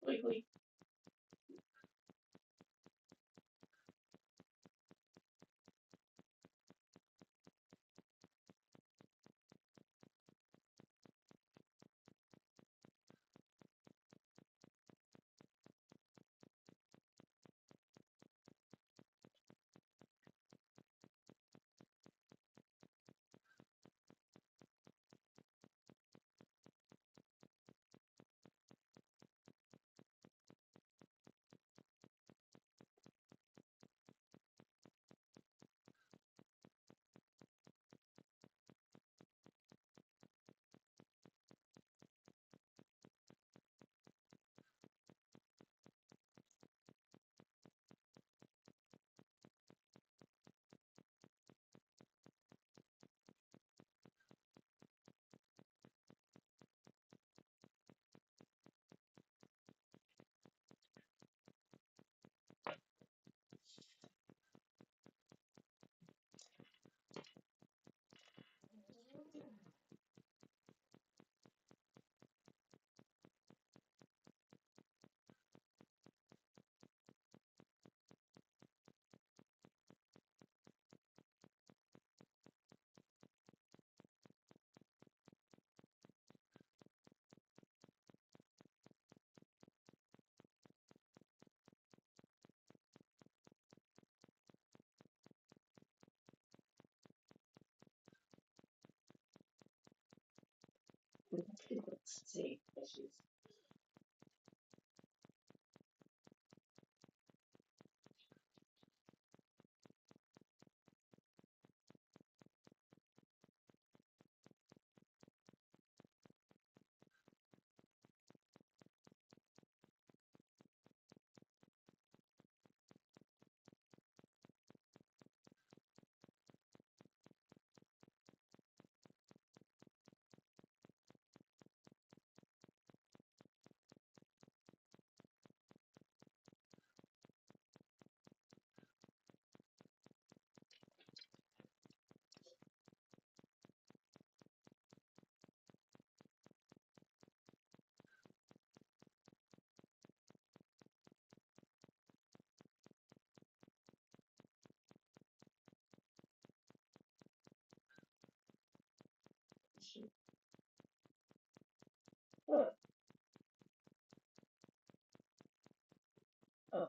Quickly. Sí, issues. Oh, oh,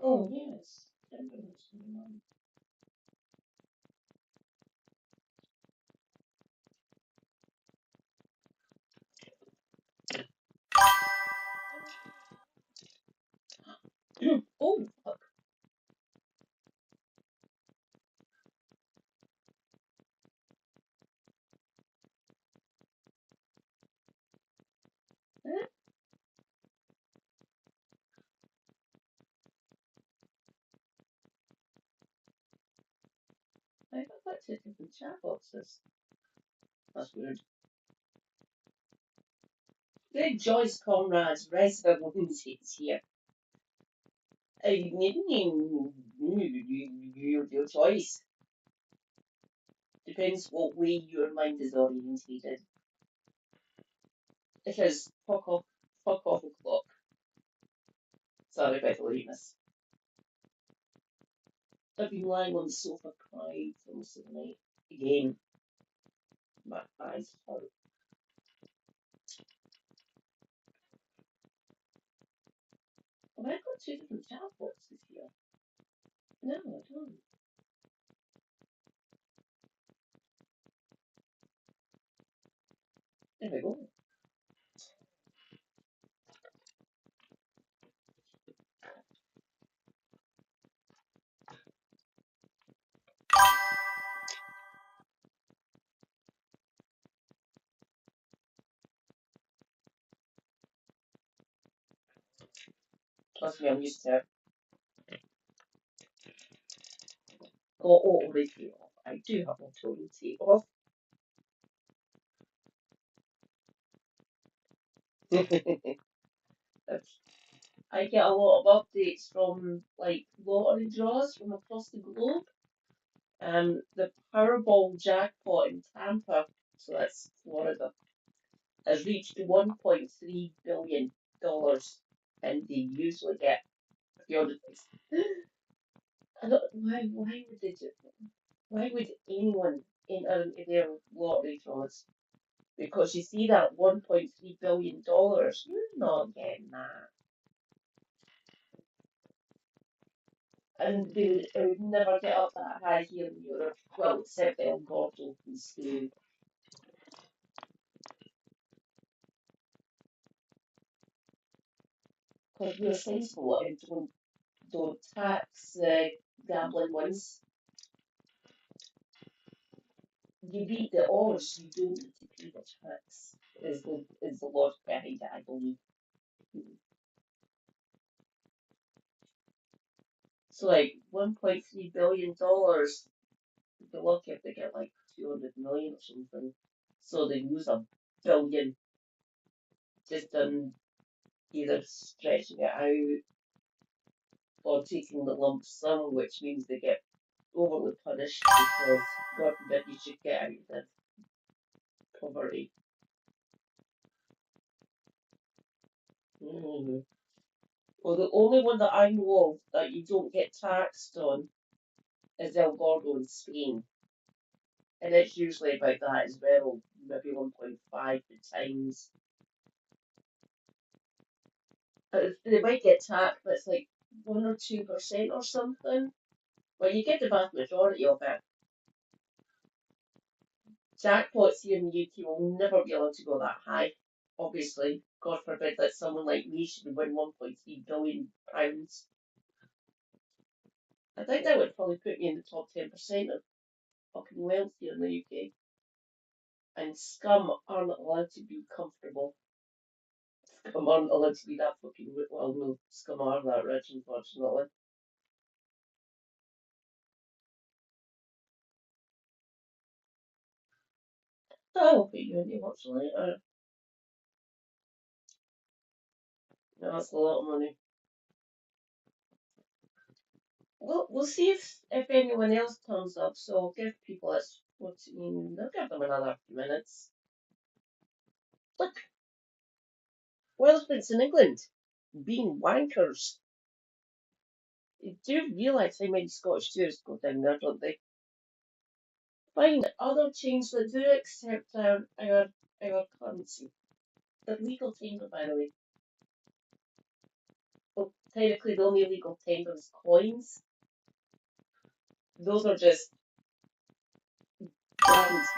Oh, yes. 10 minutes. Oh, fuck. Huh? I got that to different chat boxes. That's weird. Good Joyce Conrad's Resident Lunatic's here. Your choice. Depends what way your mind is orientated. It is fuck off o'clock. Sorry about the lateness. I've been lying on the sofa crying for most of the night. Again, my eyes hurt. Have I got two different chat boxes here? No, I don't. There we go. Trust me, I'm used to it. Got auto-review off. I do have auto-review off. I get a lot of updates from like lottery draws from across the globe. The Powerball jackpot in Tampa, so that's Florida, has reached $1.3 billion, and they usually get a few hundred things. I don't, why would they do? Why would anyone enter into their lottery draws? Because you see that $1.3 billion, you're not getting that. And they would never get up that high here in Europe. Well, except El Gordo in Spain. Because we're sensible and don't tax gambling ones. You beat the odds, you don't need to pay the tax. Is the logic behind it, I believe. So like $1.3 billion, you're lucky if they get like 200 million or something. So they lose $1 billion just on either stretching it out or taking the lump sum, which means they get overly punished because God forbid you should get out of poverty. Mm. Well, the only one that I know of that you don't get taxed on is El Gordo in Spain. And it's usually about that as well. maybe 1.5 times. They might get taxed, but it's like 1 or 2% or something. Well, you get the vast majority of it. Jackpots here in the UK will never be allowed to go that high. Obviously, God forbid that someone like me should win £1.3 billion. I think that would probably put me in the top 10% of fucking wealth here in the UK. And scum aren't allowed to be comfortable. Scum aren't allowed to be that fucking rich. Well, no, scum are that rich, unfortunately. I'll put you in to watch later. No, that's a lot of money. We'll see if anyone else turns up. So I'll give people I'll give them another few minutes. Look, Wellsbridge in England, being wankers. They do realise how many Scottish tourists go down there, don't they? Find other chains that do accept our currency. The legal tender, by the way. Well, technically, the only legal tender is coins. Those are just guarantees.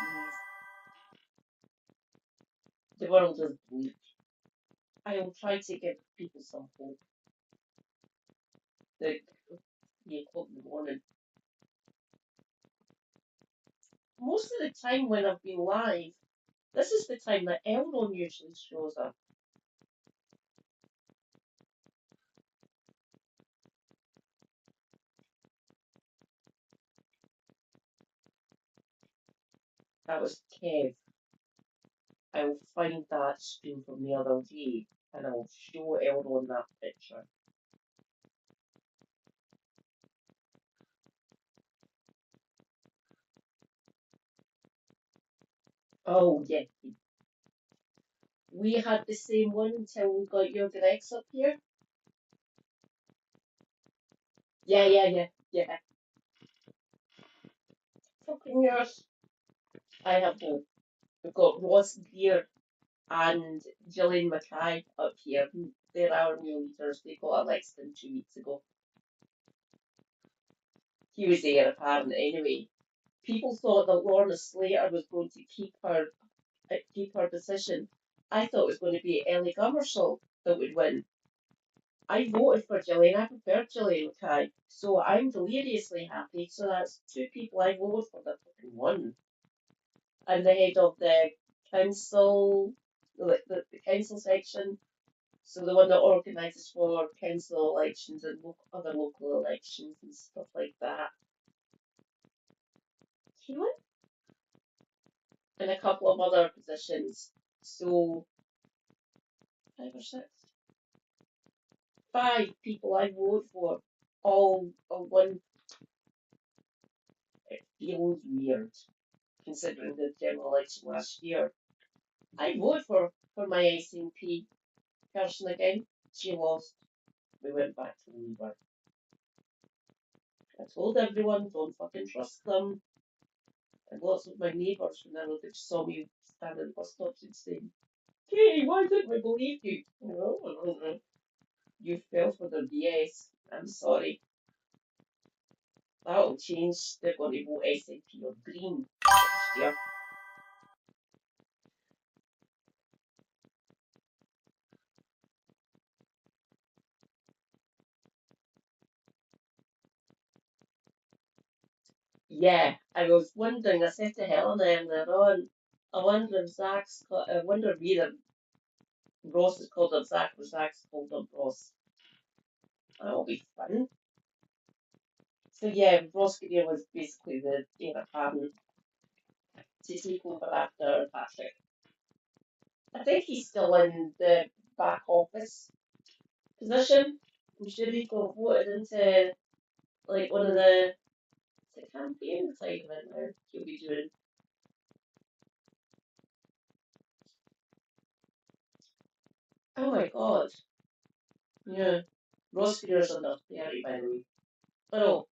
The world is bleak. I will try to give people some hope. The hope in the morning. Most of the time when I've been live, this is the time that Elron usually shows up. That was Kev. I will find that stream from the other day and I will show Elron that picture. Oh, yeah. We had the same one until we got your Grex up here. Yeah. Fucking yours. I have both. We've got Ross Gear and Gillian Mackay up here. They're our new leaders. They got elected 2 weeks ago. He was the heir apparent anyway. People thought that Lorna Slater was going to keep her position. I thought it was going to be Ellie Gummersall that would win. I voted for Gillian. I preferred Gillian Mackay, so I'm deliriously happy. So that's 2 people I voted for that fucking won. I'm the head of the council, the council section. So the one that organises for council elections and other local elections and stuff like that. Keelan? And a couple of other positions. So 5 or 6. 5 people I voted for, all one. It feels weird considering the general election last year. I voted for my SNP person again. She lost. We went back to Labour. I told everyone, don't fucking trust them. And lots of my neighbours, when they saw me standing at bus stops and saying, Katie, why didn't we believe you? You fell for the BS. I'm sorry. That'll change. They're going to vote SNP or Green next year. Yeah, I was wondering, I said to Helen earlier on, I wonder if I wonder if either Ross is called up Zach or Zach's called up Ross. That'll be fun. So yeah, Ross Greer was basically the heir apparent to take over after Patrick. I think he's still in the back office position. I'm sure he got voted into like one of the campaign side of it now. He'll be doing. Oh my god. Yeah. Ross Greer's under 30 by the way. Oh no.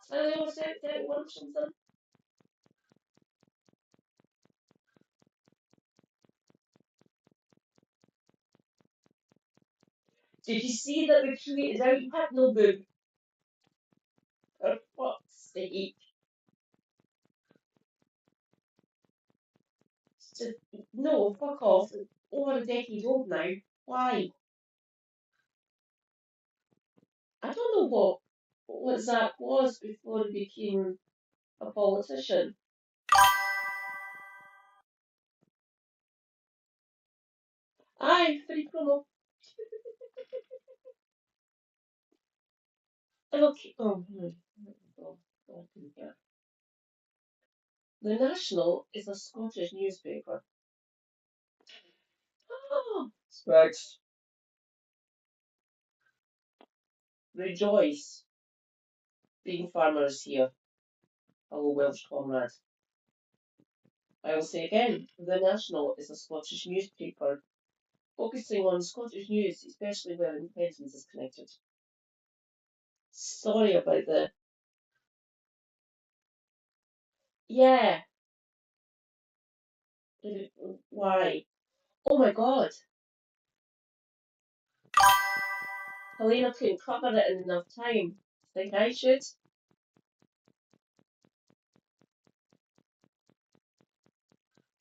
So they were 31 or something. Did you see that the tree is out? You had no boob. For fuck's sake. It's just, no, fuck off. It's over a decade old now. Why? I don't know what Zach was before he became a politician. Aye, free promo. Okay. Oh, oh, oh, yeah. The National is a Scottish newspaper. Oh, Specs. Rejoice, being farmers here. Hello, Welsh comrade. I will say again, The National is a Scottish newspaper focusing on Scottish news, especially where independence is connected. Sorry about the. Yeah, why? Oh my god, Helena couldn't cover it in enough time. Think I should?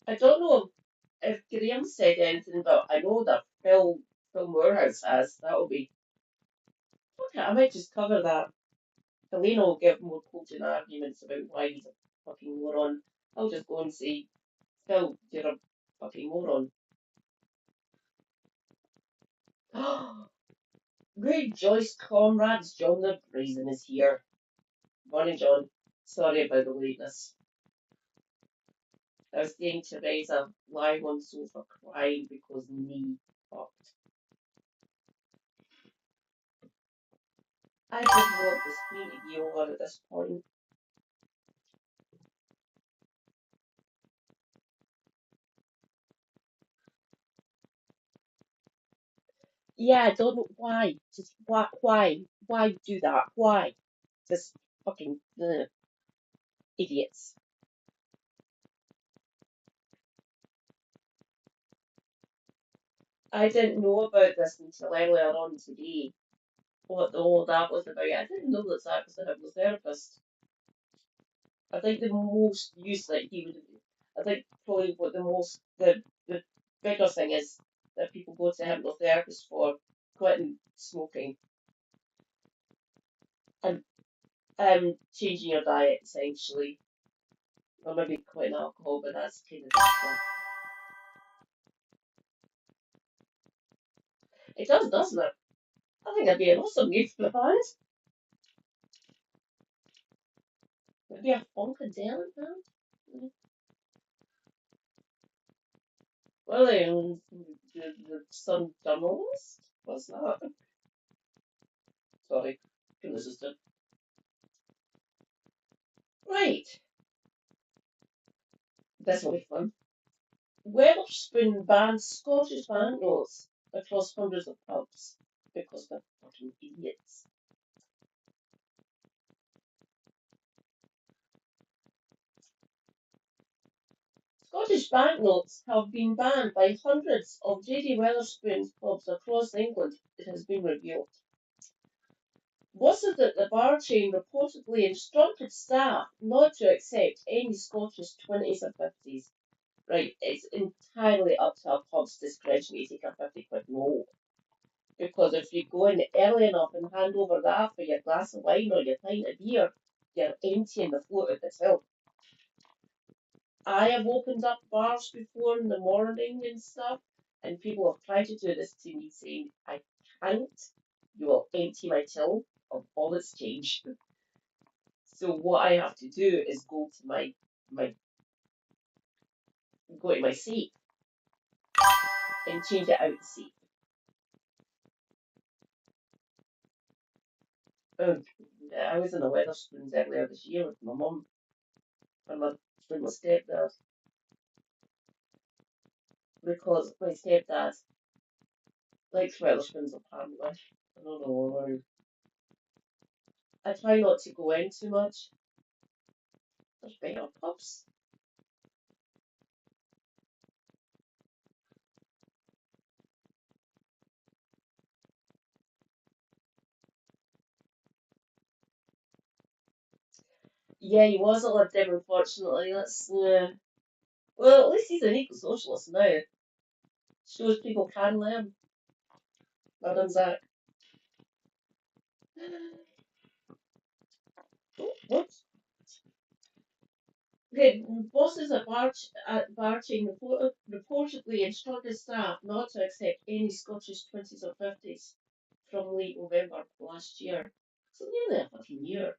I don't know if Graham said anything, but I know that Phil Moorhouse has. That'll be. Okay, I might just cover that. Helena will give more cogent arguments about why he's a fucking moron. I'll just go and say, Phil, you're a fucking moron. Great Joyce comrades, John the Brazen is here. Morning, John. Sorry about the lateness. I was staying to Teresa lying on sofa crying because knee fucked. I just want the screen to be over at this point. Yeah, I don't know why. Just why? Why do that? Why? Just fucking idiots. I didn't know about this until earlier on today. What all that was about. I didn't know that Zach was a hypnotherapist. I think the most use that he would, I think probably what the bigger thing is that people go to hypnotherapists for quitting smoking and changing your diet essentially, or maybe quitting alcohol, but that's kind of different. It does, doesn't it? I think that'd be an awesome name for the band. Maybe a funkadelic band. Well, some journalist. What's that? Sorry, couldn't resist it. Right, this will be fun. Wetherspoon banned Scottish banknotes across hundreds of pubs because they're fucking idiots. Scottish banknotes have been banned by hundreds of JD Wetherspoon's pubs across England, it has been revealed. Was it that the bar chain reportedly instructed staff not to accept any Scottish 20s or 50s? Right, it's entirely up to a pub's discretion to take a 50 quid note. Because if you go in early enough and hand over that for your glass of wine or your pint of beer, you're emptying the float at the till. I have opened up bars before in the morning and stuff, and people have tried to do this to me, saying, I can't, you will empty my till of all its change. So what I have to do is go to my go to my safe and change it out the safe. Um, I was in the Wetherspoons earlier this year with my mum and my stepdad because my stepdad likes Wetherspoons apparently. I don't know. I try not to go in too much. There's better pubs. Yeah, he was a Lib Dem, unfortunately. That's well, at least he's an eco-socialist now. Shows people can learn. Well done, Zach. What? Okay, bosses at Barching reportedly instructed staff not to accept any Scottish 20s or 50s from late November last year. So nearly a fucking year.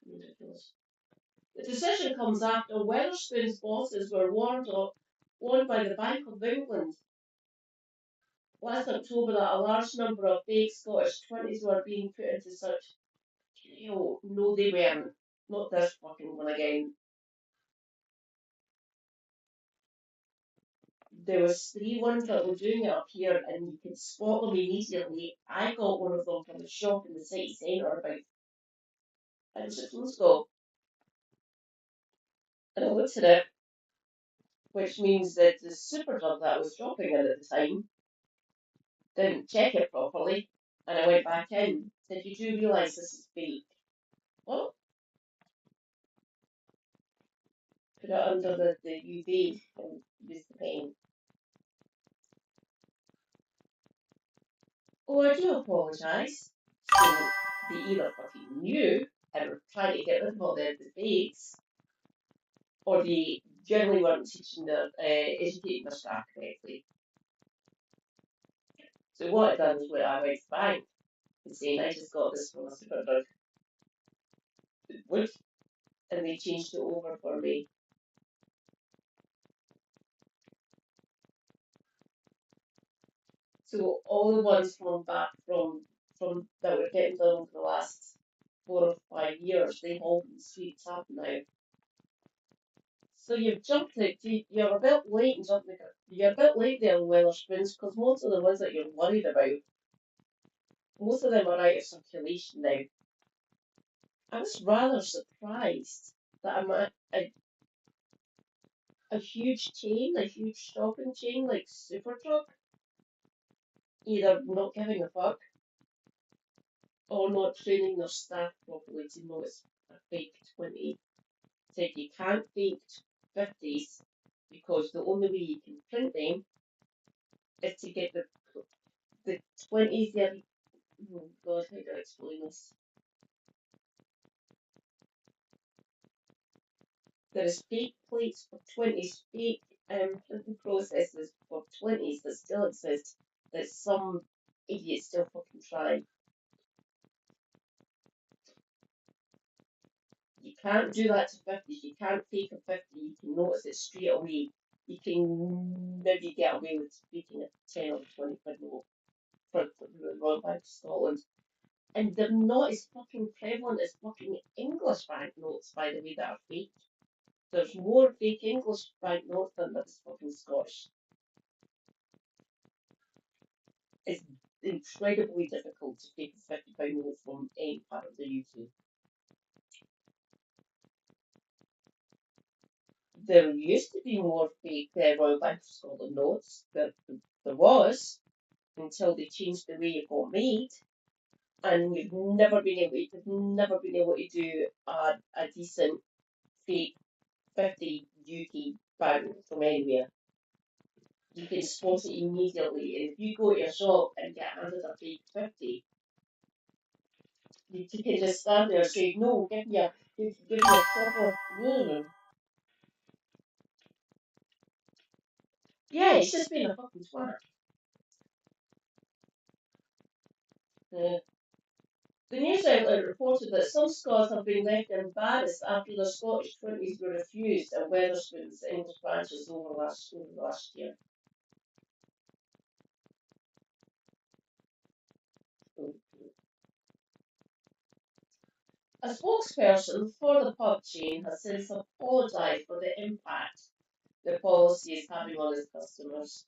Ridiculous. The decision comes after Wetherspoon's bosses were warned by the Bank of England last October that a large number of fake Scottish 20s were being put into such. No, they weren't. Not this fucking one again. There was three ones that were doing it up here, and you could spot them immediately. I got one of them from a shop in the city centre about 5 or 6 months ago, and I looked at it, which means that the Superdrug that I was shopping in at the time didn't check it properly, and I went back in. Said, "You do realise this is fake?" Well, put it under the UV and use the pen. Oh, I do apologise. So they either fucking knew and were trying to get rid of all the fakes, or they generally weren't teaching educating their staff correctly. So what I done was I went to the bank and saying, "I just got this from a Superdrug." Would, and they changed it over for me. So all the ones from that were getting done over the last 4 or 5 years, they've all been sweeped up now. So you've jumped it. You're a bit late in jumping. You're a bit late there in Wetherspoons because most of the ones that you're worried about, most of them are out of circulation now. I was rather surprised that a huge chain, a huge shopping chain like Superdrug, either not giving a fuck or not training their staff properly to know it's a fake 20. Said you can't fake 50s because the only way you can print them is to get the 20s. Oh God, how do I explain this? There is fake plates for 20s, fake printing processes for 20s that still exist, that some idiots still fucking try. You can't do that to 50s. You can't fake a 50. You can notice it straight away. You can maybe get away with faking a 10 or 20 quid note for the Royal Bank of Scotland. And they're not as fucking prevalent as fucking English banknotes, by the way, that are fake. There's more fake English banknotes than there's fucking Scottish. It's incredibly difficult to fake a £50 note from any part of the UK. There used to be more fake Royal Bank of Scotland notes. There was, until they changed the way it got made, and we've never been able to do a decent fake 50 UK bank from anywhere. You can spot it immediately, and if you go to your shop and get handed a fake 50, you can just stand there and say, "No, give me a proper no." Yeah, it's just being a fucking twat. Uh, The news outlet reported that some Scots have been left embarrassed after their Scottish 20s were refused at Wetherspoon's English branches over last year. A spokesperson for the pub chain has since apologised for the impact the policy is having on its customers.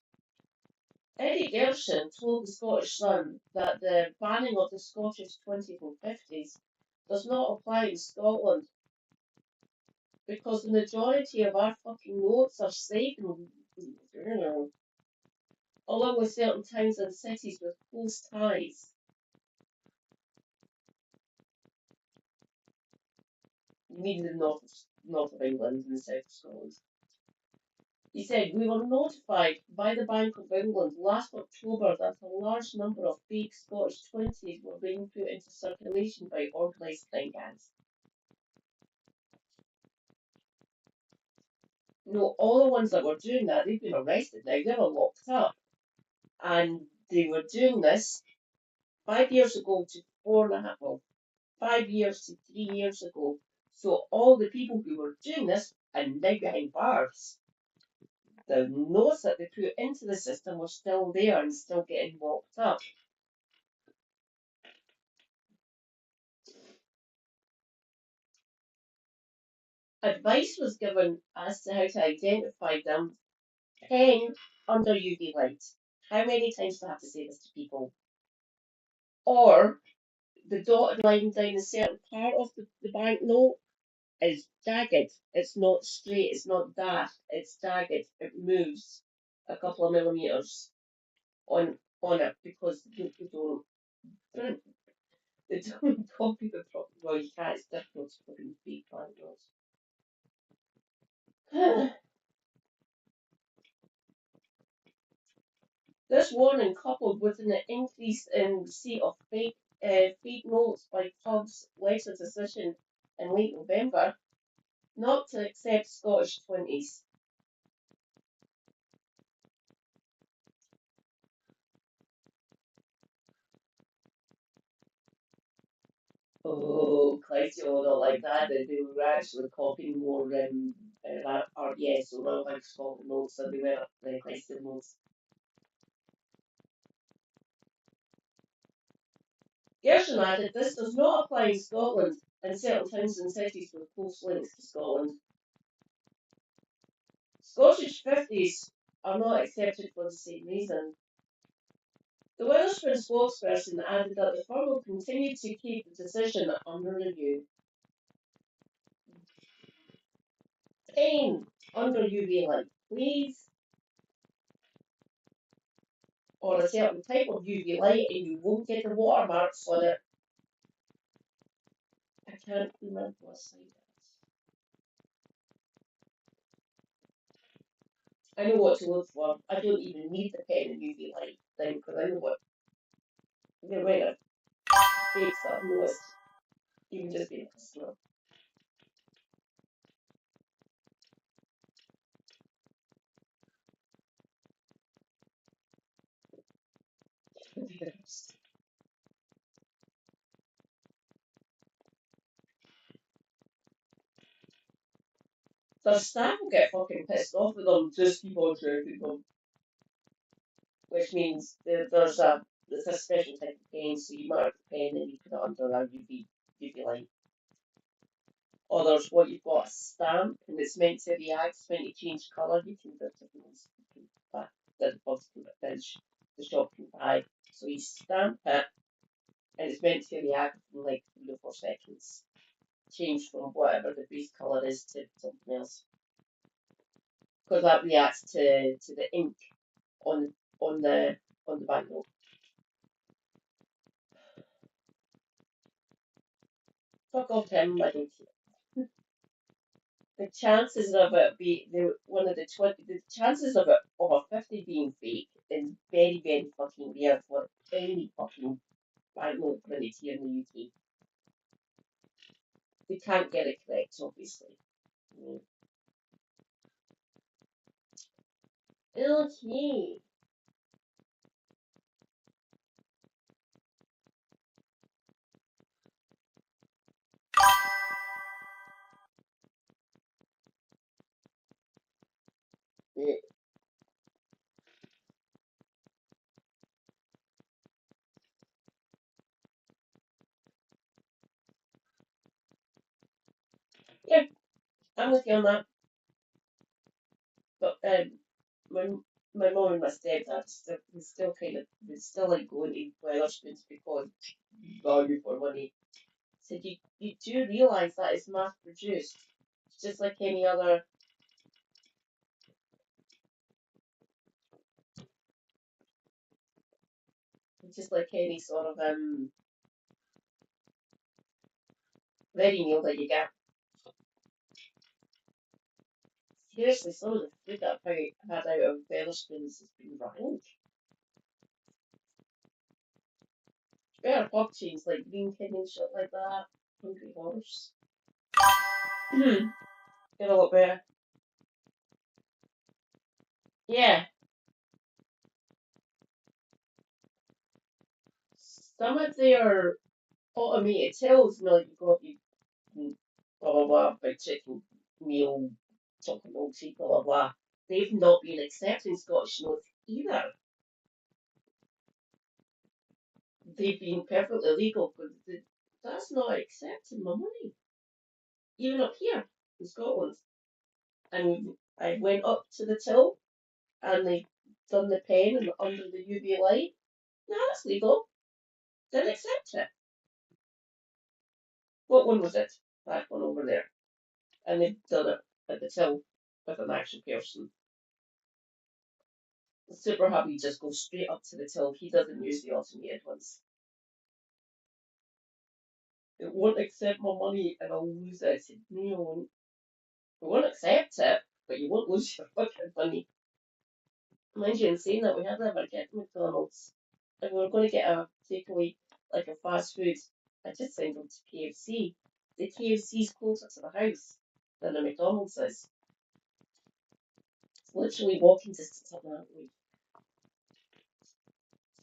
Eddie Gershon told the Scottish Sun that the banning of the Scottish 20s and 50s does not apply in Scotland because the majority of our fucking notes are safe in, along with certain towns and cities with close ties. meaning the north of England and the south of Scotland. He said, we were notified by the Bank of England last October that a large number of fake Scottish 20s were being put into circulation by organised crime gangs. No, all the ones that were doing that, they've been arrested now, they were locked up. And they were doing this 5 years ago to 4.5, well, 5 years to 3 years ago. So all the people who were doing this are now behind bars. The notes that they put into the system were still there and still getting locked up. Advice was given as to how to identify them. Pen under UV light. How many times do I have to say this to people? Or the dotted line down a certain part of the banknote is jagged. It's not straight, it's not dashed, it's jagged. It moves a couple of millimeters on it because they don't print, they don't copy the proper. Well, you can't, it's difficult to copy the fake banknotes. This warning, coupled with an increase in receipt of fake notes by clubs, led to a decision in late November not to accept Scottish 20s. Oh, Clydesdale were not like that. They were actually copying more RBS, so Royal Bank of Scotland notes, than they were Clydesdale notes. Gershon added, this does not apply in Scotland and certain towns and cities with close links to Scotland. Scottish 50s are not accepted for the same reason. The Wetherspoon spokesperson added that the firm will continue to keep the decision under review. Pain under UV light, please. Or a certain type of UV light and you won't get the watermarks on it. I can't remember what side it is. I know what to look for. I don't even need the pen and UV light thing because I know what the way of fakes that I've noticed, even just being a customer. Their staff will get fucking pissed off with them, just keep on shouting them. Which means there's a special type of pen, so you mark the pen and you put it under a UV light. Or there's what you've got a stamp and it's meant to react, it's meant to change colour. You can do different ones. The shop can buy. So you stamp it and it's meant to react in like 3 or 4 seconds. Change from whatever the base colour is to something else. Because that reacts to the ink on the banknote. Fuck off him, I don't care. The chances of it the chances of a 50 being fake is very, very fucking rare for any fucking banknote printed here in the UK. They can't get it correct, obviously. Okay. Yeah, I'm with you on that. But my mum and my stepdad still kind of still like going to Wetherspoons because value for money. Said you do realise that it's mass produced. It's just like any other sort of ready meal that you get. Seriously, some of the food that I've had out of Wetherspoons has been rank. Better pub chains like Green King and shit like that. Hungry Horse. Get a lot better. Yeah, some of their automated tills, you know, like you've got you blah blah blah, big chicken meal, chocolate milkshake, blah blah blah. They've not been accepting Scottish notes either. They've been perfectly legal, but that's not accepting my money. Even up here in Scotland. And I went up to the till and they done the pen and under the UV light. No, that's legal. Didn't accept it. What one was it? That one over there. And they've done it at the till with an actual person. The super hubby just goes straight up to the till. He doesn't use the automated ones. It won't accept my money and I'll lose it. I said, no, you won't. We won't accept it, but you won't lose your fucking money. Mind you, in saying that, we had never get McDonald's. If we were going to get a takeaway, like a fast food, I just send them to KFC. The KFC's closer to the house than the McDonald's is. It's literally walking distance up that way. It's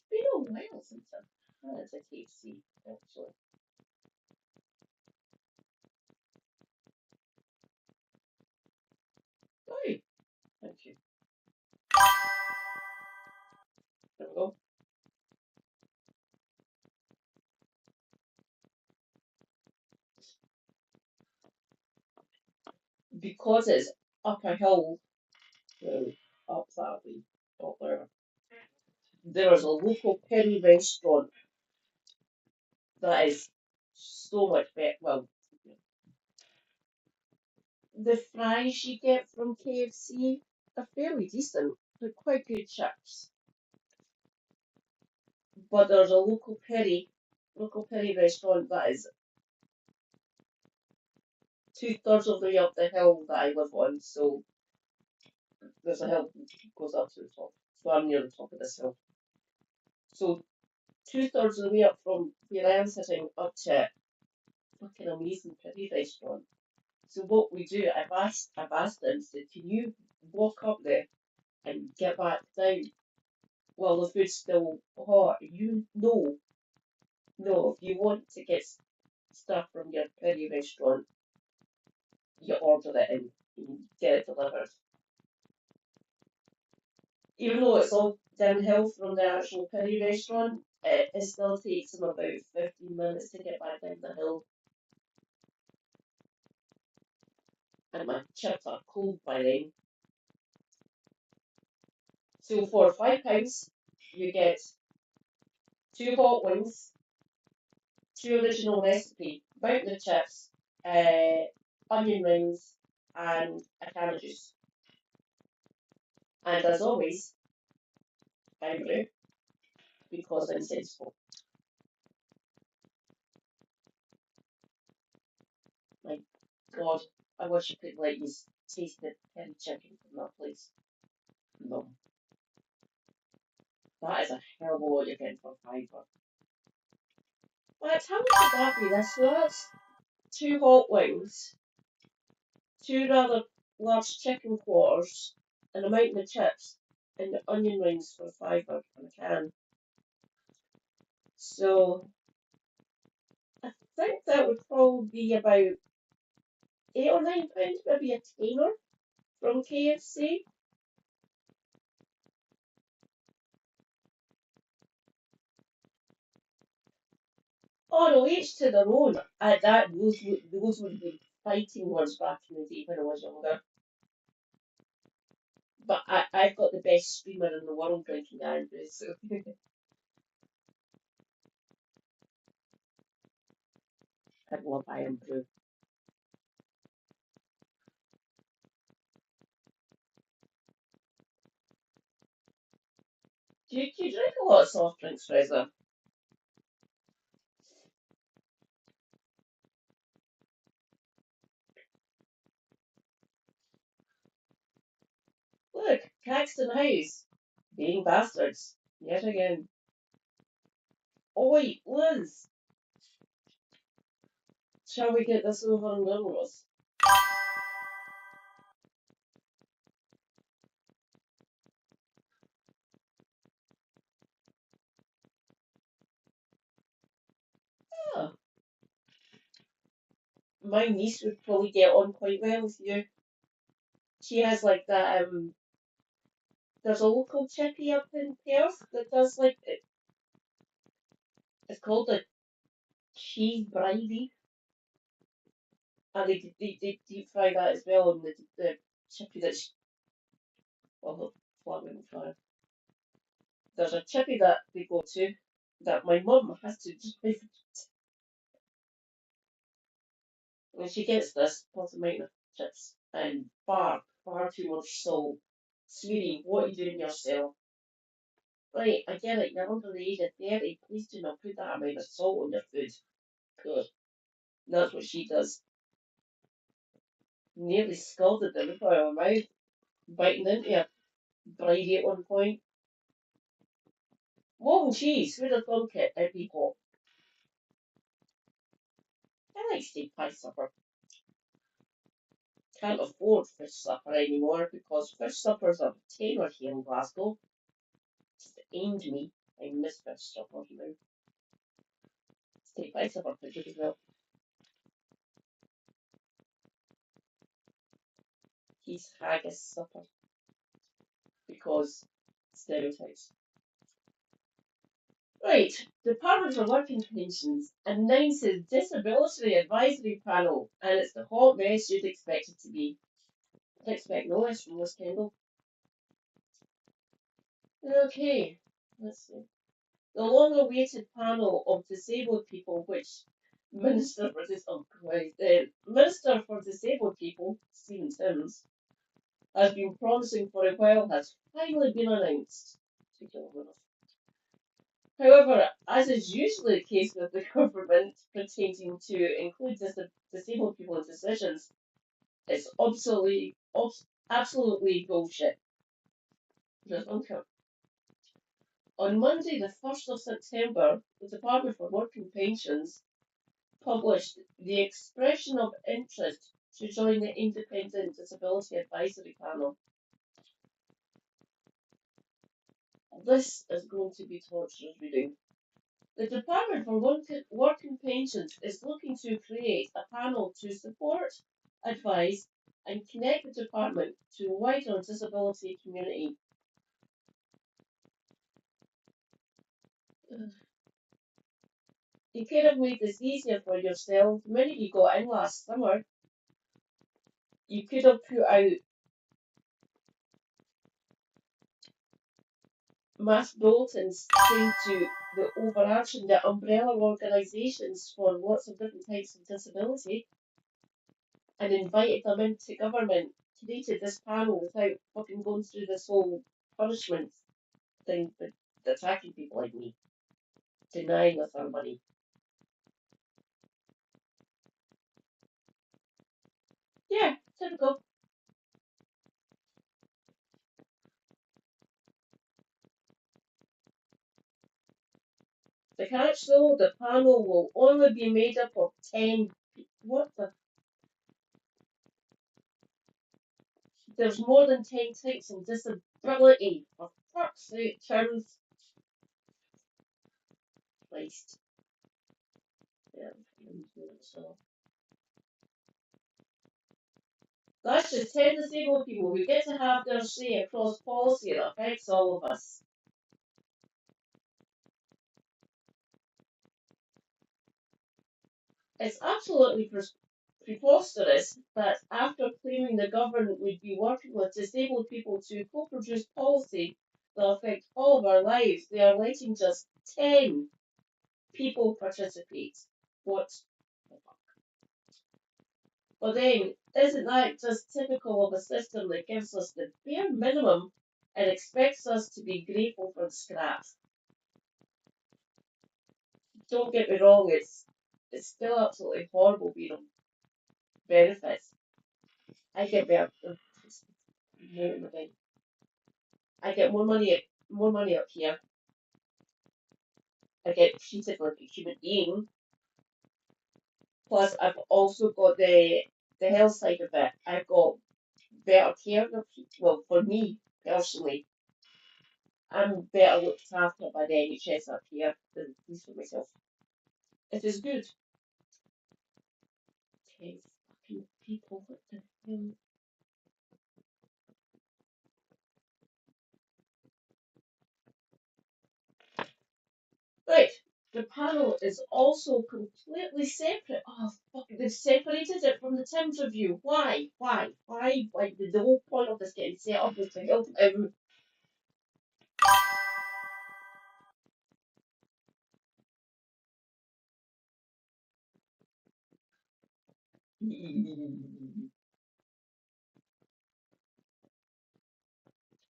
been a while since I've had a KFC, actually. Oh, thank you. There we go. Because it's up a hill, up that way, up there, there is a local Penny restaurant that is so much better. Well, the fries you get from KFC are fairly decent. They're quite good chips. But there's a local Perry restaurant that is 2/3 of the way up the hill that I live on. So there's a hill that goes up to the top. So I'm near the top of this hill. So 2/3 of the way up from where I am sitting up to fucking amazing Perry restaurant. So what we do, I've asked them, said, can you walk up there and get back down while the food's still hot? You know, no, if you want to get stuff from your Perry restaurant, you order it and you get it delivered. Even though it's all downhill from the actual Perry restaurant, it still takes them about 15 minutes to get back down the hill. And my chips are cold by then. So for £5, you get 2 hot wings, 2 original recipe, mountain of chips, onion rings, and a can of juice. And as always, I'm blue because I'm sensible. My God, I wish I could let you taste the penny chicken from that place. No. That is a hell of a lot you're getting for £5. Right, how much would that be? So that's 2 hot wings, 2 rather large chicken quarters, and a mountain of chips, and the onion rings for £5 and a can. So I think that would probably be about £8 or £9, maybe a tenner from KFC. Oh no, each to their own. Those would be fighting words back in the day when I was younger. But I've got the best streamer in the world drinking Andrews, so I love Iron Brew. Do you drink a lot of soft drinks, Fraser? Paxton House. Being bastards. Yet again. Oi, Liz! Shall we get this over and done with? Ah, my niece would probably get on quite well with you. She has like that, there's a local chippy up in Perth that does like, it's called the cheese bridie. And they deep fry that as well, and the chippy that's, well, flat in fire. There's a chippy that they go to that my mum has to drive. When she gets this pot amount of chips and far too much salt. Sweetie, what are you doing yourself? Right, I get it, you're under the age of 30. Please do not put that amount of salt on your food. Good. That's what she does. Nearly scalded the roof out of her mouth, biting into a bridie at one point. Whoa, cheese, who'd have thunk it? It'd be hot. I like steak pie supper. Can't afford fish supper anymore because fish suppers are a tenner here in Glasgow. Just aimed me. I miss fish suppers now. Steak pie supper pretty good as well. He's haggis supper because stereotypes. Right, Department for Work and Pensions announces Disability Advisory Panel, and it's the hot mess you'd expect it to be. I'd expect no less from this Kendall. Okay, let's see. The long-awaited panel of disabled people, which Minister for Minister for Disabled People, Stephen Timms, has been promising for a while, has finally been announced. However, as is usually the case with the government pretending to include disabled people in decisions, it's absolutely bullshit. Just uncovered. On Monday, the 1st of September, the Department for Work and Pensions published the expression of interest to join the Independent Disability Advisory Panel. This is going to be torturous reading. The Department for Work and Pensions is looking to create a panel to support, advise, and connect the department to a wider disability community. You could have made this easier for yourself. The minute you got in last summer, you could have put out mass bulletins saying to the umbrella organisations for lots of different types of disability and invited them into government, created this panel without fucking going through this whole punishment thing with attacking people like me, denying us our money. Yeah, typical. The catch though, the panel will only be made up of 10 people. What the? There's more than 10 types of disability. For fuck's sake, terms. Christ. Yeah, so. That's just 10 disabled people who get to have their say across policy that affects all of us. It's absolutely preposterous that after claiming the government would be working with disabled people to co-produce policy that affect all of our lives, they are letting just 10 people participate. What the fuck? But then, isn't that just typical of a system that gives us the bare minimum and expects us to be grateful for the scraps? Don't get me wrong, it's still absolutely horrible being on benefits. I get better. I get more money up here. I get treated like a human being. Plus, I've also got the health side of it. I've got better care. Well, for me personally, I'm better looked after by the NHS up here than at least for myself. It is good. 10 fucking people. What the hell? Right. The panel is also completely separate. Oh, fuck. They've separated it from the Thames Review. Why? Why? Why? Why? The whole point of this getting set up was to help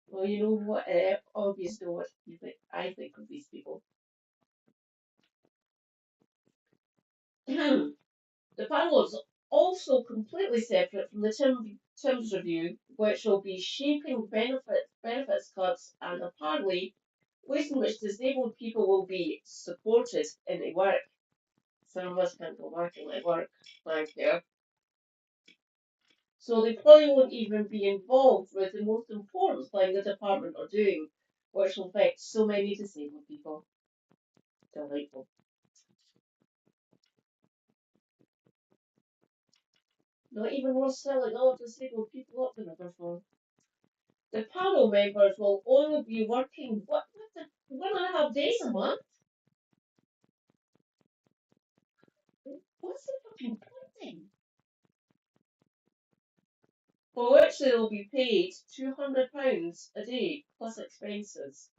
Well, you know what? Obviously, know what you think. I think of these people. The panel is also completely separate from the Tim's review, which will be shaping benefits cuts and apparently ways in which disabled people will be supported in their work. Some of us can't go back and like work, thank you. So they probably won't even be involved with the most important thing the department are doing, which will affect so many disabled people. Delightful. Not even worth selling all disabled people up the river for. The panel members will only be working what the 1.5 days a month? What's the fucking point then? For which they will be paid £200 a day plus expenses.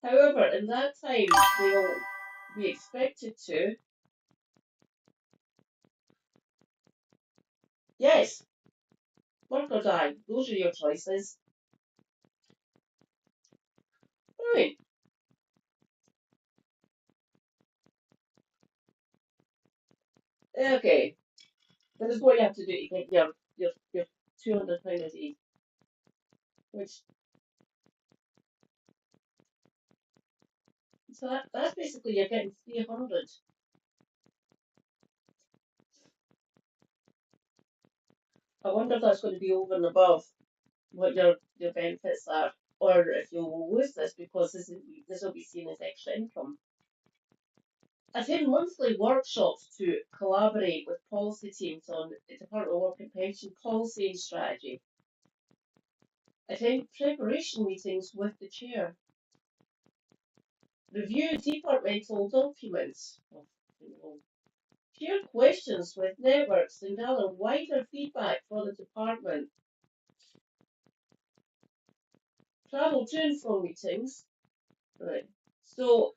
However, in that time they will be expected to yes, work or die. Those are your choices. Right. Okay. This is what you have to do to get your £200 a day. Which so that's basically you're getting 300. I wonder if that's going to be over and above what your benefits are, or if you'll lose this because this will be seen as extra income. Attend monthly workshops to collaborate with policy teams on the Department of Work and Pension policy and strategy. Attend preparation meetings with the chair. Review departmental documents. Share questions with networks and gather wider feedback for the department. Travel to and from meetings. Right. So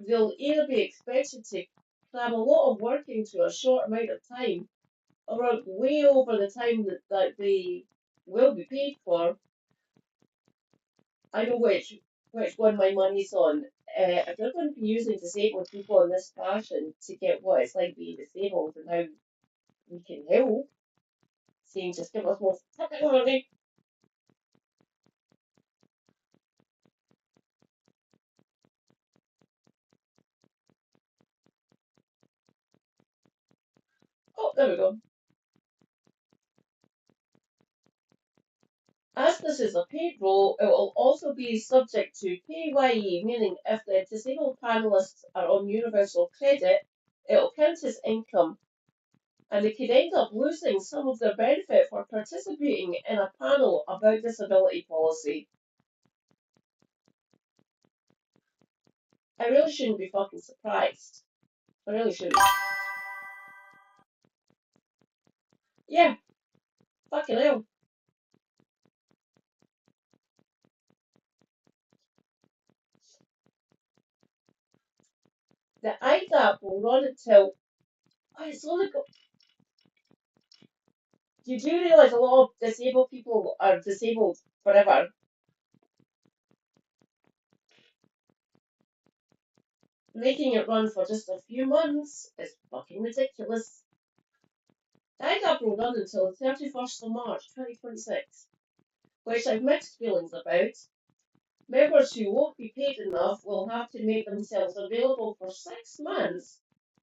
they'll either be expected to cram a lot of work into a short amount of time or way over the time that they will be paid for. I know which one my money's on. If they're going to be using disabled people in this fashion to get what it's like being disabled and how we can help, saying just give us more fucking money. Oh, there we go. As this is a paid role, it will also be subject to PAYE, meaning if the disabled panelists are on universal credit, it will count as income, and they could end up losing some of their benefit for participating in a panel about disability policy. I really shouldn't be fucking surprised. I really shouldn't. Yeah, fucking hell. The IDAP will run until. Oh, it's only got. You do realise a lot of disabled people are disabled forever. Making it run for just a few months is fucking ridiculous. The IDAP will run until the 31st of March 2026. which I've mixed feelings about. Members who won't be paid enough will have to make themselves available for 6 months.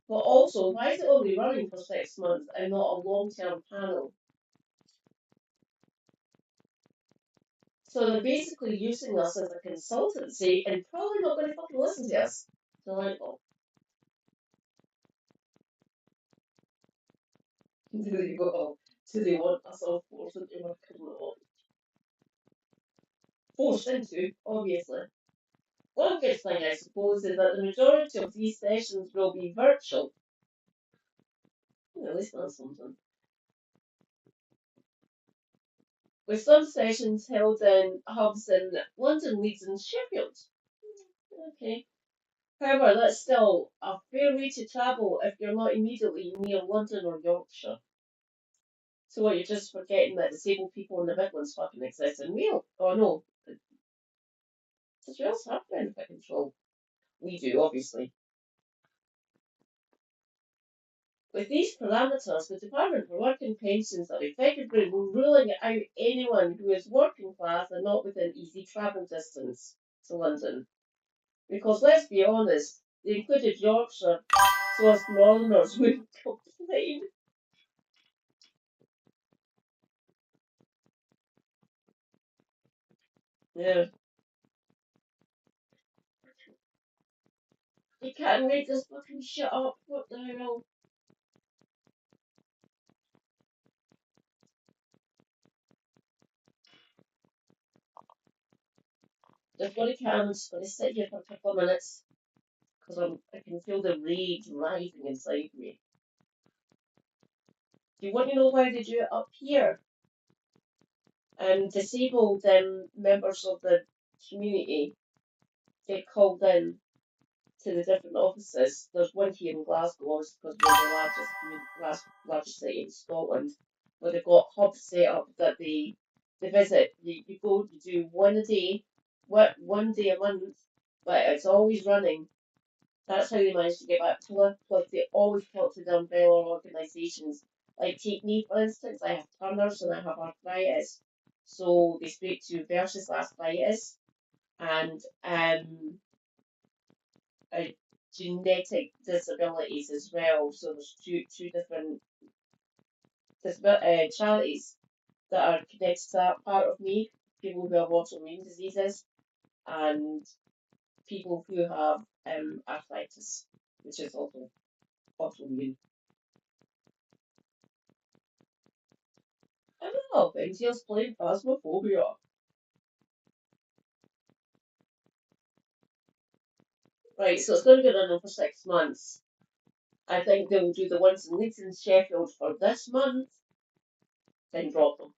But also, why is it only running for 6 months and not a long-term panel? So they're basically using us as a consultancy and probably not going to fucking listen to us. Delightful. There you go. Do they want us all forced into working remote? Forced into, obviously. One good thing, I suppose, is that the majority of these sessions will be virtual. At least that's something. With some sessions held in hubs in London, Leeds, and Sheffield. Okay. However, that's still a fair way to travel if you're not immediately near London or Yorkshire. So what, you're just forgetting that disabled people in the Midlands fucking exist in Wales? Oh no, does Wales have benefit control? We do, obviously. With these parameters, the Department for Work and Pensions are effectively ruling out anyone who is working class and not within easy travel distance to London. Because let's be honest, they included Yorkshire, so us Northerners wouldn't complain. Yeah. You can't make this fucking shit up. What the hell? Just gonna gonna sit here for a couple of minutes because I can feel the rage rising inside me. Do you want to know why they do it up here? Disabled members of the community get called in to the different offices. There's one here in Glasgow, obviously, because we're the largest city in Scotland, where they've got hubs set up that they visit. You go, you do one a day, one day a month, but it's always running. That's how they manage to get back to work. Plus, they always talk to the umbrella organisations. Like, take me, for instance, I have Turner's and I have arthritis. So they speak to versus arthritis and uh, genetic disabilities as well. So there's two different charities that are connected to that part of me. People who have autoimmune diseases and people who have arthritis, which is also autoimmune. I don't know, Benziel's playing Phasmophobia. Right, so it's going to be running for 6 months. I think they will do the ones in Leeds and Sheffield for this month, then drop them.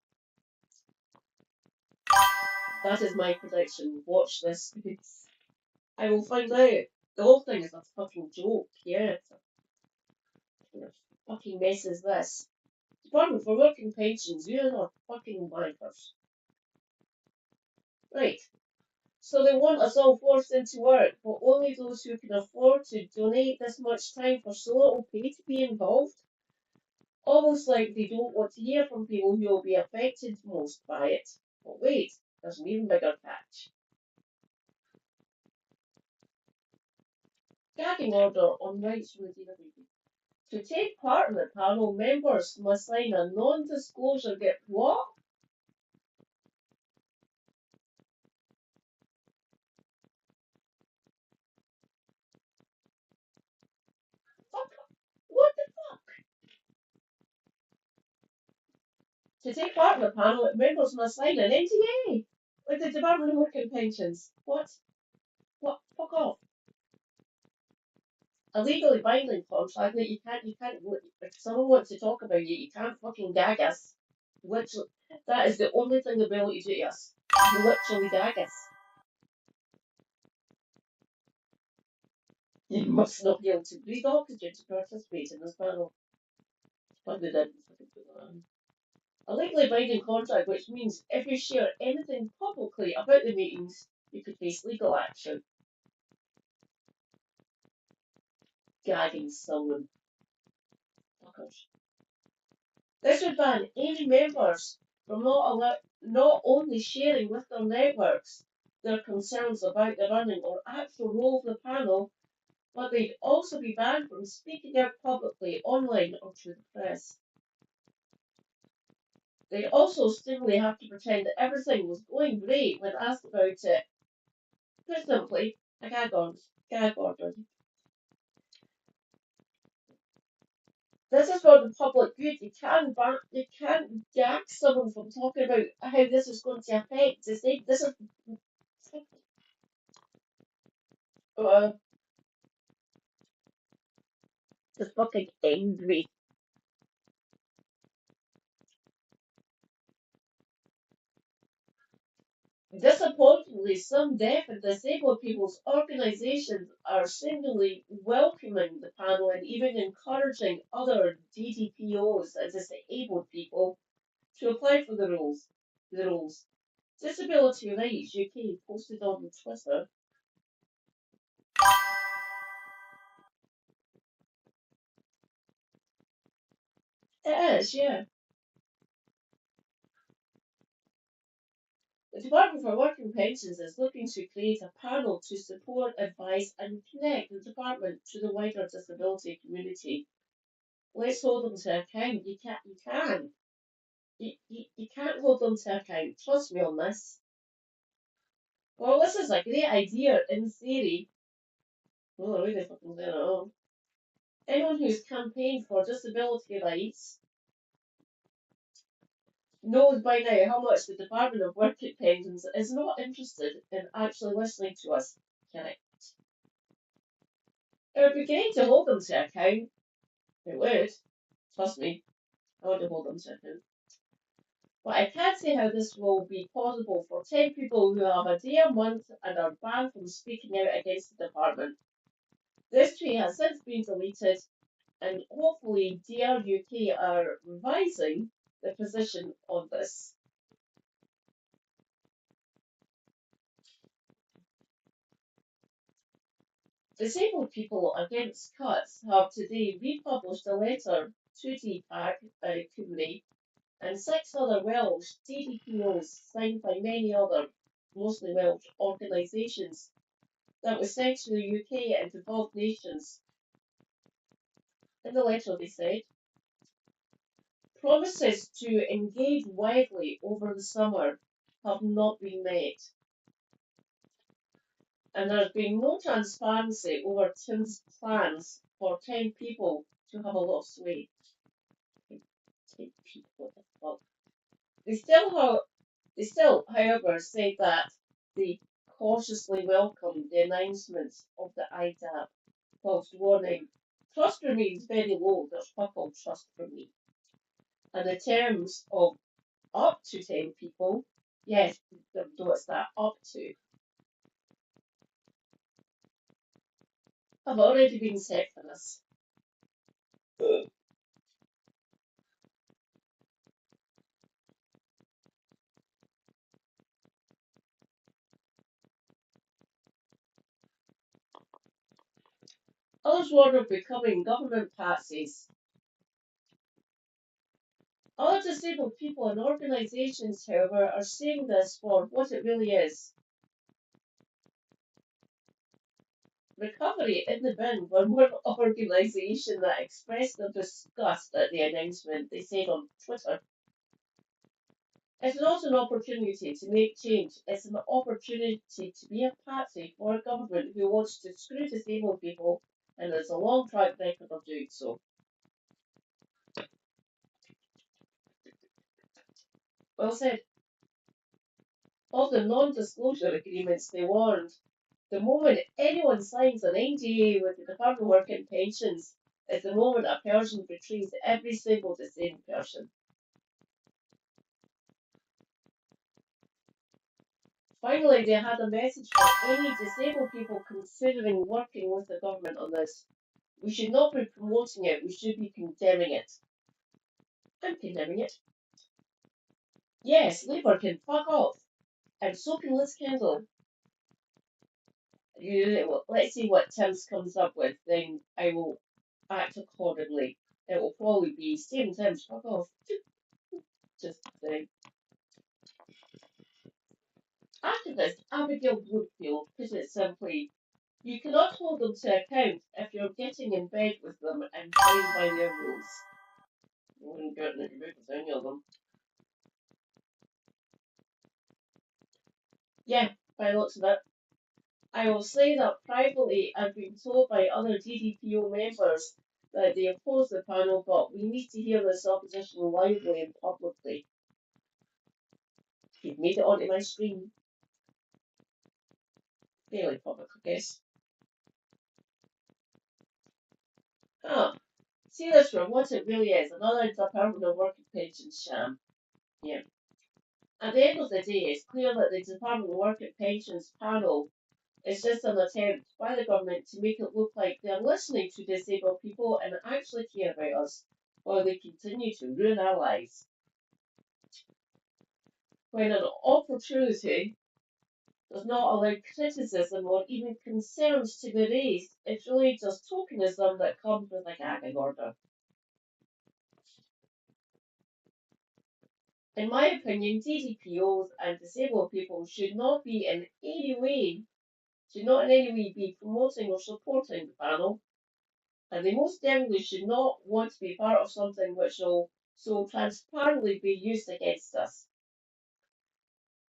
That is my prediction. Watch this space. I will find out. The whole thing is a fucking joke, yeah. What a fucking mess is this? Department for Work and Pensions, you are fucking wankers. Right. So they want us all forced into work, but only those who can afford to donate this much time for so little pay to be involved. Almost like they don't want to hear from people who will be affected most by it. But wait, there's an even bigger catch. Gagging order on rights from the DWP. To take part in the panel, members must sign a non-disclosure get what? Fuck. What the fuck? To take part in the panel, members must sign an NDA with the Department of Work and Pensions. What? What? Fuck off. A legally binding contract that you can't, if someone wants to talk about you can't fucking gag us. Literally, that is the only thing they'll be able to do to us. Literally gag us. You must not be able to breathe oxygen to participate in this panel. But they didn't fucking put that on. A legally binding contract, which means if you share anything publicly about the meetings, you could face legal action. Gagging someone. Fuckers. This would ban any members from not not only sharing with their networks their concerns about the running or actual role of the panel, but they'd also be banned from speaking out publicly online or to the press. They'd also sternly have to pretend that everything was going great when asked about it. Put simply, a gag order. This is for the public good. You can't gag someone from talking about how this is going to affect. This is uh, just fucking angry. Disappointingly, some deaf and disabled people's organisations are seemingly welcoming the panel and even encouraging other DDPOs and disabled people to apply for the roles. The roles. Disability Rights UK posted on Twitter. It is, yeah. The Department for Work and Pensions is looking to create a panel to support, advise and connect the department to the wider disability community. Let's hold them to account. You can't hold them to account. Trust me on this. Well, this is a great idea in theory. Well, I really fucking don't know. Anyone who's campaigned for disability rights knows by now how much the Department of Work and Pensions is not interested in actually listening to us. Correct. It would be great to hold them to account. It would. Trust me, I want to hold them to account. But I can't see how this will be possible for 10 people who have a day a month and are banned from speaking out against the department. This tweet has since been deleted, and hopefully DRUK are revising the position on this. Disabled People Against Cuts have today republished a letter to DPAC Cymru and 6 other Welsh DDPOs signed by many other, mostly Welsh, organisations that was sent to the UK and devolved nations. In the letter they said, promises to engage widely over the summer have not been met, and there has been no transparency over Tim's plans for 10 people to have a lot of sway. 10 people, what the fuck? They still, however, say that they cautiously welcome the announcements of the IDAP, whilst warning, trust remains very low, there's fuck all trust from me. And the terms of up to 10 people, yes, what's that, up to, have already been set for us. Others warn of becoming government patsies. Other disabled people and organisations, however, are seeing this for what it really is. Recovery in the Bin were one organisation that expressed their disgust at the announcement. They said on Twitter, it's not an opportunity to make change, it's an opportunity to be a patsy for a government who wants to screw disabled people and has a long track record of doing so. Well said. Of the non-disclosure agreements, they warned, the moment anyone signs an NDA with the Department of Work and Pensions is the moment a person betrays every single disabled person. Finally, they had a message for any disabled people considering working with the government on this. We should not be promoting it, we should be condemning it. I'm condemning it. Yes, Labour can fuck off. And so can Liz Kendall. Let's see what Tim's comes up with, then I will act accordingly. It will probably be Stephen Tim's fuck off. Just saying. Abigail Bloomfield put it simply, you cannot hold them to account if you're getting in bed with them and playing by their rules. I wouldn't get in bed with any of them. Yeah, by the looks of it. I will say that privately I've been told by other DDPO members that they oppose the panel, but we need to hear this opposition loudly and publicly. You've made it onto my screen. Fairly public, I guess. Ah, see this for what it really is, another Department of Work and Pensions sham. Yeah. At the end of the day, it's clear that the Department of Work and Pensions panel is just an attempt by the government to make it look like they're listening to disabled people and actually care about us, while they continue to ruin our lives. When an opportunity does not allow criticism or even concerns to be raised, it's really just tokenism that comes with a gag order. In my opinion, DDPOs and disabled people should not in any way be promoting or supporting the panel, and they most definitely should not want to be part of something which will so transparently be used against us.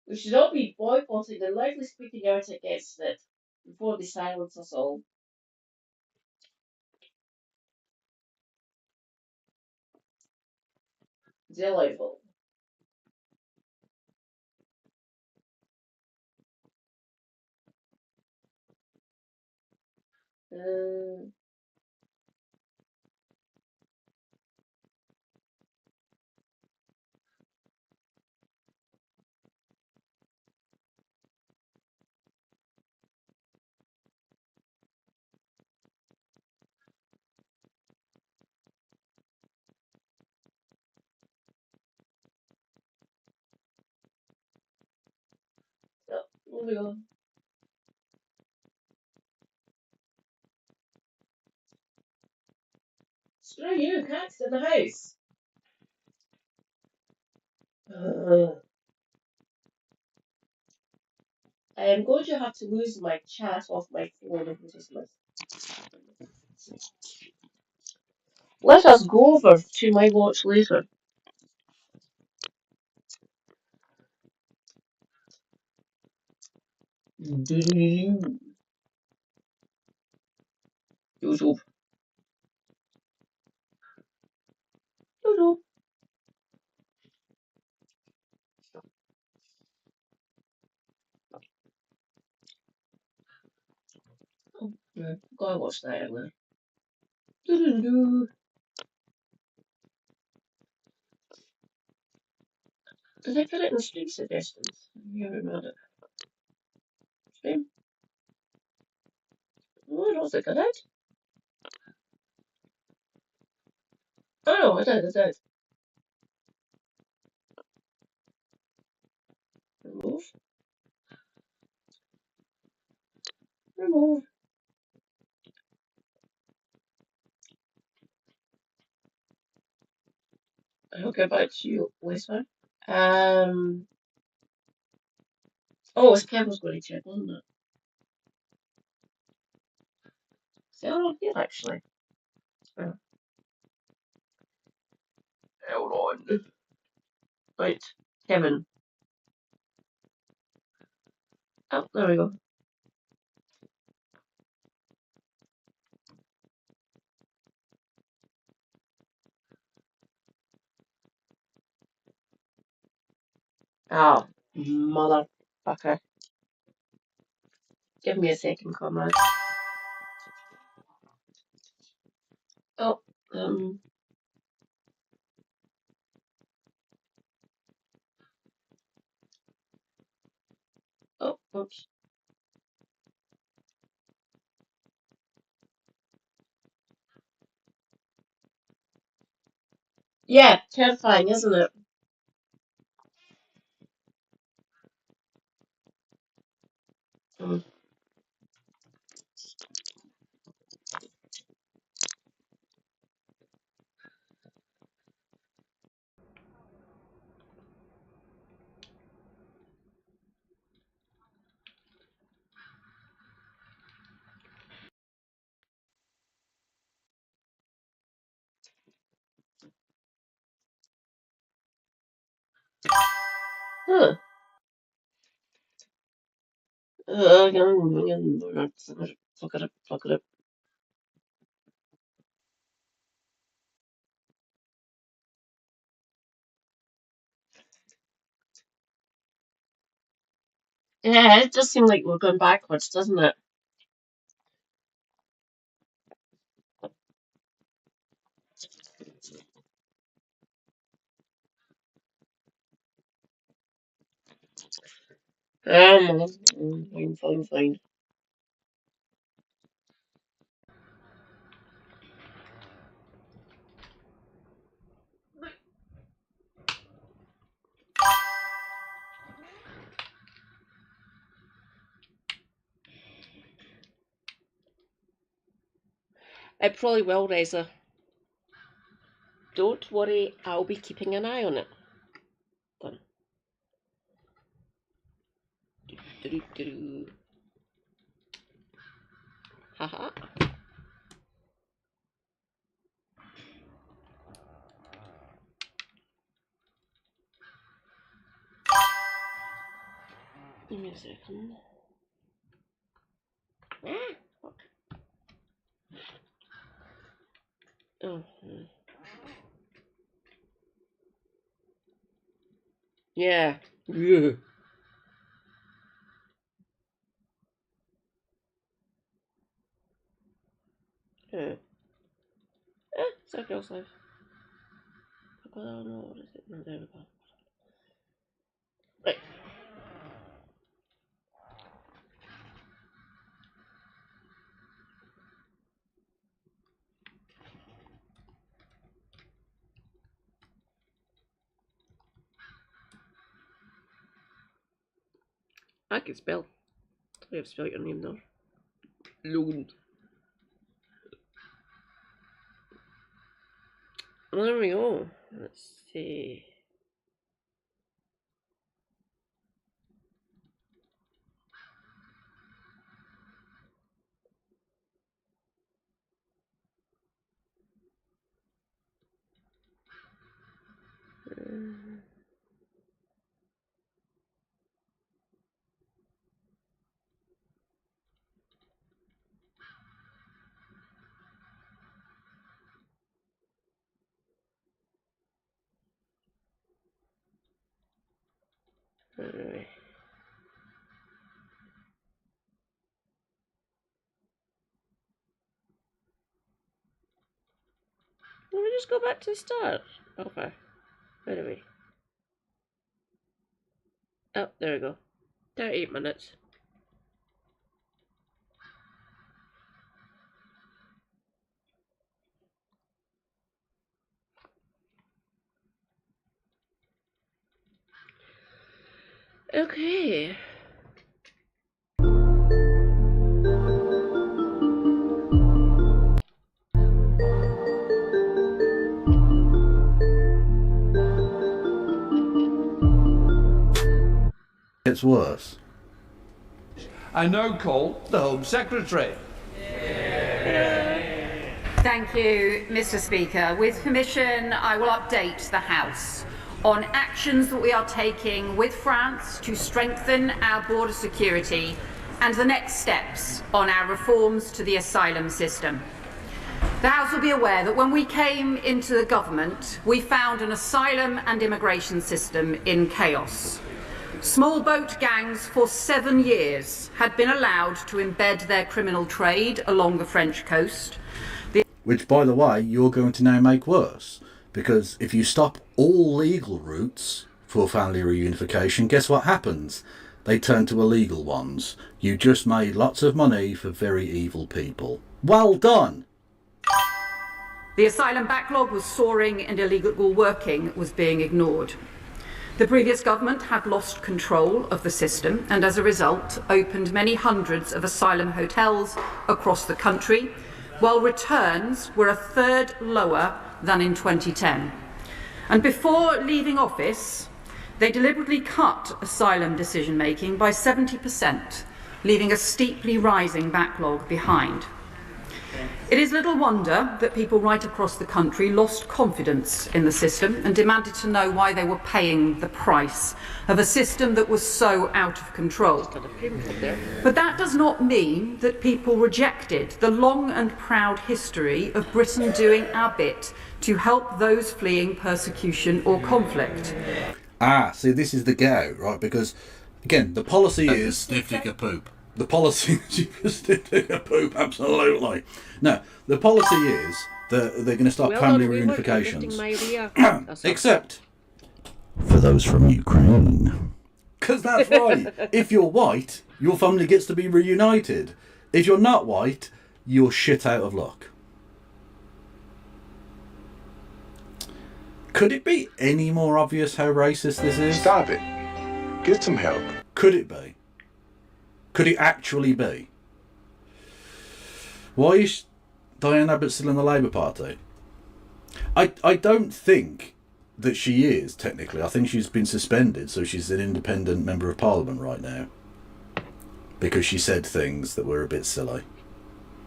We should all be boycotting and loudly speaking out against it before they silence us all. Delightful. Uh, so, moving on. Screw you, cat's in the house. I am going to have to lose my chat off my phone. Let us go over to my watch later. Usual. Usual. Oh, yeah, gotta watch that earlier. Did I put it in stream suggestions? You haven't read it. Stream? No, I don't think I did. Oh no, I did. Remove. Remove. I'll get back to you later. Um. Oh, it's Kevin's going to check, wasn't it? Is it on here actually? Oh, hold on. Right, Kevin. Oh, there we go. Oh, motherfucker. Give me a second, comrade. Oh, um, oh, oops. Yeah, terrifying, isn't it? Mm. Huh. Fuck it up. Yeah, it does seem like we're going backwards, doesn't it? Fine. It probably will, Reza. Don't worry, I'll be keeping an eye on it. Done. Do. Haha. Give me a second. Fuck. Oh. Yeah. Yeah. Circle's life. Oh no, what is it? No, there we go. Right. I can spell. I have spelled your name now. Logan. Well, there we go. Let's see. Anyway. Let me just go back to the start. Okay. Where are we? Oh, there we go. 38 minutes. Okay. It's worse. I now call the Home Secretary. Thank you, Mr. Speaker. With permission, I will update the House on actions that we are taking with France to strengthen our border security and the next steps on our reforms to the asylum system. The House will be aware that when we came into the government, we found an asylum and immigration system in chaos. Small boat gangs for 7 years had been allowed to embed their criminal trade along the French coast. Which, by the way, you're going to now make worse. Because if you stop all legal routes for family reunification, guess what happens? They turn to illegal ones. You just made lots of money for very evil people. Well done! The asylum backlog was soaring and illegal working was being ignored. The previous government had lost control of the system and as a result opened many hundreds of asylum hotels across the country, while returns were a third lower than in 2010. And before leaving office, they deliberately cut asylum decision-making by 70%, leaving a steeply rising backlog behind. It is little wonder that people right across the country lost confidence in the system and demanded to know why they were paying the price of a system that was so out of control. But that does not mean that people rejected the long and proud history of Britain doing our bit to help those fleeing persecution or conflict. See, this is the go, right? Because, again, the policy is sniffing a poop. The policy is sniffing a poop, absolutely. No, the policy is that they're going to start family reunifications. Except for those from Ukraine. Because that's right. If you're white, your family gets to be reunited. If you're not white, you're shit out of luck. Could it be any more obvious how racist this is? Stop it. Get some help. Could it be? Could it actually be? Why is Diane Abbott still in the Labour Party? I don't think that she is, technically. I think she's been suspended, so she's an independent member of Parliament right now. Because she said things that were a bit silly.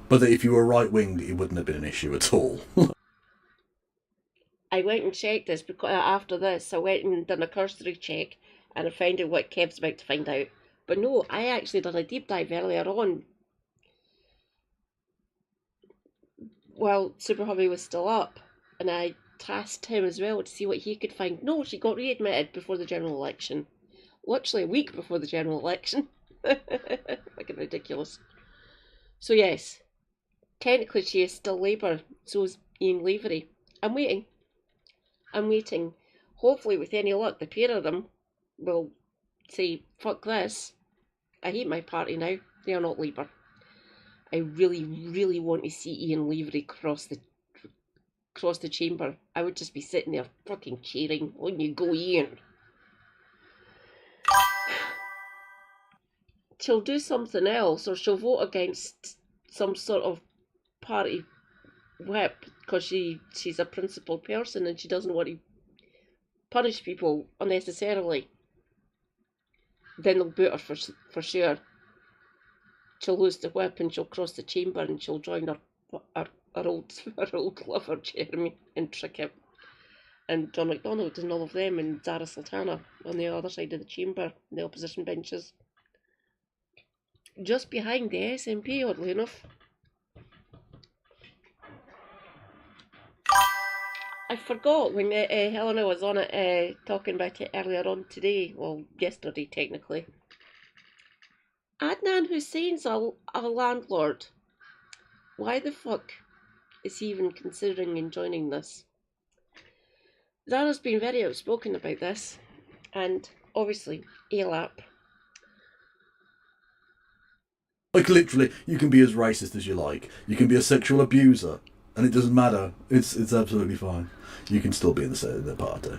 But that if you were right-winged, it wouldn't have been an issue at all. I went and checked this because after this, I went and done a cursory check and I found out what Kev's about to find out. But no, I actually done a deep dive earlier on while Super Hubby was still up, and I tasked him as well to see what he could find. No, she got readmitted before the general election. Literally a week before the general election. Fucking ridiculous. So yes, technically she is still Labour, so is Ian Lavery. I'm waiting. Hopefully with any luck the pair of them will say, fuck this. I hate my party now. They are not Labour. I really, really want to see Ian Lavery cross the chamber. I would just be sitting there fucking cheering. On you go, Ian. She'll do something else, or she'll vote against some sort of party whip because she's a principled person and she doesn't want to punish people unnecessarily. Then they'll boot her for sure. She'll lose the whip and she'll cross the chamber and she'll join her old lover Jeremy and Trickett and John McDonnell and all of them, and Zara Sultana on the other side of the chamber, the opposition benches, just behind the SNP, oddly enough. I forgot when Helena was on it talking about it earlier on today, well, yesterday technically. Adnan Hussein's a landlord. Why the fuck is he even considering joining this? Zara's been very outspoken about this, and obviously ALAP. Like, literally, you can be as racist as you like. You can be a sexual abuser, and it doesn't matter. It's absolutely fine. You can still be in the party.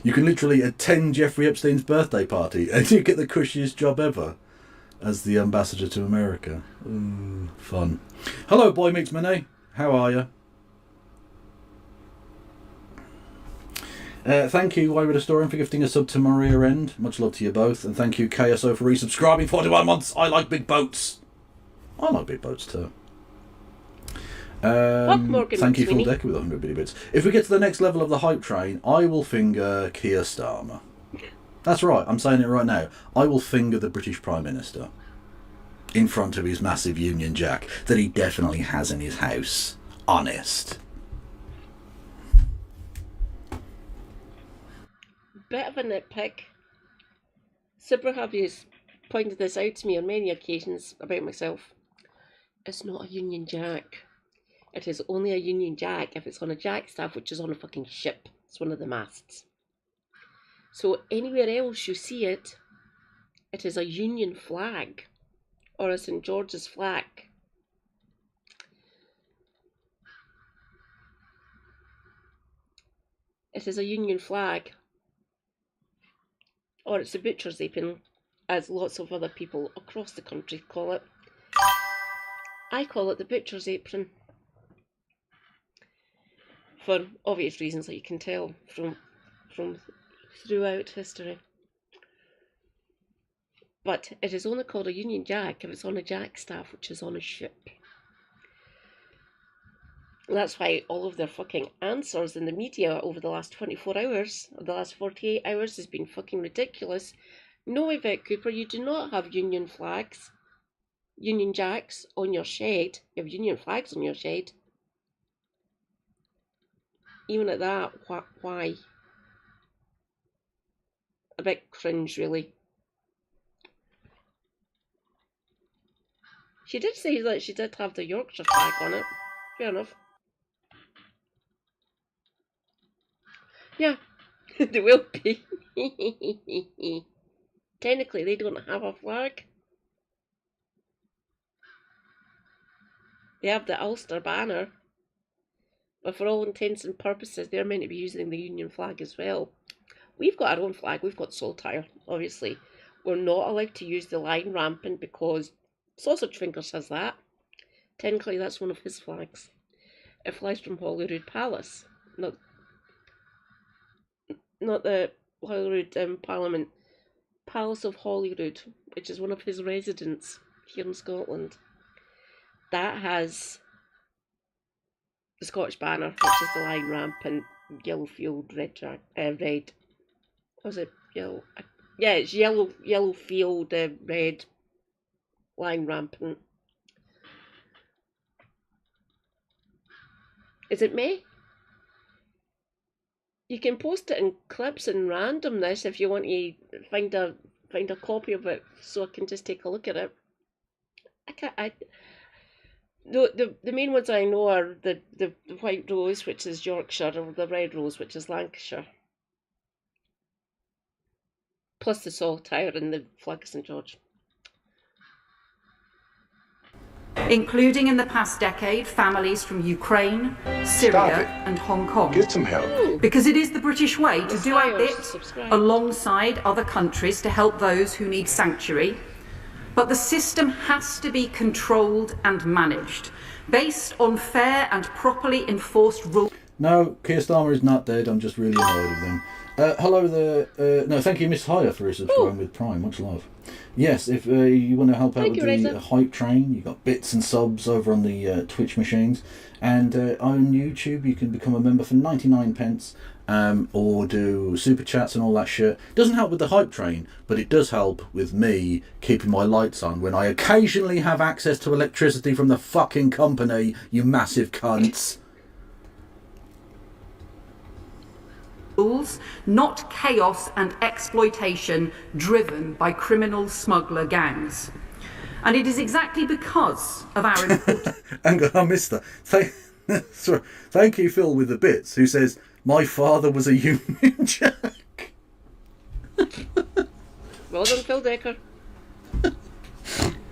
You can literally attend Jeffrey Epstein's birthday party, and you get the cushiest job ever as the ambassador to America. Fun. Hello, Boy Meets Money. How are you? Thank you, Wayward Historian, for gifting a sub to Maria End. Much love to you both. And thank you, KSO, for resubscribing 41 months. I like big boats. I like big boats too. Thank you, Full Deck, with 100 bitty bits. If we get to the next level of the hype train, I will finger Keir Starmer. That's right, I'm saying it right now. I will finger the British Prime Minister in front of his massive Union Jack that he definitely has in his house. Honest. Bit of a nitpick. Super Hubby has pointed this out to me on many occasions about myself. It's not a Union Jack. It is only a Union Jack if it's on a jackstaff, which is on a fucking ship. It's one of the masts. So anywhere else you see it, it is a Union flag or a St. George's flag. It is a Union flag. Or it's a butcher's apron, as lots of other people across the country call it. I call it the butcher's apron. For obvious reasons that you can tell from throughout history. But it is only called a Union Jack if it's on a jackstaff, which is on a ship. That's why all of their fucking answers in the media over the last 24 hours, or the last 48 hours, has been fucking ridiculous. No, Yvette Cooper, you do not have Union flags, Union Jacks on your shed. You have Union flags on your shed. Even at that, why? A bit cringe, really. She did say that she did have the Yorkshire flag on it. Fair enough. Yeah, they will be. Technically, they don't have a flag. They have the Ulster banner. But for all intents and purposes, they're meant to be using the Union flag as well. We've got our own flag. We've got Saltire, obviously. We're not allowed to use the line rampant because Sausage Fingers has that. Technically, that's one of his flags. It flies from Holyrood Palace, not the Holyrood Parliament. Palace of Holyrood, which is one of his residents here in Scotland. That has the Scottish banner, which is the line rampant yellow field red. Was it yellow? Yeah, it's yellow field red line rampant. Is it May? You can post it in clips and randomness if you want to find a copy of it, so I can just take a look at it. The main ones I know are the white rose, which is Yorkshire, or the red rose, which is Lancashire. Plus the Saltire and the flag of St George. Including in the past decade families from Ukraine, Syria and Hong Kong. Get some help. Because it is the British way to do our bit Subscribe. alongside other countries to help those who need sanctuary. But the system has to be controlled and managed, based on fair and properly enforced rules. No, Keir Starmer is not dead. I'm just really annoyed with him. Hello there. No, thank you, Miss Hire, for resubscribing with Prime. Much love. Yes, if you want to help out with the hype train, you've got bits and subs over on the Twitch machines. And on YouTube, you can become a member for 99 pence. Or do super chats and all that shit. Doesn't help with the hype train, but it does help with me keeping my lights on when I occasionally have access to electricity from the fucking company, you massive cunts. Not chaos and exploitation driven by criminal smuggler gangs. And it is exactly because of our important... Hang on, I missed that. Thank you, Phil, with the bits, who says, my father was a Union Jack. Well done, Phil Decker.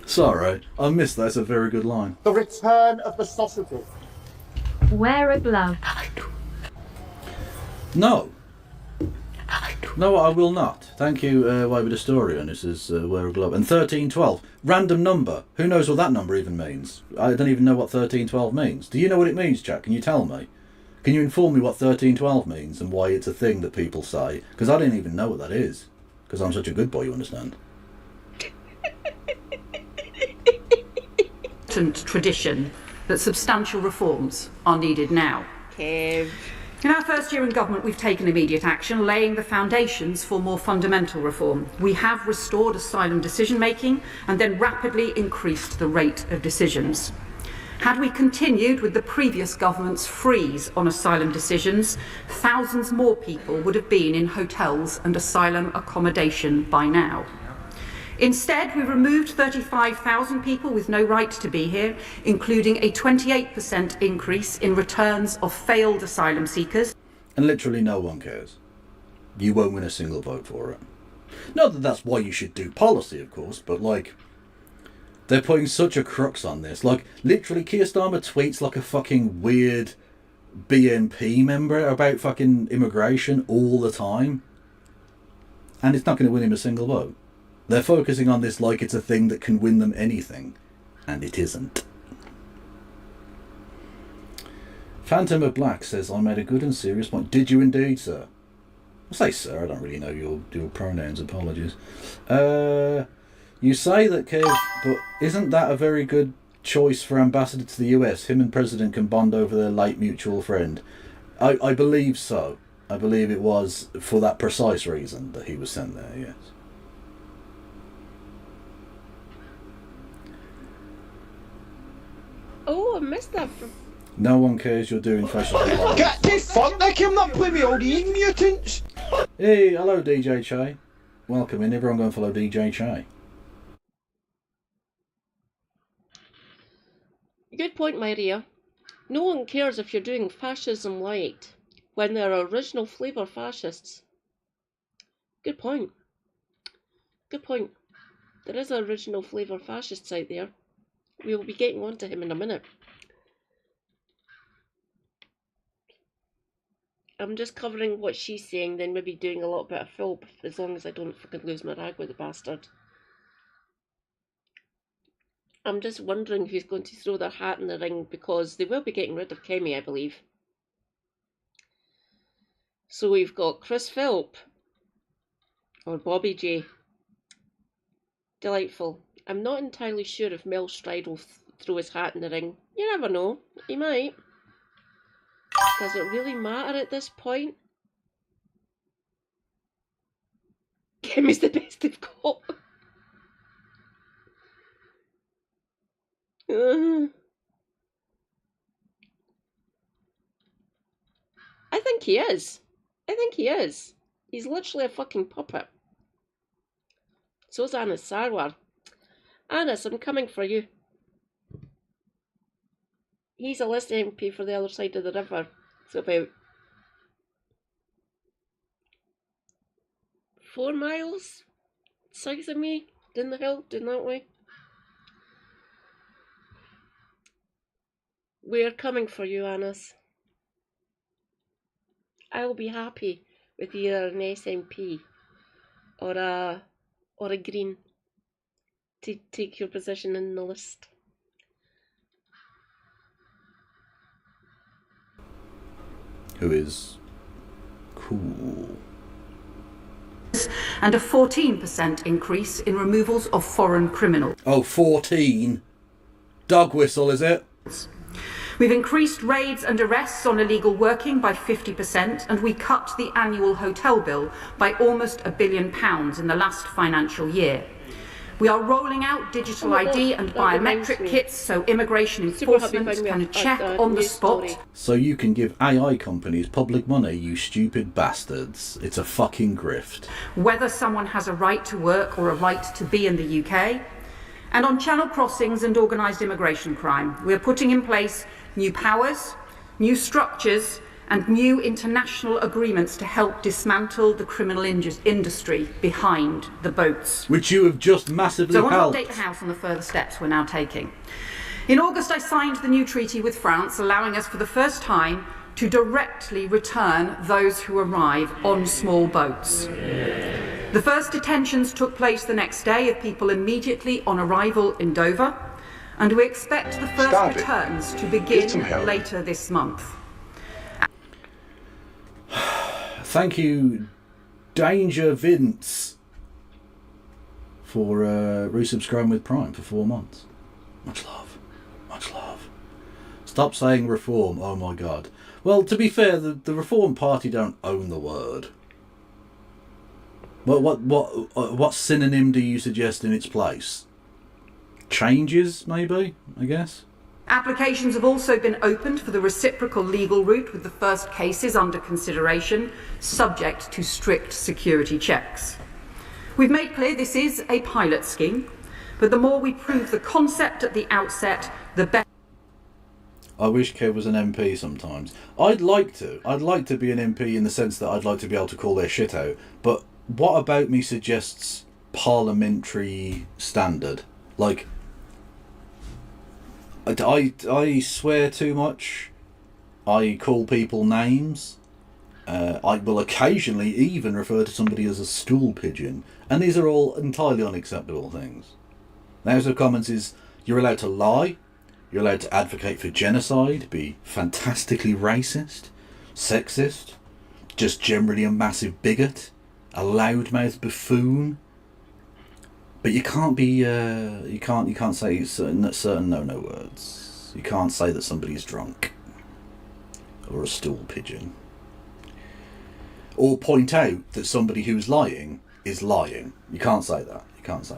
Sorry, I missed that. It's a very good line. The return of the sausages. Wear a glove. No. No, I will not. Thank you, Wayward Historian. This is Wear a Glove. And 1312. Random number. Who knows what that number even means? I don't even know what 1312 means. Do you know what it means, Jack? Can you tell me? Can you inform me what 1312 means and why it's a thing that people say? Because I didn't even know what that is. Because I'm such a good boy, you understand? tradition that substantial reforms are needed now. Kev. In our first year in government, we've taken immediate action, laying the foundations for more fundamental reform. We have restored asylum decision-making and then rapidly increased the rate of decisions. Had we continued with the previous government's freeze on asylum decisions, thousands more people would have been in hotels and asylum accommodation by now. Instead, we removed 35,000 people with no right to be here, including a 28% increase in returns of failed asylum seekers. And literally no one cares. You won't win a single vote for it. Not that that's why you should do policy, of course, but like, they're putting such a crux on this. Like, literally, Keir Starmer tweets like a fucking weird BNP member about fucking immigration all the time. And it's not going to win him a single vote. They're focusing on this like it's a thing that can win them anything. And it isn't. Phantom of Black says, I made a good and serious point. Did you indeed, sir? I say sir, I don't really know your pronouns, apologies. You say that, Kev, but isn't that a very good choice for ambassador to the US. Him and President can bond over their late mutual friend. I believe so. I believe it was for that precise reason that he was sent there, yes. Oh, I missed that. No one cares you're doing fascism. Get the fuck, they came up with me, all the mutants! Hey, hello DJ Che. Welcome in, everyone go and follow DJ Che. Good point, Maria. No one cares if you're doing fascism light when there are original flavour fascists. Good point. Good point. There is original flavour fascists out there. We will be getting on to him in a minute. I'm just covering what she's saying, then maybe doing a little bit of Philp, as long as I don't fucking lose my rag with the bastard. I'm just wondering who's going to throw their hat in the ring, because they will be getting rid of Kemi, I believe. So we've got Chris Philp, or Bobby J. Delightful. I'm not entirely sure if Mel Stride will throw his hat in the ring. You never know. He might. Does it really matter at this point? Kemi's the best they've got. I think he is. I think he is. He's literally a fucking puppet. So's Anas Sarwar. Anas, I'm coming for you. He's a list MP for the other side of the river. It's about 4 miles south of me, down the hill, down that way. We're coming for you, Anas. I'll be happy with either an SNP or a Green to take your position in the list. Who is cool. And a 14% increase in removals of foreign criminals. Oh, 14? Dog whistle, is it? We've increased raids and arrests on illegal working by 50%, and we cut the annual hotel bill by almost £1 billion in the last financial year. We are rolling out digital ID and biometric kits so immigration enforcement can check on the spot. So you can give AI companies public money, you stupid bastards. It's a fucking grift. Whether someone has a right to work or a right to be in the UK. And on channel crossings and organised immigration crime, we are putting in place new powers, new structures and new international agreements to help dismantle the criminal industry behind the boats. Which you have just massively helped. So I want to update the House on the further steps we're now taking. In August, I signed the new treaty with France, allowing us for the first time to directly return those who arrive on small boats. The first detentions took place the next day of people immediately on arrival in Dover, and we expect the first returns to begin later this month. Thank you, Danger Vince, for resubscribing with Prime for 4 months. Much love. Much love. Stop saying reform. Oh my god. Well, to be fair, the Reform Party don't own the word. What synonym do you suggest in its place? Changes, maybe, I guess? Applications have also been opened for the reciprocal legal route, with the first cases under consideration, subject to strict security checks. We've made clear this is a pilot scheme, but the more we prove the concept at the outset, the better. I wish Kev was an MP sometimes. I'd like to be an MP in the sense that I'd like to be able to call their shit out, but what about me suggests parliamentary standard? Like, I swear too much. I call people names. I will occasionally even refer to somebody as a stool pigeon. And these are all entirely unacceptable things. The House of Commons is, you're allowed to lie. You're allowed to advocate for genocide, be fantastically racist, sexist, just generally a massive bigot, a loudmouth buffoon, But you can't be you can't say certain no words. You can't say that somebody's drunk or a stool pigeon, or point out that somebody who's lying is lying. You can't say that. You can't say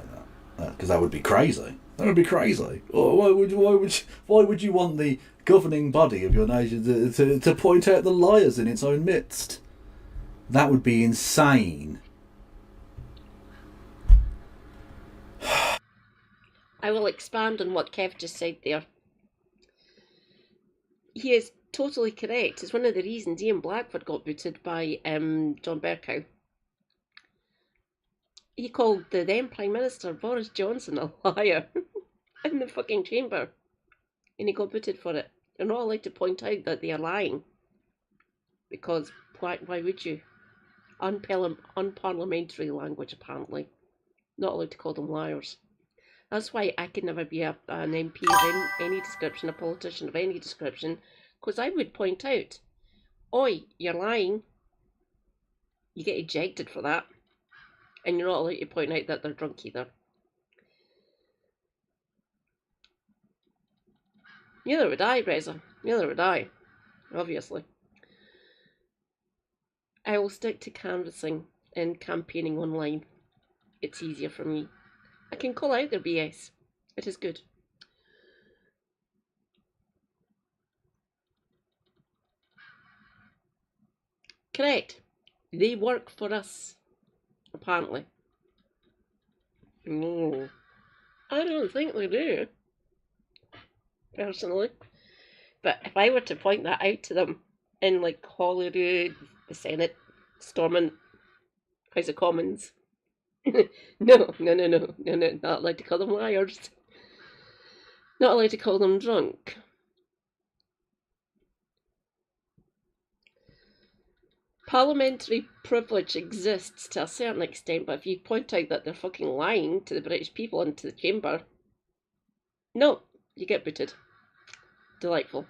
that because that would be crazy. That would be crazy. Or why would you want the governing body of your nation to point out the liars in its own midst? That would be insane. I will expand on what Kev just said there. He is totally correct. It's one of the reasons Ian Blackford got booted by John Bercow. He called the then Prime Minister Boris Johnson a liar in the fucking chamber, and he got booted for it. You're not allowed to point out that they are lying, because why would you? Unparliamentary language, apparently. Not allowed to call them liars. That's why I could never be an MP of any description, a politician of any description, because I would point out, oi, you're lying. You get ejected for that. And you're not allowed to point out that they're drunk either. Neither would I, Reza. Neither would I, obviously. I will stick to canvassing and campaigning online. It's easier for me. I can call out their BS. It is good. Correct. They work for us, apparently. No, I don't think they do, personally. But if I were to point that out to them in like Holyrood, the Senate, Stormont, House of Commons, no, not allowed to call them liars. Not allowed to call them drunk. Parliamentary privilege exists to a certain extent, but if you point out that they're fucking lying to the British people and to the chamber, no, you get booted. Delightful.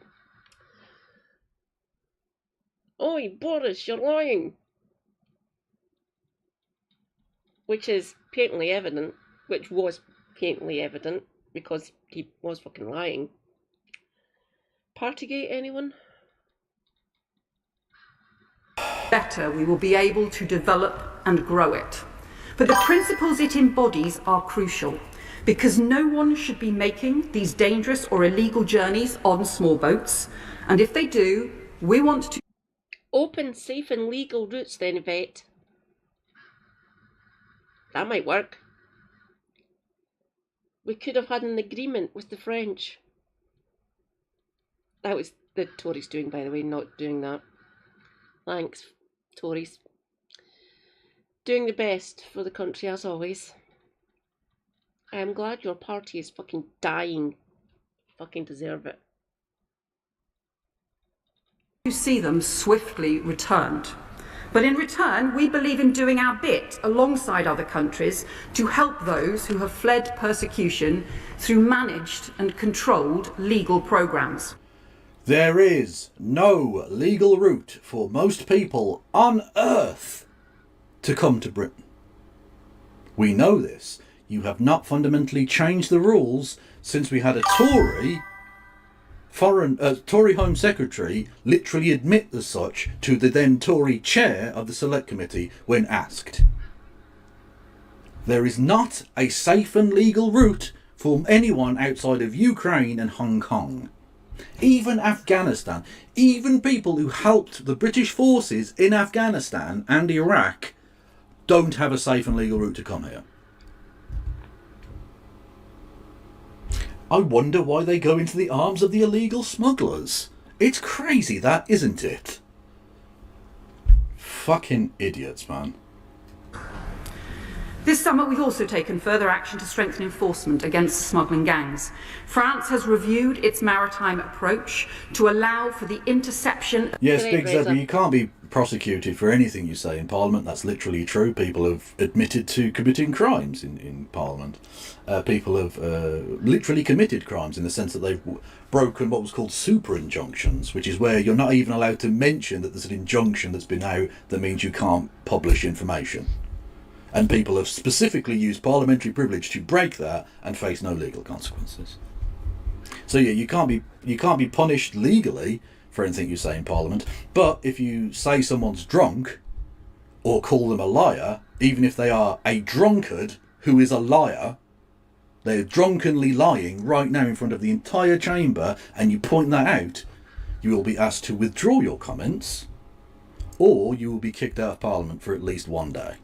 Oi, Boris, you're lying! Which is patently evident, which was patently evident, because he was fucking lying. Partygate, anyone? Better we will be able to develop and grow it. But the principles it embodies are crucial, because no one should be making these dangerous or illegal journeys on small boats, and if they do, we want to open, safe and legal routes then, Yvette. That might work. We could have had an agreement with the French. That was the Tories doing, by the way, not doing that. Thanks, Tories. Doing the best for the country as always. I am glad your party is fucking dying. Fucking deserve it. see them swiftly returned. But in return, we believe in doing our bit alongside other countries to help those who have fled persecution through managed and controlled legal programmes. There is no legal route for most people on earth to come to Britain. We know this. You have not fundamentally changed the rules since we had a Tory Home Secretary literally admit as such to the then Tory chair of the Select Committee when asked. There is not a safe and legal route for anyone outside of Ukraine and Hong Kong. Even Afghanistan, even people who helped the British forces in Afghanistan and Iraq don't have a safe and legal route to come here. I wonder why they go into the arms of the illegal smugglers. It's crazy that, isn't it? Fucking idiots, man. This summer, we've also taken further action to strengthen enforcement against smuggling gangs. France has reviewed its maritime approach to allow for the interception... Yes, Big Zebra, you can't be prosecuted for anything you say in Parliament. That's literally true. People have admitted to committing crimes in Parliament. People have literally committed crimes in the sense that they've broken what was called super injunctions, which is where you're not even allowed to mention that there's an injunction that's been out that means you can't publish information. And people have specifically used parliamentary privilege to break that and face no legal consequences. So yeah, you can't be punished legally for anything you say in Parliament, but if you say someone's drunk or call them a liar, even if they are a drunkard who is a liar, they're drunkenly lying right now in front of the entire chamber, and you point that out, you will be asked to withdraw your comments, or you will be kicked out of Parliament for at least one day.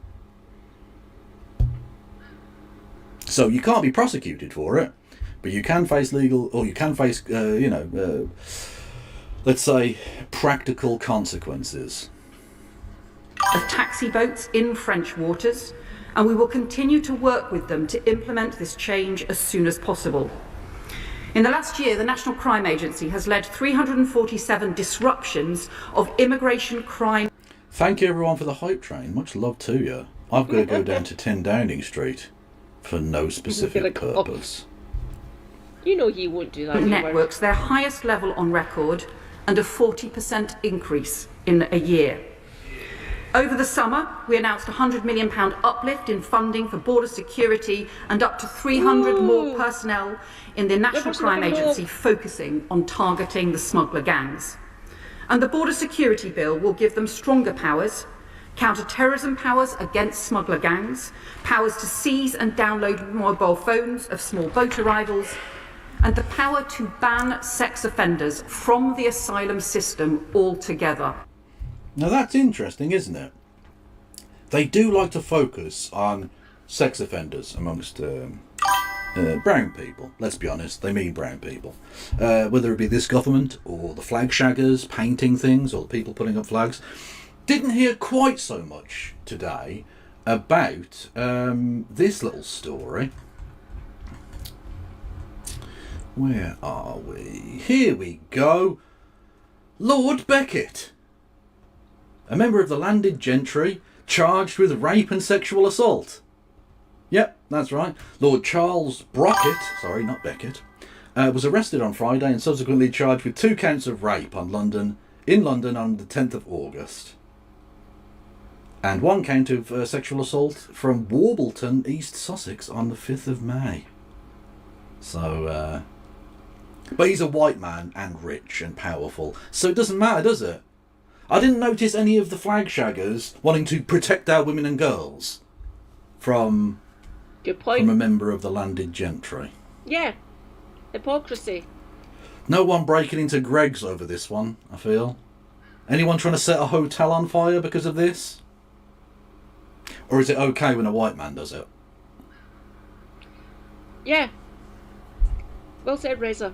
So you can't be prosecuted for it, but you can face legal, or you can face, let's say, practical consequences. Of taxi boats in French waters, and we will continue to work with them to implement this change as soon as possible. In the last year, the National Crime Agency has led 347 disruptions of immigration crime. Thank you everyone for the hype train. Much love to you. I've got to go down to 10 Downing Street for no specific purpose. You know he won't do that. Networks, their highest level on record, and a 40% increase in a year. Over the summer, we announced a £100 million uplift in funding for border security and up to 300 more personnel in the National Crime Agency focusing on targeting the smuggler gangs. And the Border Security Bill will give them stronger powers, counter-terrorism powers against smuggler gangs, powers to seize and download mobile phones of small boat arrivals, and the power to ban sex offenders from the asylum system altogether. Now that's interesting, isn't it? They do like to focus on sex offenders amongst brown people. Let's be honest, they mean brown people. Whether it be this government or the flag shaggers painting things or the people putting up flags. Didn't hear quite so much today about this little story. Where are we? Here we go. Lord Beckett, a member of the landed gentry, charged with rape and sexual assault. Yep, that's right. Lord Charles Brockett, sorry, not Beckett, was arrested on Friday and subsequently charged with 2 counts of rape in London on the 10th of August. And 1 count of sexual assault from Warbleton, East Sussex on the 5th of May. So, but he's a white man and rich and powerful, so it doesn't matter, does it? I didn't notice any of the flag shaggers wanting to protect our women and girls from Good point. From a member of the landed gentry. Yeah. Hypocrisy. No one breaking into Greggs over this one, I feel. Anyone trying to set a hotel on fire because of this? Or is it okay when a white man does it? Yeah. Well said, Reza.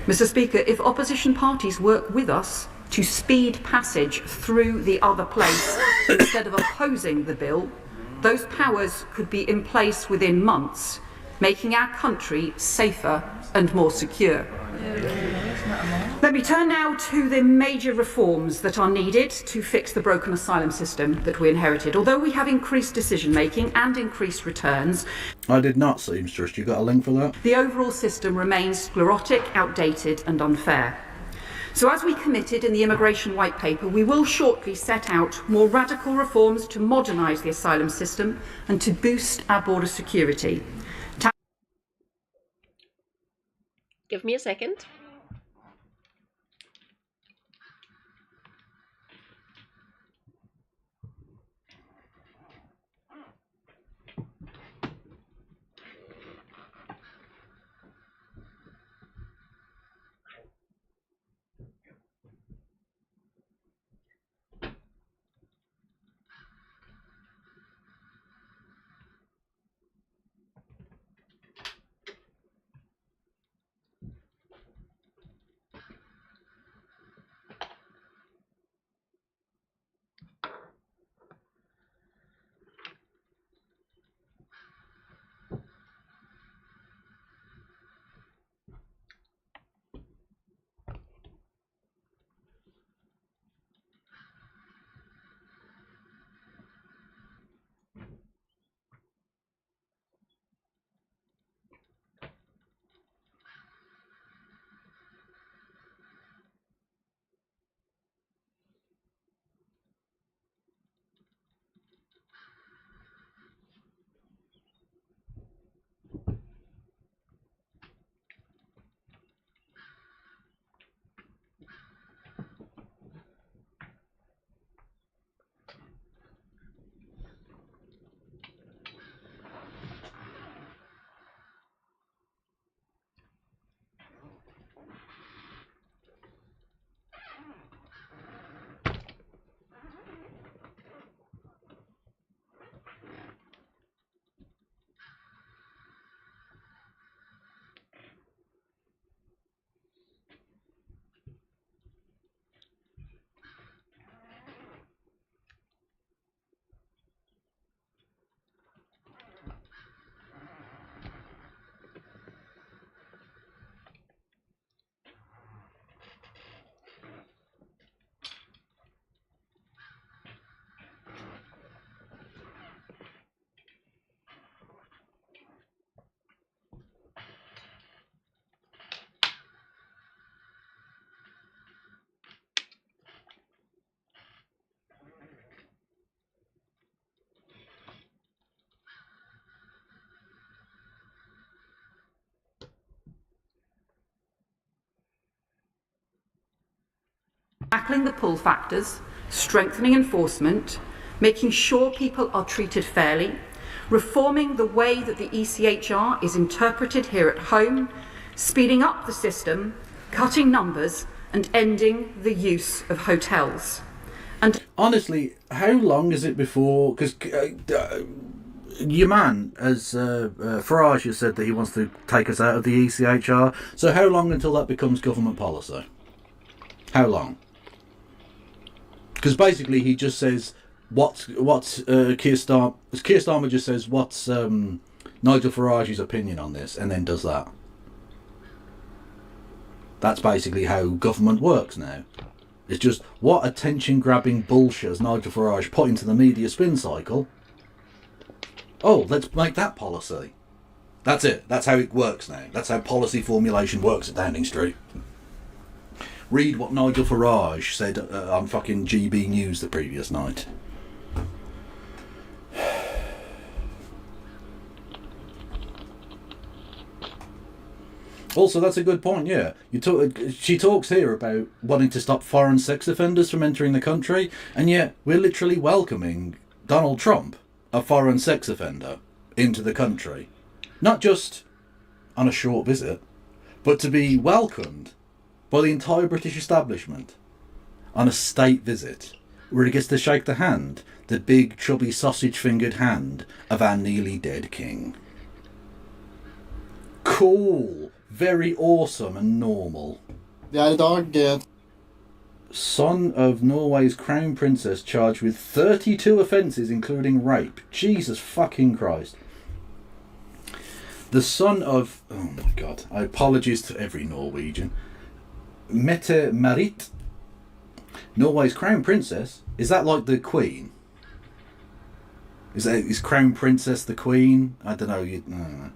Mr. Speaker, if opposition parties work with us to speed passage through the other place instead of opposing the bill, those powers could be in place within months, making our country safer and more secure. Let me turn now to the major reforms that are needed to fix the broken asylum system that we inherited. Although we have increased decision-making and increased returns, I did not, seamstress. You got a link for that? The overall system remains sclerotic, outdated and unfair. So as we committed in the Immigration White Paper, we will shortly set out more radical reforms to modernise the asylum system and to boost our border security. Give me a second. tackling the pull factors, strengthening enforcement, making sure people are treated fairly, reforming the way that the ECHR is interpreted here at home, speeding up the system, cutting numbers, and ending the use of hotels. And honestly, how long is it before? Because your man, as Farage has said that he wants to take us out of the ECHR. So how long until that becomes government policy? How long? Because basically he just says what's Keir Starmer just says what's Nigel Farage's opinion on this, and then does that. That's basically how government works now. It's just what attention-grabbing bullshit has Nigel Farage put into the media spin cycle. Oh, let's make that policy. That's it. That's how it works now. That's how policy formulation works at Downing Street. Read what Nigel Farage said on fucking GB News the previous night. Also, that's a good point, yeah. She talks here about wanting to stop foreign sex offenders from entering the country, and yet we're literally welcoming Donald Trump, a foreign sex offender, into the country. Not just on a short visit, but to be welcomed by the entire British establishment on a state visit, where he gets to shake the hand, the big, chubby, sausage-fingered hand of our nearly dead king. Cool. Very awesome and normal. Son of Norway's crown princess charged with 32 offences including rape. Jesus fucking Christ. The son of... Oh my god. I apologize to every Norwegian. Mette-Marit. Norway's crown princess. Is that like the queen? Is crown princess the queen? I don't know. No.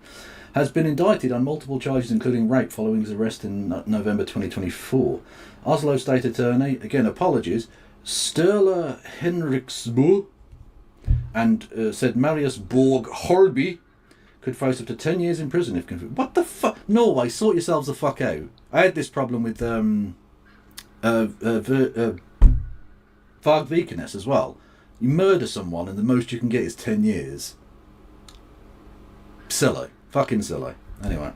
Has been indicted on multiple charges including rape following his arrest in November 2024. Oslo State Attorney, again apologies, Sturla Henriksbo, and said Marius Borg Horby could face up to 10 years in prison if convicted. What the fuck? Norway, sort yourselves the fuck out. I had this problem with Varg Vikernes as well. You murder someone and the most you can get is 10 years. Silly. Fucking silly. Anyway.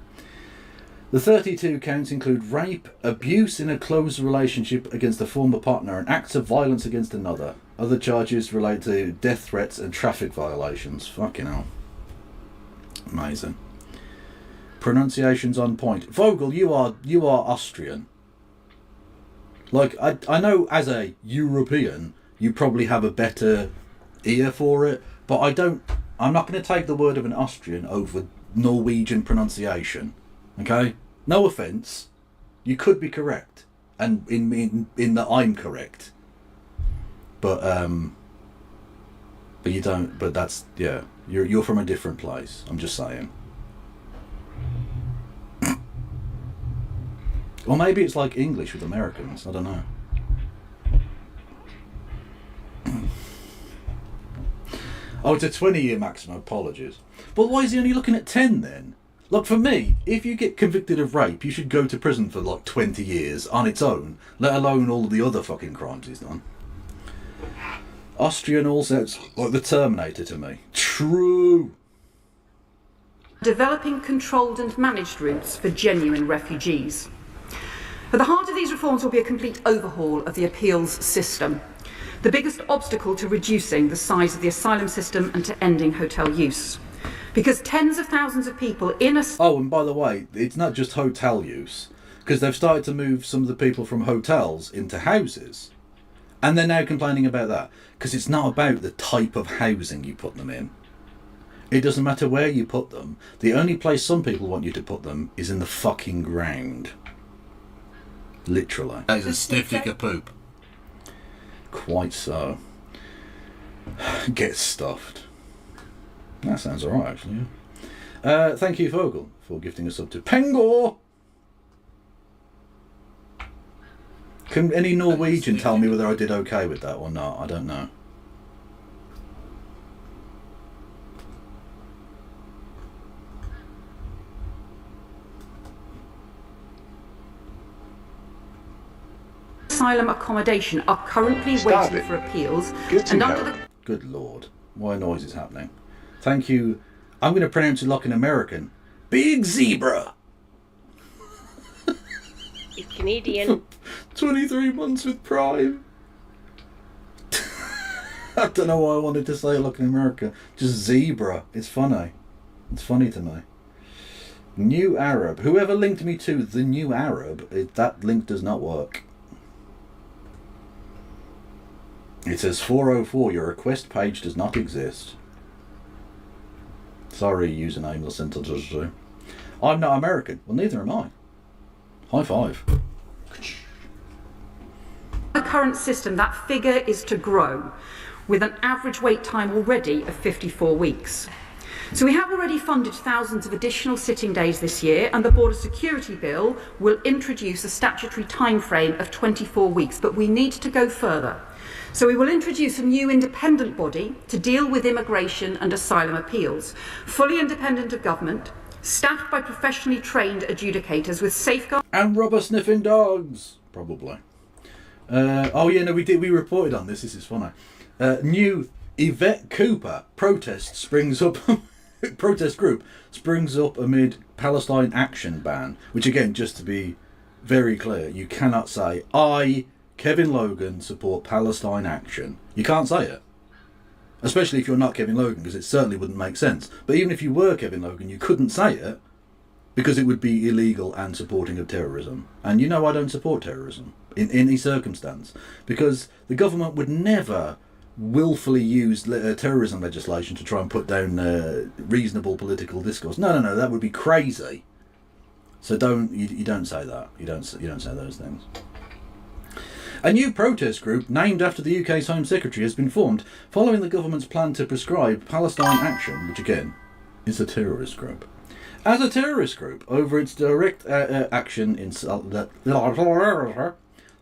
The 32 counts include rape, abuse in a close relationship against a former partner, and acts of violence against another. Other charges relate to death threats and traffic violations. Fucking hell. Amazing. Pronunciation's on point. Vogel, you are Austrian. Like, I know as a European, you probably have a better ear for it, but I'm not going to take the word of an Austrian over Norwegian pronunciation. Okay? No offence. You could be correct. And in that I'm correct. But you don't, but that's, yeah. You're from a different place. I'm just saying. Or maybe it's like English with Americans. I don't know. Oh, it's a 20-year maximum. Apologies. But why is he only looking at 10 then? Look, for me, if you get convicted of rape, you should go to prison for like 20 years on its own, let alone all the other fucking crimes he's done. Austrian also, it's like the Terminator to me. True. Developing controlled and managed routes for genuine refugees. At the heart of these reforms will be a complete overhaul of the appeals system, the biggest obstacle to reducing the size of the asylum system and to ending hotel use. Because tens of thousands of people in a... Oh, and by the way, it's not just hotel use, because they've started to move some of the people from hotels into houses. And they're now complaining about that, because it's not about the type of housing you put them in. It doesn't matter where you put them. The only place some people want you to put them is in the fucking ground. Literally. That is a stiff dick of poop. Quite so. Get stuffed. That sounds alright, actually. Yeah. Thank you, Vogel, for gifting us up to Pengor. Can any Norwegian tell me whether I did okay with that or not? I don't know. asylum accommodation are currently Stop waiting it. for appeals, Get some and under help. the Good lord. Why noise is happening? Thank you. I'm going to pronounce it like an American. Big zebra. He's Canadian. 23 months with Prime. I don't know why I wanted to say it like an American. Just zebra. It's funny. It's funny to me. New Arab. Whoever linked me to the New Arab, that link does not work. It says 404, your request page does not exist. Sorry, username or sentences do. I'm not American. Well, neither am I. High five. current system, that figure is to grow, with an average wait time already of 54 weeks. So we have already funded thousands of additional sitting days this year, and the Border Security Bill will introduce a statutory timeframe of 24 weeks, but we need to go further. So we will introduce a new independent body to deal with immigration and asylum appeals, fully independent of government, staffed by professionally trained adjudicators with safeguards and rubber sniffing dogs, probably. Oh yeah, no, we reported on this. This is funny. New Yvette Cooper protest springs up. Protest group springs up amid Palestine action ban. Which again, just to be very clear, you cannot say I, Kevin Logan, support Palestine action. You can't say it. Especially if you're not Kevin Logan, because it certainly wouldn't make sense. But even if you were Kevin Logan, you couldn't say it because it would be illegal and supporting of terrorism. And you know I don't support terrorism in any circumstance, because the government would never willfully use terrorism legislation to try and put down reasonable political discourse. No, that would be crazy. So you don't say that. You don't say those things. A new protest group named after the UK's Home Secretary has been formed following the government's plan to prescribe Palestine Action, which again is a terrorist group, as a terrorist group over its direct action in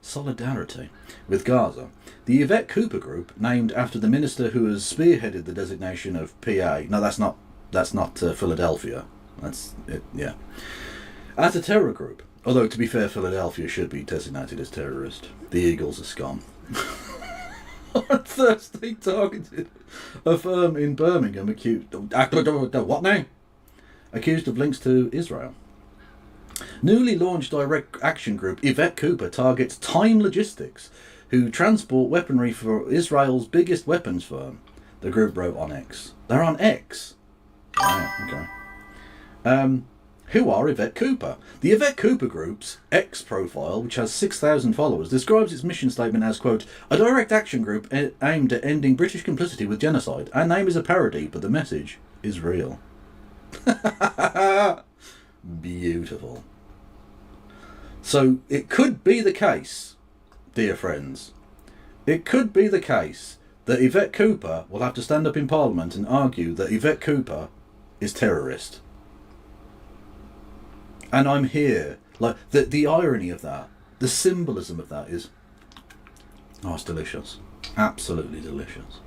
solidarity with Gaza. The Yvette Cooper group, named after the minister who has spearheaded the designation of PA. No, that's not Philadelphia. That's it. Yeah, as a terror group. Although, to be fair, Philadelphia should be designated as terrorist. The Eagles are scum. On Thursday, targeted a firm in Birmingham accused... What now? Accused of links to Israel. Newly launched direct action group Yvette Cooper targets Time Logistics, who transport weaponry for Israel's biggest weapons firm. The group wrote on X. They're on X? Right, okay. Who are Yvette Cooper? The Yvette Cooper Group's X profile, which has 6,000 followers, describes its mission statement as, quote, a direct action group aimed at ending British complicity with genocide. Our name is a parody, but the message is real. Beautiful. So it could be the case, dear friends, it could be the case that Yvette Cooper will have to stand up in Parliament and argue that Yvette Cooper is terrorist. And I'm here, like, the irony of that, the symbolism of that is, oh, it's delicious. Absolutely delicious.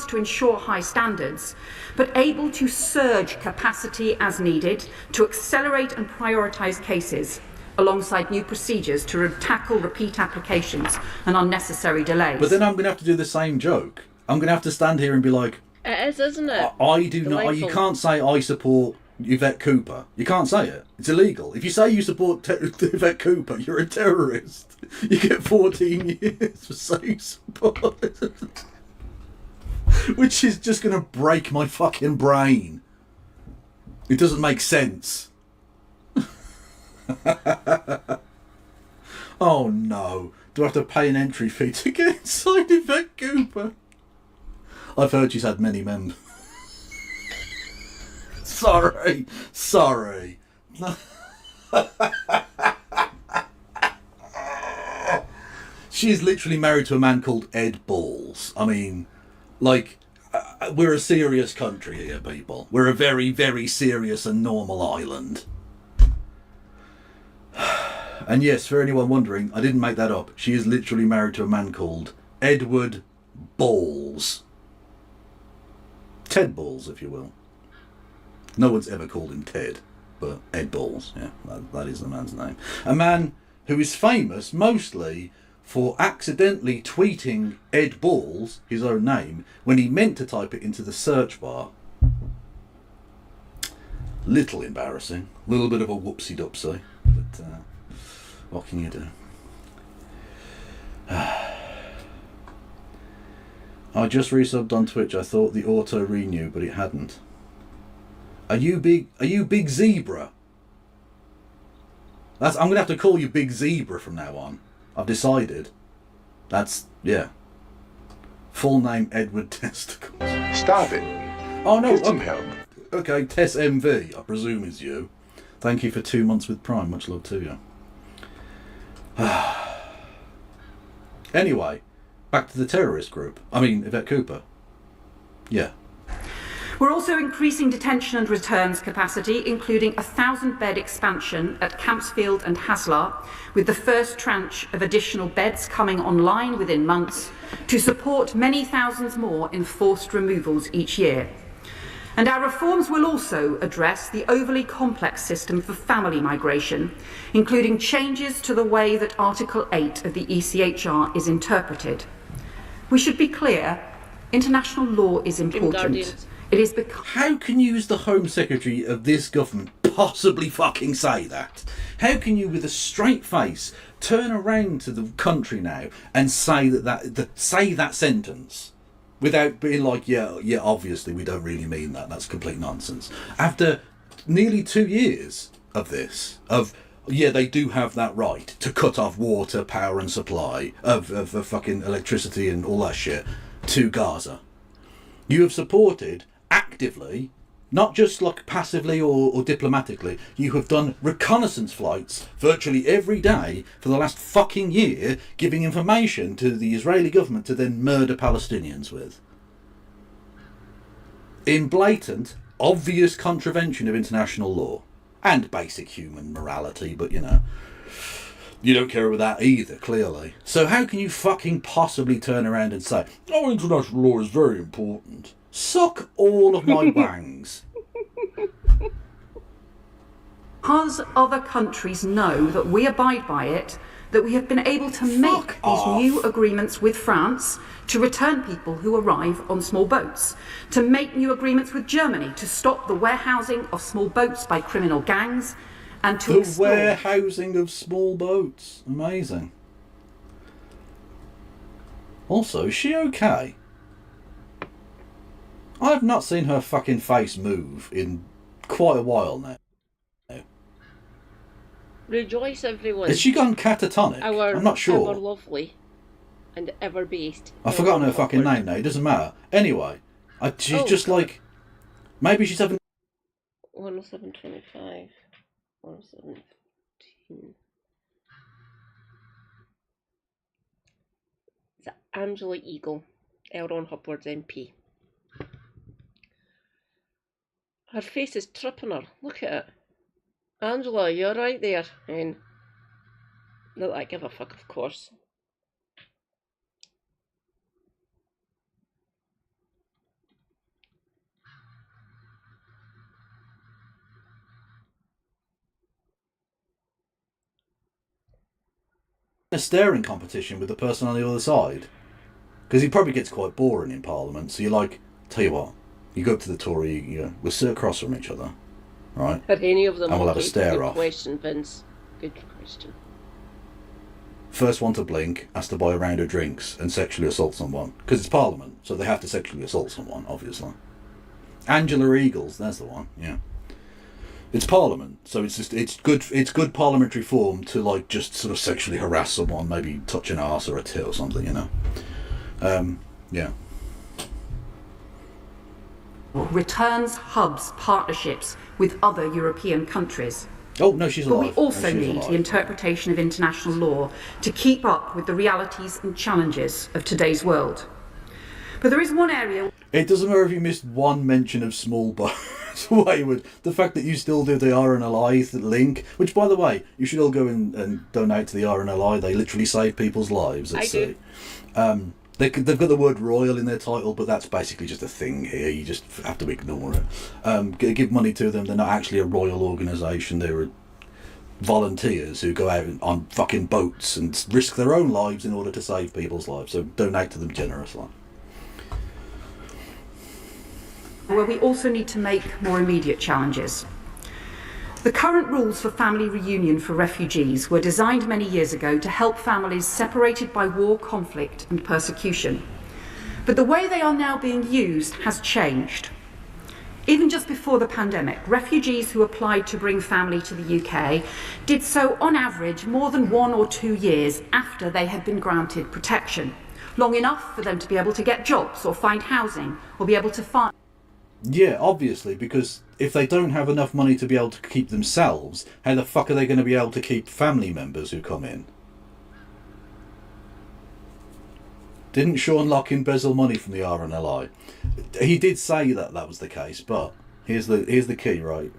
to ensure high standards, but able to surge capacity as needed to accelerate and prioritise cases, alongside new procedures to tackle repeat applications and unnecessary delays. But then I'm going to have to do the same joke. I'm going to have to stand here and be like, It is, isn't it? I do not. You can't say I support Yvette Cooper. You can't say it. It's illegal. If you say you support Yvette Cooper, you're a terrorist. You get 14 years for saying support. Which is just going to break my fucking brain. It doesn't make sense. Oh no. Do I have to pay an entry fee to get inside Yvette Cooper? I've heard she's had many members. Sorry. She's literally married to a man called Ed Balls. I mean, like, we're a serious country here, people. We're a very, very serious and normal island. And yes, for anyone wondering, I didn't make that up. She is literally married to a man called Edward Balls. Ted Balls, if you will. No one's ever called him Ted, but Ed Balls, yeah, that is the man's name. A man who is famous mostly for accidentally tweeting Ed Balls, his own name, when he meant to type it into the search bar. Little embarrassing. A little bit of a whoopsie-doopsie. But what can you do? I just resubbed on Twitch. I thought the auto renew, but it hadn't. Are you Big Zebra? I'm gonna have to call you Big Zebra from now on. I've decided. That's, yeah. Full name Edward Testicles. Stop it. Oh no. Get some help. Okay, Tess MV, I presume is you. Thank you for 2 months with Prime. Much love to you. Anyway, back to the terrorist group. I mean, Yvette Cooper. Yeah. We're also increasing detention and returns capacity, including a 1,000-bed expansion at Campsfield and Haslar, with the first tranche of additional beds coming online within months to support many thousands more in forced removals each year. And our reforms will also address the overly complex system for family migration, including changes to the way that Article 8 of the ECHR is interpreted. We should be clear, international law is important. It is because... How can you, as the Home Secretary of this government, possibly fucking say that? How can you, with a straight face, turn around to the country now and say say that sentence without being like, yeah, obviously we don't really mean that. That's complete nonsense. After nearly 2 years of this, yeah, they do have that right to cut off water, power and supply of fucking electricity and all that shit to Gaza. You have supported actively, not just like passively or diplomatically, you have done reconnaissance flights virtually every day for the last fucking year, giving information to the Israeli government to then murder Palestinians with. In blatant, obvious contravention of international law and basic human morality, but you know, you don't care about that either, clearly. So how can you fucking possibly turn around and say, oh, international law is very important? Suck all of my wangs. Because other countries know that we abide by it, that we have been able to make these new agreements with France to return people who arrive on small boats, to make new agreements with Germany to stop the warehousing of small boats by criminal gangs, and to explore... warehousing of small boats. Amazing. Also, is she okay? I've not seen her fucking face move in quite a while now. Rejoice, everyone. Has she gone catatonic? I'm not sure. Ever lovely and ever based. I've forgotten her fucking name now. It doesn't matter. Anyway, she's just like... Maybe she's having... 107.25. 107.15. It's Angela Eagle, Elron Hupward's MP. Her face is tripping her. Look at it. Angela, you're right there. And not that I give a fuck, of course. A staring competition with the person on the other side. Because he probably gets quite boring in Parliament. So you're like, tell you what, you go up to the Tory, we'll sit across from each other. Right. Had any of them? And we'll have a stare off. Good question, Vince. Good question. First one to blink has to buy a round of drinks and sexually assault someone. Because it's Parliament, so they have to sexually assault someone, obviously. Angela Eagles, there's the one, yeah. It's Parliament, so it's good parliamentary form to like just sort of sexually harass someone, maybe touch an arse or a tit or something, you know. Yeah. Returns, hubs, partnerships with other European countries. Oh, no, she's alive. But we also need the interpretation of international law to keep up with the realities and challenges of today's world. But there is one area... It doesn't matter if you missed one mention of small boats. Wayward. The fact that you still do the RNLI link, which, by the way, you should all go and donate to the RNLI. They literally save people's lives at sea. They've got the word royal in their title, but that's basically just a thing here. You just have to ignore it. Give money to them. They're not actually a royal organisation. They're volunteers who go out on fucking boats and risk their own lives in order to save people's lives. So donate to them generously. Where we also need to make more immediate challenges. The current rules for family reunion for refugees were designed many years ago to help families separated by war, conflict and persecution. But the way they are now being used has changed. Even just before the pandemic, refugees who applied to bring family to the UK did so on average more than 1 or 2 years after they had been granted protection, long enough for them to be able to get jobs or find housing or be able to find... Yeah, obviously, because if they don't have enough money to be able to keep themselves, how the fuck are they going to be able to keep family members who come in? Didn't Sean Locke embezzle money from the RNLI? He did say that that was the case, but here's the key, right?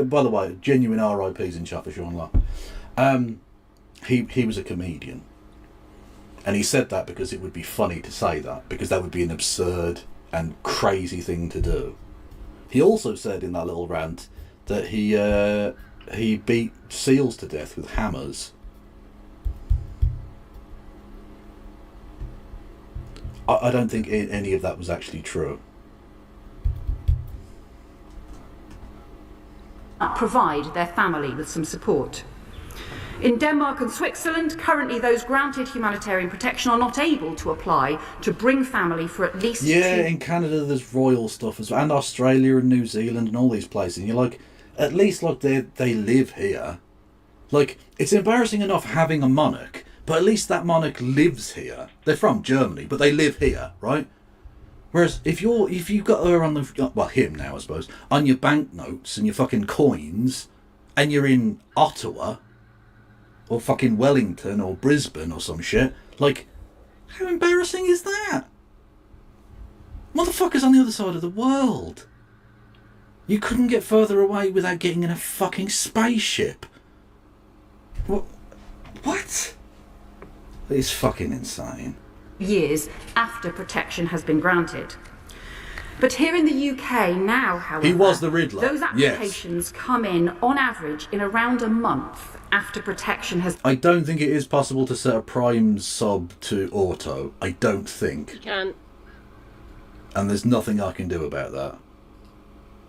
By the way, genuine RIPs in chat for Sean Locke. He was a comedian, and he said that because it would be funny to say that, because that would be an absurd and crazy thing to do. He also said in that little rant that he beat seals to death with hammers. I don't think any of that was actually true. Provide their family with some support. In Denmark and Switzerland, currently those granted humanitarian protection are not able to apply to bring family for at least 2 in Canada there's royal stuff as well, and Australia and New Zealand and all these places. And you're like, at least like they live here. Like, it's embarrassing enough having a monarch, but at least that monarch lives here. They're from Germany, but they live here, right? Whereas if you've got her on the, well, him now I suppose, on your banknotes and your fucking coins, and you're in Ottawa or fucking Wellington or Brisbane or some shit, like, how embarrassing is that? Motherfucker's on the other side of the world. You couldn't get further away without getting in a fucking spaceship. What? It's fucking insane. years after protection has been granted. But here in the UK now, however, he was the Riddler. Those applications come in on average in around a month after protection has... I don't think it is possible to set a Prime sub to auto. I don't think. You can't. And there's nothing I can do about that.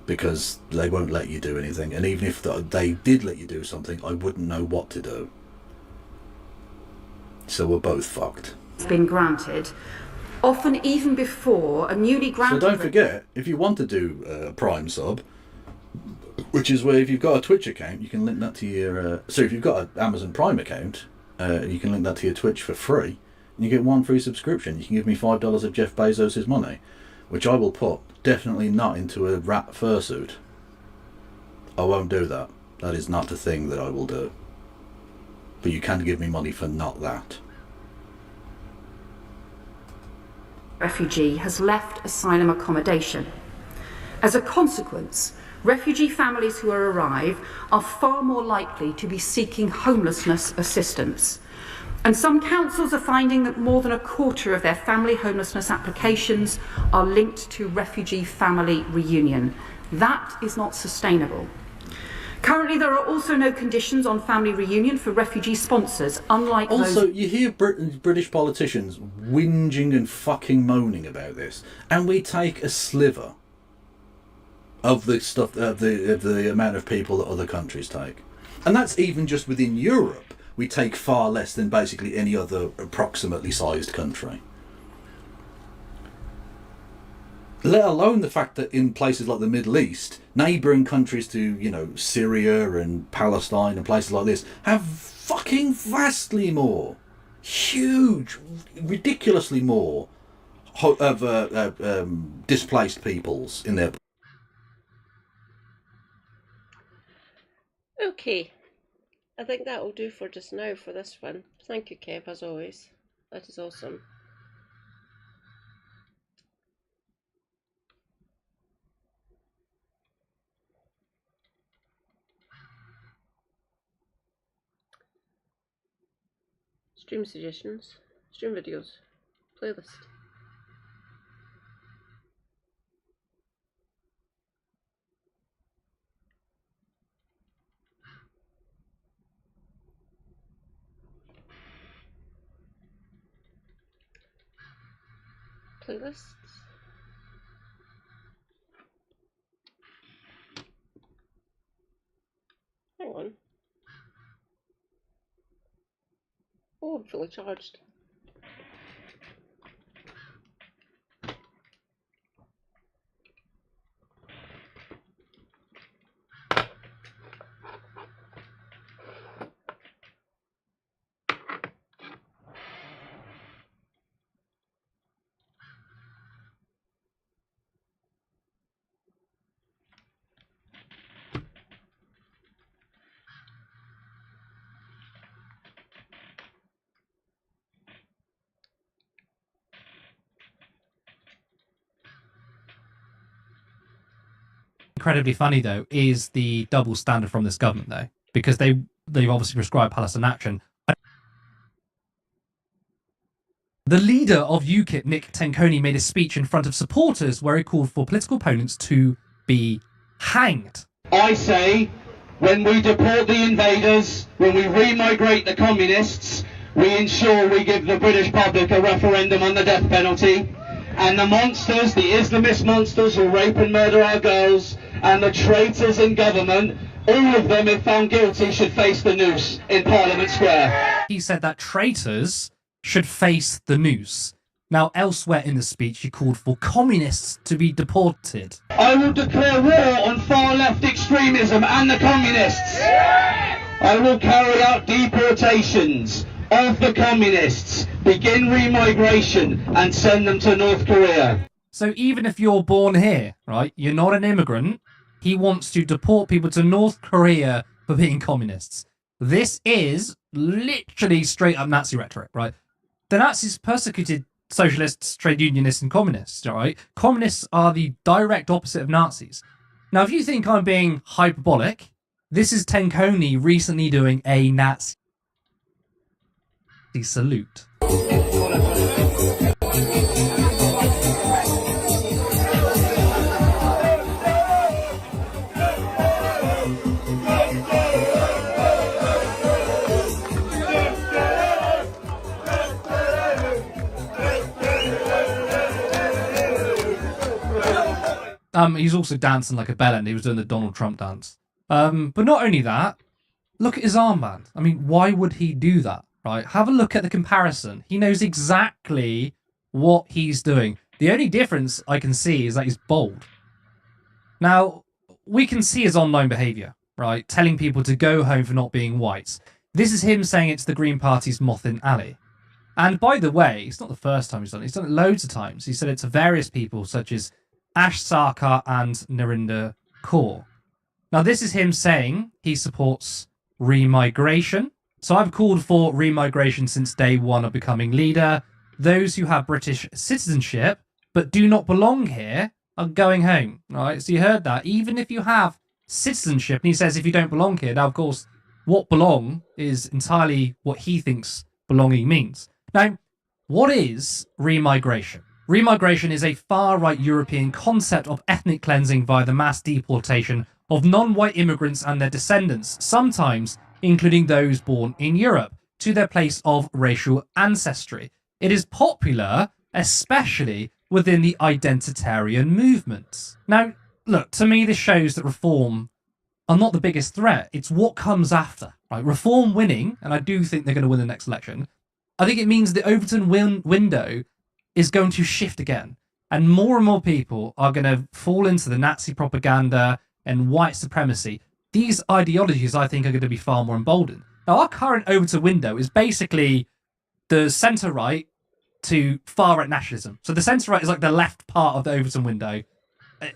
Because they won't let you do anything. And even if they did let you do something, I wouldn't know what to do. So we're both fucked. It's been granted, often even before a newly granted... So don't forget, if you want to do a Prime sub, which is where if you've got a Twitch account, you can link that to your... so if you've got an Amazon Prime account, you can link that to your Twitch for free, and you get 1 free subscription. You can give me $5 of Jeff Bezos' money, which I will put definitely not into a rat fursuit. I won't do that. That is not the thing that I will do. But you can give me money for not that. Refugee has left asylum accommodation. As a consequence, refugee families who arrive are far more likely to be seeking homelessness assistance. And some councils are finding that more than a quarter of their family homelessness applications are linked to refugee family reunion. That is not sustainable. Currently, there are also no conditions on family reunion for refugee sponsors, unlike also, those... you hear British politicians whinging and fucking moaning about this, and we take a sliver of the stuff, of the amount of people that other countries take. And that's even just within Europe. We take far less than basically any other approximately sized country. Let alone the fact that in places like the Middle East, neighbouring countries to, you know, Syria and Palestine and places like this, have fucking vastly more, huge, ridiculously more of displaced peoples in their... Okay. I think that will do for just now for this one. Thank you, Kev, as always. That is awesome. Stream suggestions, stream videos, playlist. playlist. Hang on. Oh, I'm fully charged. Incredibly funny though is the double standard from this government though, because they've obviously prescribed Palestine action. The leader of UKIP, Nick Tenconi, made a speech in front of supporters where he called for political opponents to be hanged. I say, when we deport the invaders, when we remigrate the communists, we ensure we give the British public a referendum on the death penalty. And the monsters, the Islamist monsters who rape and murder our girls, and the traitors in government, all of them, if found guilty, should face the noose in Parliament Square. He said that traitors should face the noose. Now, elsewhere in the speech, he called for communists to be deported. I will declare war on far-left extremism and the communists. I will carry out deportations of the communists, begin remigration, and send them to North Korea. So even if you're born here, right, you're not an immigrant, he wants to deport people to North Korea for being communists. This is literally straight up Nazi rhetoric, right? The Nazis persecuted socialists, trade unionists, and communists, right? Communists are the direct opposite of Nazis. Now, if you think I'm being hyperbolic, this is Tenconi recently doing a Nazi salute. He's also dancing like a bellend. He was doing the Donald Trump dance. But not only that, look at his armband. I mean, why would he do that, right? Have a look at the comparison. He knows exactly what he's doing. The only difference I can see is that he's bald. Now, we can see his online behavior, right? Telling people to go home for not being white. This is him saying it's the Green Party's Mothin Ali. And by the way, it's not the first time he's done it. He's done it loads of times. He said it to various people, such as Ash Sarkar and Narinder Kaur. Now, this is him saying he supports remigration. So I've called for remigration since day one of becoming leader. Those who have British citizenship but do not belong here are going home. All right, so you heard that. Even if you have citizenship, and he says if you don't belong here, now, of course, what belong is entirely what he thinks belonging means. Now, what is remigration? Remigration is a far-right European concept of ethnic cleansing via the mass deportation of non-white immigrants and their descendants, sometimes including those born in Europe, to their place of racial ancestry. It is popular, especially within the identitarian movements. Now, look, to me, this shows that reform are not the biggest threat. It's what comes after, right? Reform winning, and I do think they're going to win the next election. I think it means the Overton window is going to shift again. And more people are going to fall into the Nazi propaganda and white supremacy. These ideologies, I think, are going to be far more emboldened. Now, our current Overton window is basically the centre-right to far-right nationalism. So the centre-right is like the left part of the Overton window.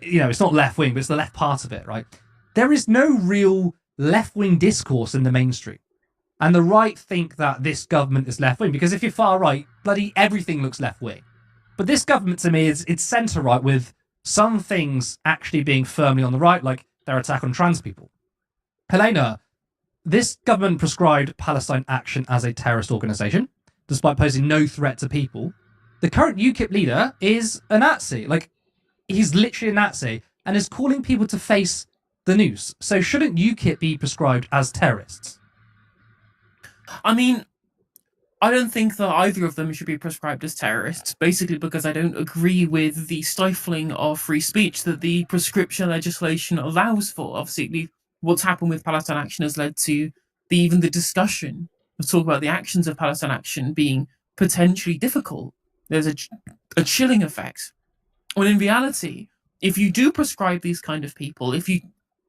You know, it's not left-wing, but it's the left part of it, right? There is no real left-wing discourse in the mainstream. And the right think that this government is left-wing, because if you're far-right, bloody everything looks left-wing. But this government, to me, it's centre-right, with some things actually being firmly on the right, like their attack on trans people. Helena, this government prescribed Palestine Action as a terrorist organisation, despite posing no threat to people. The current UKIP leader is a Nazi. Like, he's literally a Nazi, and is calling people to face the noose. So shouldn't UKIP be prescribed as terrorists? I mean, I don't think that either of them should be prescribed as terrorists, basically because I don't agree with the stifling of free speech that the prescription legislation allows for. Obviously, what's happened with Palestine Action has led to even the discussion of talk about the actions of Palestine Action being potentially difficult. There's a chilling effect. When in reality, if you do prescribe these kind of people, if you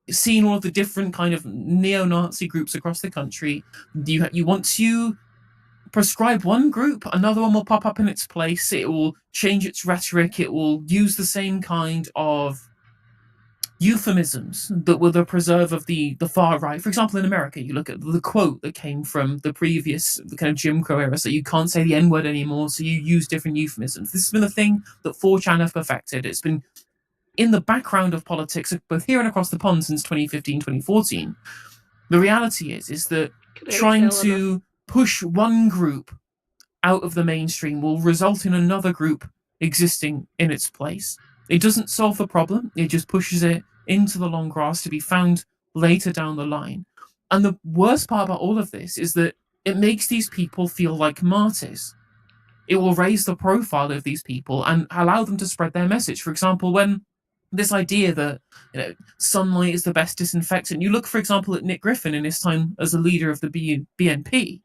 seen all of the different kind of neo-Nazi groups across the country, you want to prescribe one group, another one will pop up in its place, it will change its rhetoric, it will use the same kind of euphemisms that were the preserve of the far right. For example, in America, you look at the quote that came from the previous the kind of Jim Crow era, so you can't say the N-word anymore, so you use different euphemisms. This has been a thing that 4chan have perfected. It's been in the background of politics, both here and across the pond, since 2015, 2014. The reality is that trying to push one group out of the mainstream will result in another group existing in its place. It doesn't solve the problem, it just pushes it into the long grass to be found later down the line. And the worst part about all of this is that it makes these people feel like martyrs. It will raise the profile of these people and allow them to spread their message. For example, when this idea that sunlight is the best disinfectant, you look, for example, at Nick Griffin in his time as a leader of the BNP.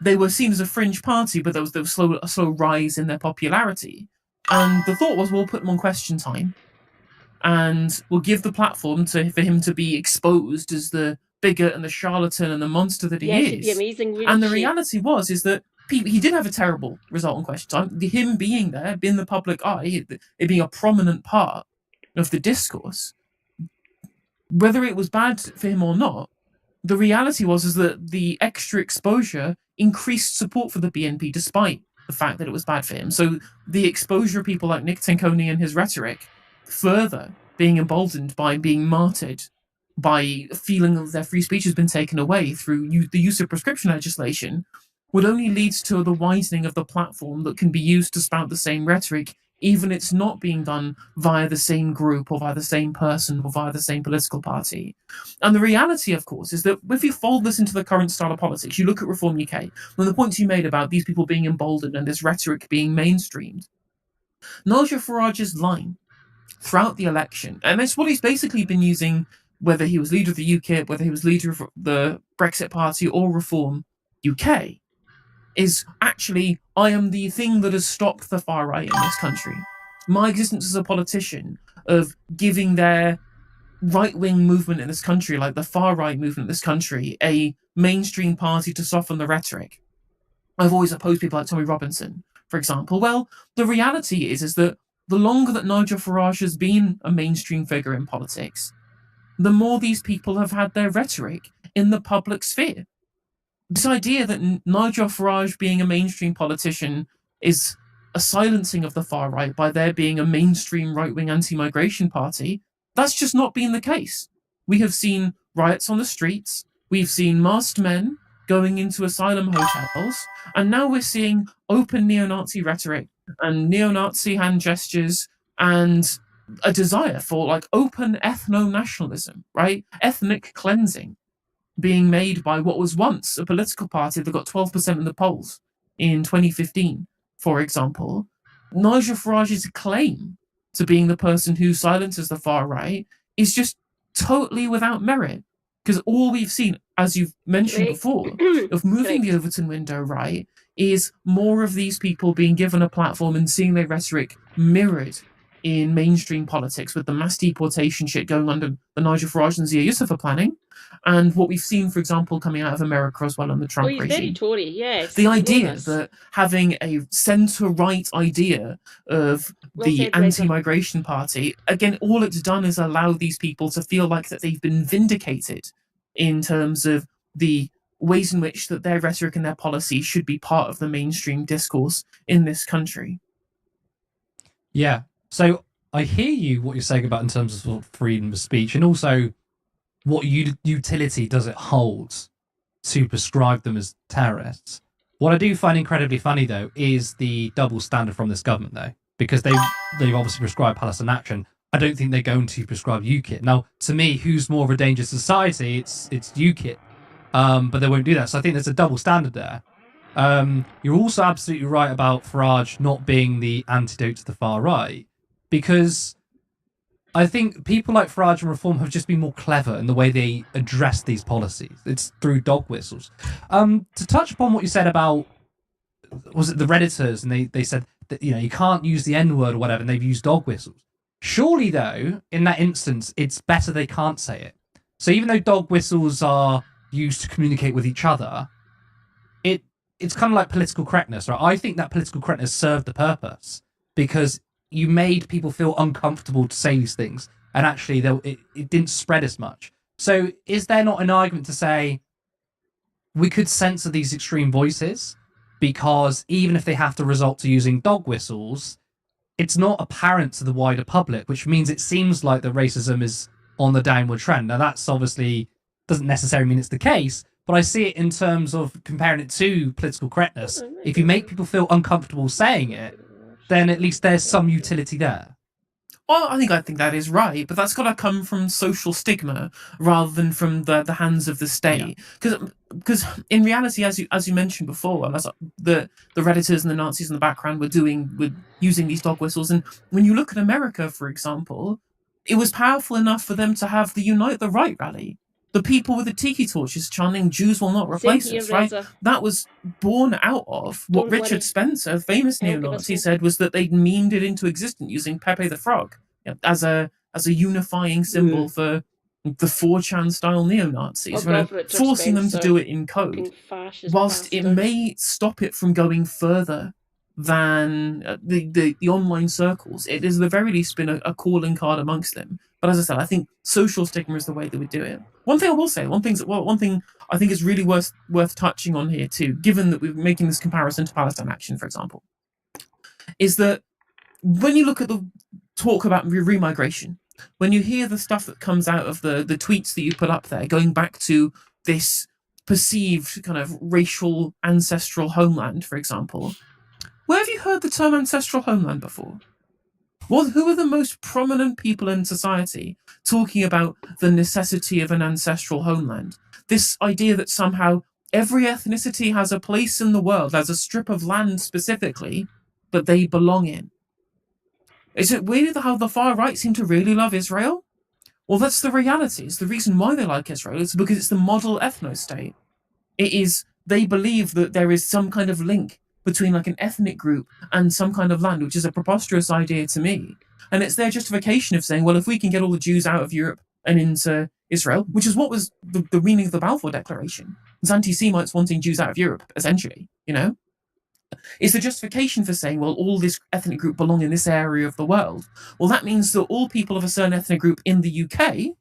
They were seen as a fringe party, but there was a slow rise in their popularity. And the thought was, we'll put him on Question Time, and we'll give the platform for him to be exposed as the bigot and the charlatan and the monster that he is. It'd be amazing, wouldn't And the it? reality is that he did have a terrible result on Question Time. Him being there, being the public eye, it being a prominent part of the discourse, whether it was bad for him or not, the reality is that the extra exposure increased support for the BNP despite the fact that it was bad for him. So the exposure of people like Nick Tanconi and his rhetoric further being emboldened by being martyred, by feeling that their free speech has been taken away through the use of prescription legislation, would only lead to the widening of the platform that can be used to spout the same rhetoric, even if it's not being done via the same group or via the same person or via the same political party. And the reality, of course, is that if you fold this into the current style of politics, you look at Reform UK, and the points you made about these people being emboldened and this rhetoric being mainstreamed, Nigel Farage's line throughout the election, and that's what he's basically been using, whether he was leader of the UKIP, whether he was leader of the Brexit Party or Reform UK, is actually, I am the thing that has stopped the far right in this country. My existence as a politician, of giving their right-wing movement in this country, like the far right movement in this country, a mainstream party to soften the rhetoric. I've always opposed people like Tommy Robinson, for example. Well, the reality is that the longer that Nigel Farage has been a mainstream figure in politics, the more these people have had their rhetoric in the public sphere. This idea that Nigel Farage being a mainstream politician is a silencing of the far right by there being a mainstream right-wing anti-migration party, that's just not been the case. We have seen riots on the streets, we've seen masked men going into asylum hotels, and now we're seeing open neo-Nazi rhetoric and neo-Nazi hand gestures and a desire for like open ethno-nationalism, right? Ethnic cleansing being made by what was once a political party that got 12% in the polls in 2015, for example. Nigel Farage's claim to being the person who silences the far right is just totally without merit. Because all we've seen, as you've mentioned before, of moving the Overton window right, is more of these people being given a platform and seeing their rhetoric mirrored in mainstream politics, with the mass deportation shit going under the Nigel Farage and Zia Youssef planning, and what we've seen, for example, coming out of America as well in the Trump he's regime. very Tory, yes. The idea that having a centre-right idea of the anti-migration party, again, all it's done is allow these people to feel like that they've been vindicated in terms of the ways in which that their rhetoric and their policy should be part of the mainstream discourse in this country. Yeah. So I hear you, what you're saying about in terms of, sort of freedom of speech, and also what utility does it hold to prescribe them as terrorists. What I do find incredibly funny, though, is the double standard from this government, though, because they've obviously prescribed Palestine Action. I don't think they're going to prescribe UKIP. Now, to me, who's more of a danger to society? It's UKIP, but they won't do that. So I think there's a double standard there. You're also absolutely right about Farage not being the antidote to the far right, because I think people like Farage and Reform have just been more clever in the way they address these policies. It's through dog whistles. To touch upon what you said about, was it the Redditors, and they said that, you know, you can't use the N-word or whatever, and they've used dog whistles. Surely, though, in that instance, it's better they can't say it. So even though dog whistles are used to communicate with each other, it's kind of like political correctness, right? I think that political correctness served the purpose because you made people feel uncomfortable to say these things, and actually it didn't spread as much. So is there not an argument to say we could censor these extreme voices, because even if they have to resort to using dog whistles, it's not apparent to the wider public, which means it seems like the racism is on the downward trend. Now, that's obviously doesn't necessarily mean it's the case, but I see it in terms of comparing it to political correctness. If you make people feel uncomfortable saying it, then at least there's some utility there. Well, I think that is right, but that's got to come from social stigma rather than from the hands of the state. Because in reality, as you mentioned before, the Redditors and the Nazis in the background were using these dog whistles, and when you look at America, for example, it was powerful enough for them to have the Unite the Right rally. The people with the tiki torches chanting "Jews will not replace us," right? That was born out of what Richard Spencer, famous neo-Nazi, said was that they'd meaned it into existence using Pepe the Frog as a unifying symbol for the 4chan style neo-Nazis, right? Forcing them to do it in code, whilst it may stop it from going further than the online circles. It has at the very least been a calling card amongst them. But as I said, I think social stigma is the way that we do it. One thing I will say, one thing I think is really worth touching on here too, given that we're making this comparison to Palestine Action, for example, is that when you look at the talk about remigration, when you hear the stuff that comes out of the tweets that you put up there, going back to this perceived kind of racial ancestral homeland, for example, where have you heard the term ancestral homeland before? Well, who are the most prominent people in society talking about the necessity of an ancestral homeland? This idea that somehow every ethnicity has a place in the world, has a strip of land specifically that they belong in. Is it weird how the far right seem to really love Israel? Well, that's the reality. It's the reason why they like Israel. It's because it's the model ethno-state. They believe that there is some kind of link between like an ethnic group and some kind of land, which is a preposterous idea to me. And it's their justification of saying, well, if we can get all the Jews out of Europe and into Israel, which is what was the meaning of the Balfour Declaration, it's anti-Semites wanting Jews out of Europe, essentially, you know? It's the justification for saying, well, all this ethnic group belong in this area of the world. Well, that means that all people of a certain ethnic group in the UK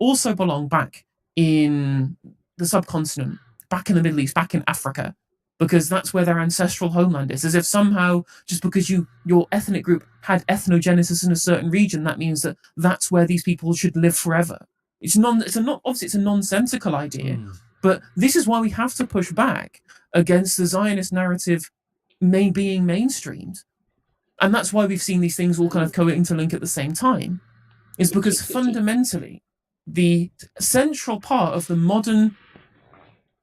also belong back in the subcontinent, back in the Middle East, back in Africa, because that's where their ancestral homeland is. As if somehow, just because your ethnic group had ethnogenesis in a certain region, that means that that's where these people should live forever. Obviously it's a nonsensical idea, but this is why we have to push back against the Zionist narrative being mainstreamed. And that's why we've seen these things all kind of interlink at the same time. Is because fundamentally, the central part of the modern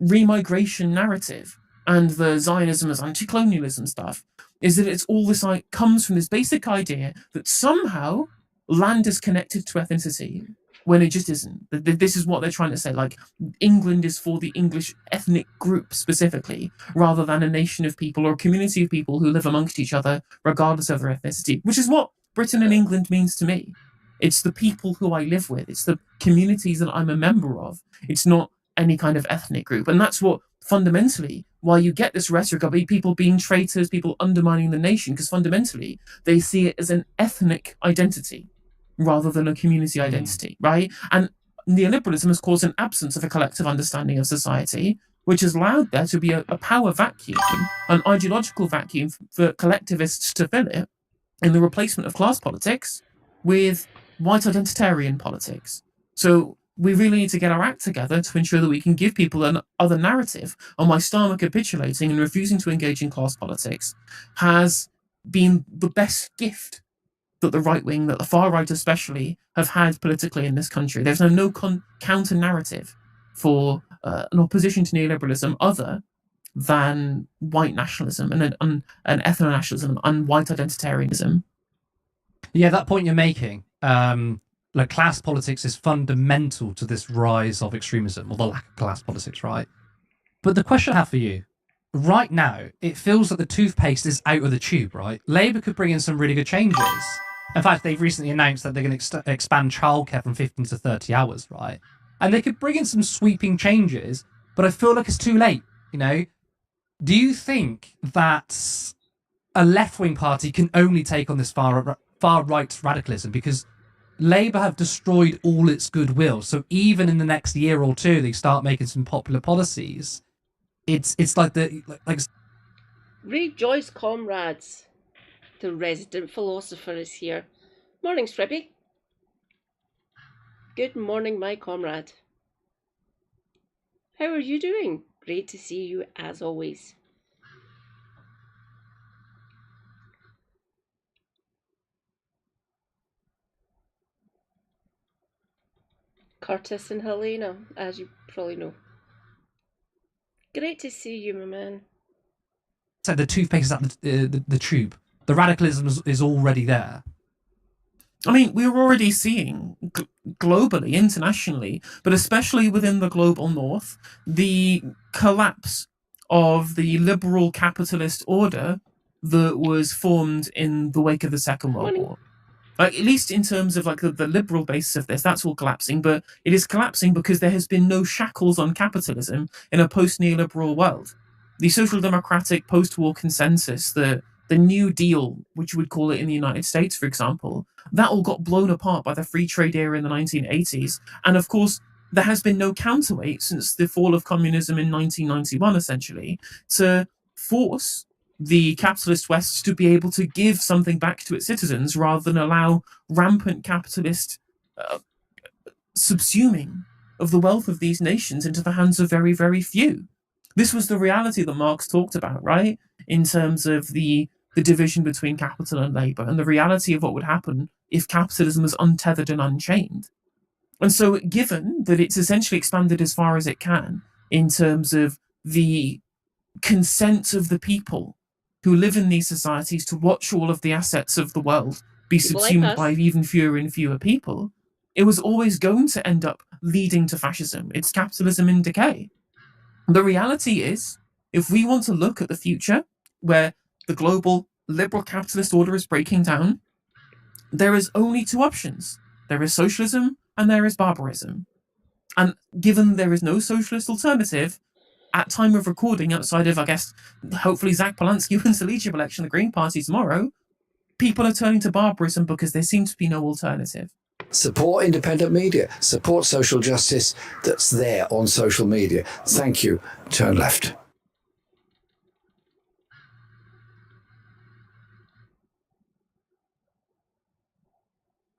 remigration narrative and the Zionism as anti-colonialism stuff is that it's all this comes from this basic idea that somehow land is connected to ethnicity when it just isn't. This is what they're trying to say. Like, England is for the English ethnic group specifically, rather than a nation of people or a community of people who live amongst each other regardless of their ethnicity, which is what Britain and England means to me. It's the people who I live with. It's the communities that I'm a member of. It's not any kind of ethnic group. And that's what fundamentally why you get this rhetoric of people being traitors, people undermining the nation, because fundamentally they see it as an ethnic identity rather than a community identity, right? And neoliberalism has caused an absence of a collective understanding of society, which has allowed there to be a power vacuum, an ideological vacuum for collectivists to fill it in the replacement of class politics with white identitarian politics. So we really need to get our act together to ensure that we can give people another narrative on why Starmer capitulating and refusing to engage in class politics has been the best gift that the right wing, that the far right especially, have had politically in this country. There's no counter narrative for an opposition to neoliberalism other than white nationalism and ethno-nationalism and white identitarianism. Yeah, that point you're making, like class politics is fundamental to this rise of extremism, or the lack of class politics, right? But the question I have for you, right now, it feels like the toothpaste is out of the tube, right? Labour could bring in some really good changes. In fact, they've recently announced that they're going to expand childcare from 15 to 30 hours, right? And they could bring in some sweeping changes, but I feel like it's too late, you know? Do you think that a left-wing party can only take on this far-right radicalism? Because Labour have destroyed all its goodwill. So even in the next year or two, they start making some popular policies. It's like Rejoice, comrades. The resident philosopher is here. Morning, Stribby. Good morning, my comrade. How are you doing? Great to see you as always. Curtis and Helena, as you probably know. Great to see you, my man. So the toothpaste is at the tube. The radicalism is already there. I mean, we're already seeing globally, internationally, but especially within the global north, the collapse of the liberal capitalist order that was formed in the wake of the Second World War. Like, at least in terms of like the liberal basis of this, that's all collapsing, but it is collapsing because there has been no shackles on capitalism in a post-neoliberal world. The social democratic post-war consensus, the New Deal, which you would call it in the United States, for example, that all got blown apart by the free trade era in the 1980s. And of course, there has been no counterweight since the fall of communism in 1991, essentially, to force the capitalist West to be able to give something back to its citizens rather than allow rampant capitalist subsuming of the wealth of these nations into the hands of very, very few. This was the reality that Marx talked about, right? In terms of the division between capital and labour, and the reality of what would happen if capitalism was untethered and unchained. And so, given that it's essentially expanded as far as it can in terms of the consent of the people who live in these societies to watch all of the assets of the world be subsumed by even fewer and fewer people, it was always going to end up leading to fascism. It's capitalism in decay. The reality is, if we want to look at the future where the global liberal capitalist order is breaking down, there is only two options. There is socialism and there is barbarism. And given there is no socialist alternative, at time of recording, outside of, I guess, hopefully Zach Polanski wins the leadership election, the Green Party tomorrow, people are turning to barbarism because there seems to be no alternative. Support independent media. Support social justice that's there on social media. Thank you. Turn left.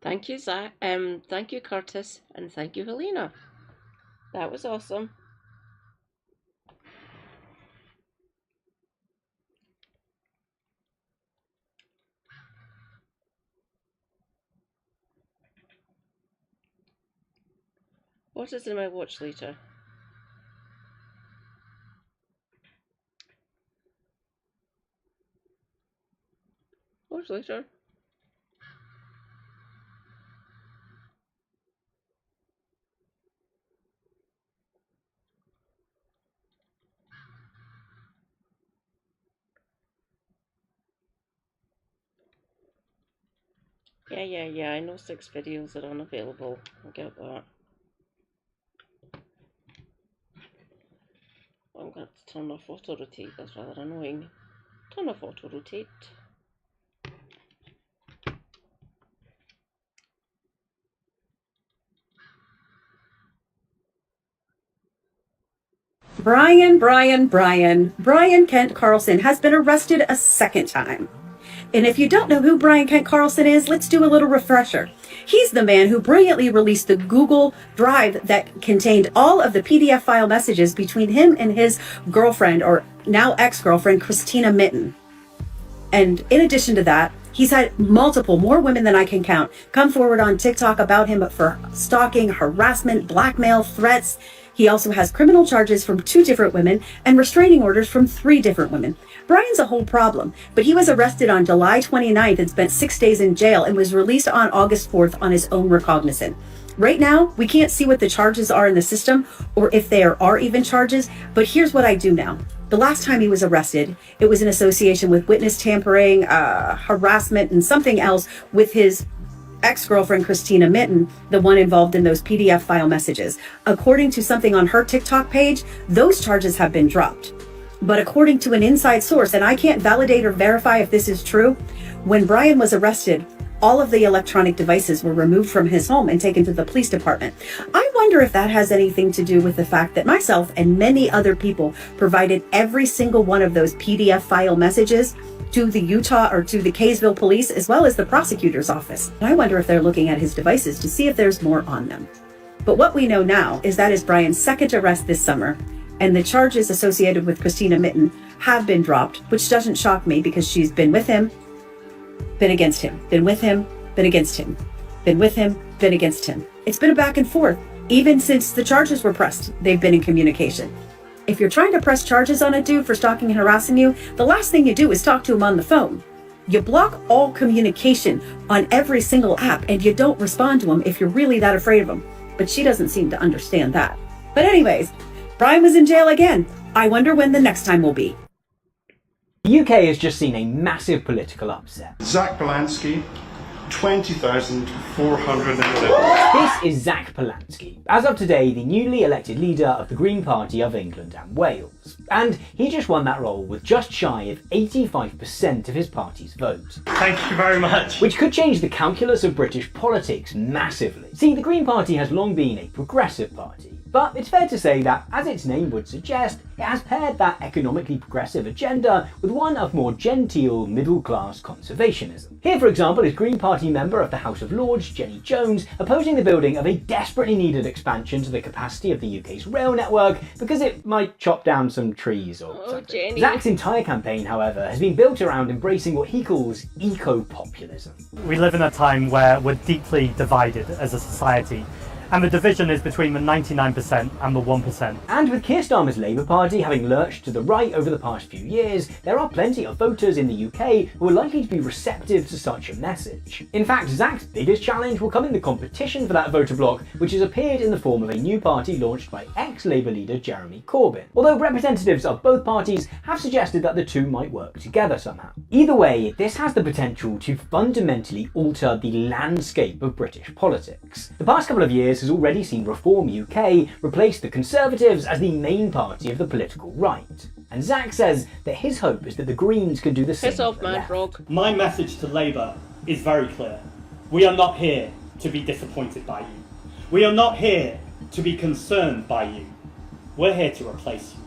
Thank you, Zach. Thank you, Curtis, and thank you, Helena. That was awesome. What is in my watch later? Watch later. Yeah, I know 6 videos are unavailable. I get that. I'm going to turn off auto-rotate, that's rather annoying. Turn off auto-rotate. Brian Kent Carlson has been arrested a second time. And if you don't know who Brian Kent Carlson is, let's do a little refresher. He's the man who brilliantly released the Google Drive that contained all of the PDF file messages between him and his girlfriend, or now ex-girlfriend, Christina Mitten. And in addition to that, He's had more women than I can count, come forward on TikTok about him for stalking, harassment, blackmail, threats. He also has criminal charges from 2 different women and restraining orders from 3 different women. Brian's a whole problem, but he was arrested on July 29th and spent 6 days in jail and was released on August 4th on his own recognizance. Right now, we can't see what the charges are in the system or if there are even charges, but here's what I do know. The last time he was arrested, it was in association with witness tampering, harassment, and something else with his ex-girlfriend Christina Mitten, the one involved in those PDF file messages. According to something on her TikTok page, those charges have been dropped. But according to an inside source, and I can't validate or verify if this is true, when Brian was arrested, all of the electronic devices were removed from his home and taken to the police department. I wonder if that has anything to do with the fact that myself and many other people provided every single one of those PDF file messages to the Utah or to the Kaysville police, as well as the prosecutor's office. And I wonder if they're looking at his devices to see if there's more on them. But what we know now is that is Brian's second arrest this summer, and the charges associated with Christina Mitten have been dropped, which doesn't shock me because she's been with him, been against him, been with him, been against him, been with him, been against him. It's been a back and forth. Even since the charges were pressed, they've been in communication. If you're trying to press charges on a dude for stalking and harassing you, the last thing you do is talk to him on the phone. You block all communication on every single app and you don't respond to him if you're really that afraid of him. But she doesn't seem to understand that. But anyways, Brian was in jail again. I wonder when the next time will be. The UK has just seen a massive political upset. Zach Balansky, 20,411. This is Zach Balansky, as of today the newly elected leader of the Green Party of England and Wales. And he just won that role with just shy of 85% of his party's vote. Thank you very much. Which could change the calculus of British politics massively. See, the Green Party has long been a progressive party. But it's fair to say that, as its name would suggest, it has paired that economically progressive agenda with one of more genteel middle-class conservationism. Here, for example, is Green Party member of the House of Lords, Jenny Jones, opposing the building of a desperately needed expansion to the capacity of the UK's rail network because it might chop down some trees or something. Jenny. Zach's entire campaign, however, has been built around embracing what he calls eco-populism. We live in a time where we're deeply divided as a society. And the division is between the 99% and the 1%. And with Keir Starmer's Labour Party having lurched to the right over the past few years, there are plenty of voters in the UK who are likely to be receptive to such a message. In fact, Zach's biggest challenge will come in the competition for that voter bloc, which has appeared in the form of a new party launched by ex-Labour leader Jeremy Corbyn. Although representatives of both parties have suggested that the two might work together somehow. Either way, this has the potential to fundamentally alter the landscape of British politics. The past couple of years has already seen Reform UK replace the Conservatives as the main party of the political right. And Zach says that his hope is that the Greens can do the same. Piss off, Mad Frog. My message to Labour is very clear. We are not here to be disappointed by you. We are not here to be concerned by you. We're here to replace you.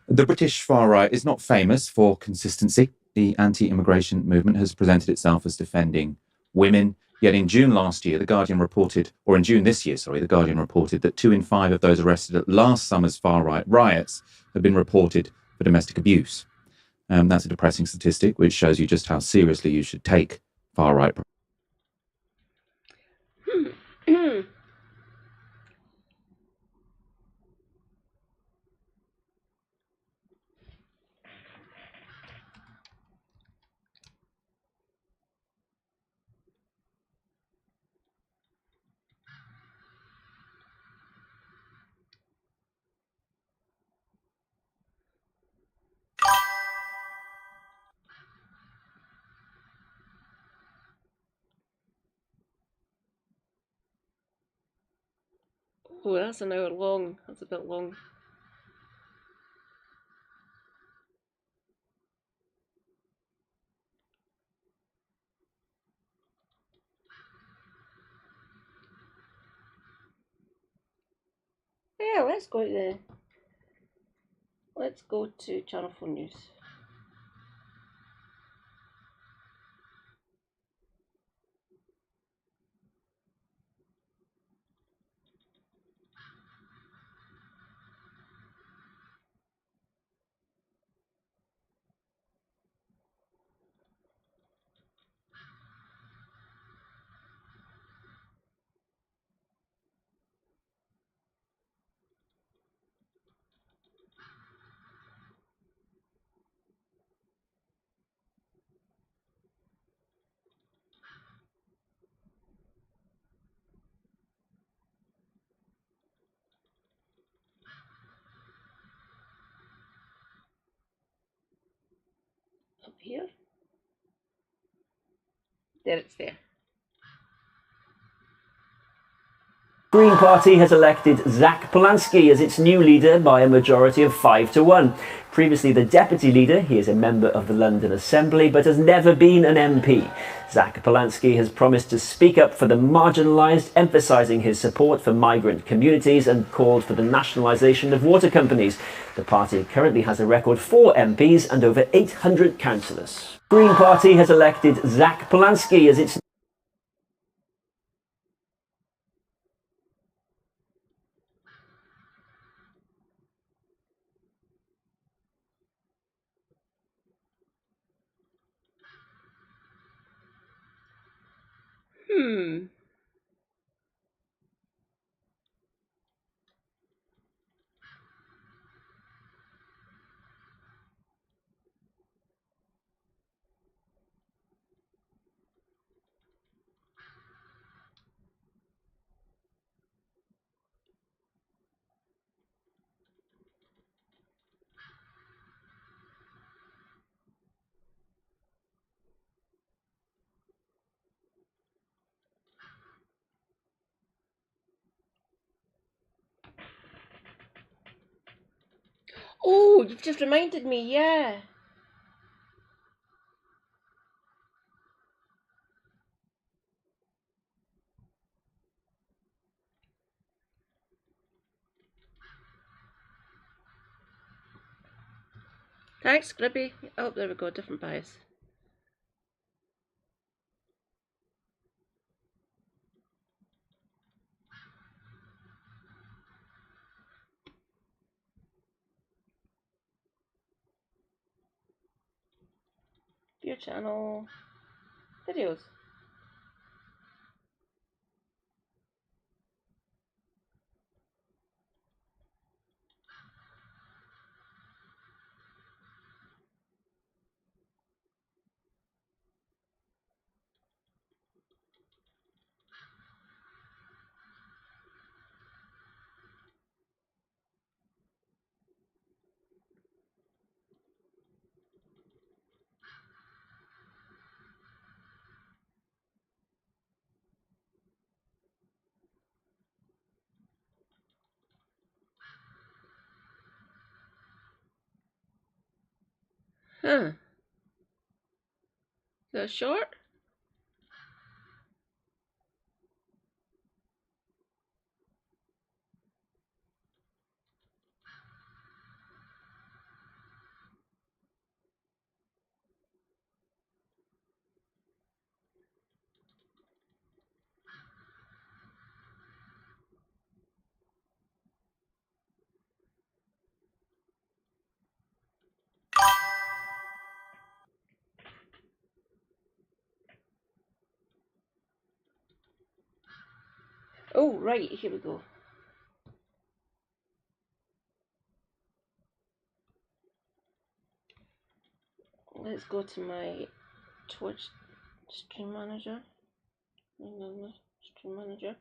The British far right is not famous for consistency. The anti-immigration movement has presented itself as defending women. Yet in June last year, The Guardian reported, or in June this year, sorry, The Guardian reported that 2 in 5 of those arrested at last summer's far-right riots had been reported for domestic abuse. That's a depressing statistic, which shows you just how seriously you should take far-right. Oh, that's an hour long. That's a bit long. Yeah, let's go to Channel 4 News. here. There, it's there. Green Party has elected Zach Polanski as its new leader by a majority of 5-1. Previously the deputy leader, he is a member of the London Assembly but has never been an MP. Zach Polanski has promised to speak up for the marginalised, emphasising his support for migrant communities and called for the nationalisation of water companies. The party currently has a record 4 MPs and over 800 councillors. Green Party has elected Zach Polanski as its Oh, you've just reminded me, yeah. Thanks, Gribby. Oh, there we go, different bias. View channel. Videos. Huh. Is that short? Oh, right, here we go. Let's go to my Twitch stream manager. Stream manager.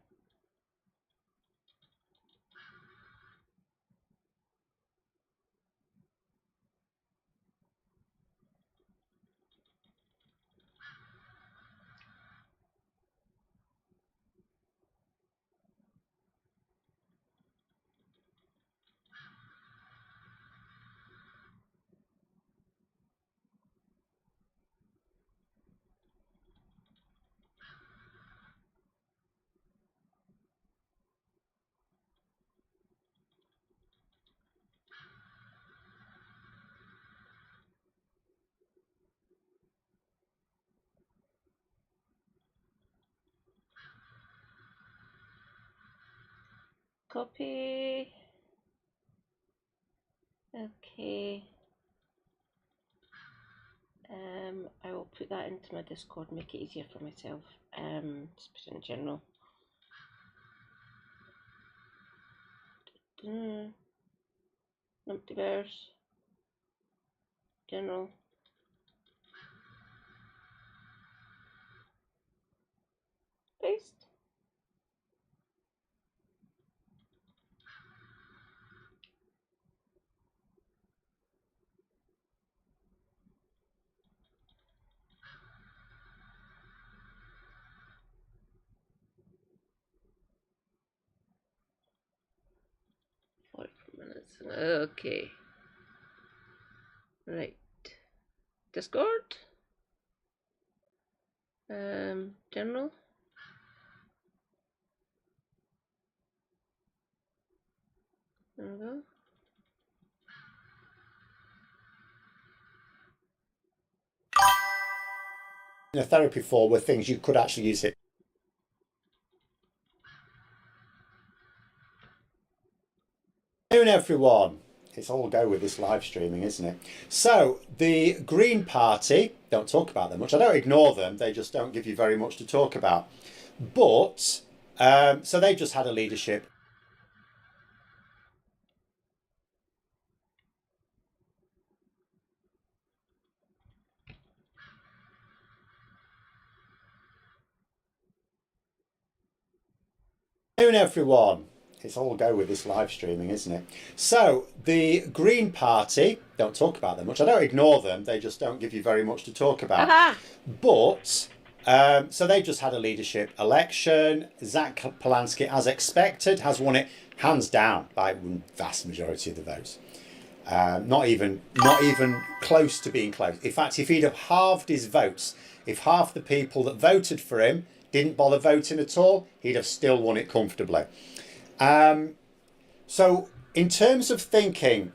Copy. Okay. I will put that into my Discord, make it easier for myself. Just put it in general. Numpty bears. General. Paste. Okay. Right. Discord. General. There we go. In a therapy for were things you could actually use it. Good afternoon, everyone. It's all go with this live streaming, isn't it? So the Green Party, don't talk about them much. I don't ignore them. They just don't give you very much to talk about. But so they've just had a leadership. Good afternoon, everyone. It's all go with this live streaming, isn't it? So the Green Party, don't talk about them much. I don't ignore them. They just don't give you very much to talk about. But so they've just had a leadership election. Zach Polanski, as expected, has won it hands down by vast majority of the votes. Not even close to being close. In fact, if he'd have halved his votes, if half the people that voted for him didn't bother voting at all, he'd have still won it comfortably. So in terms of thinking,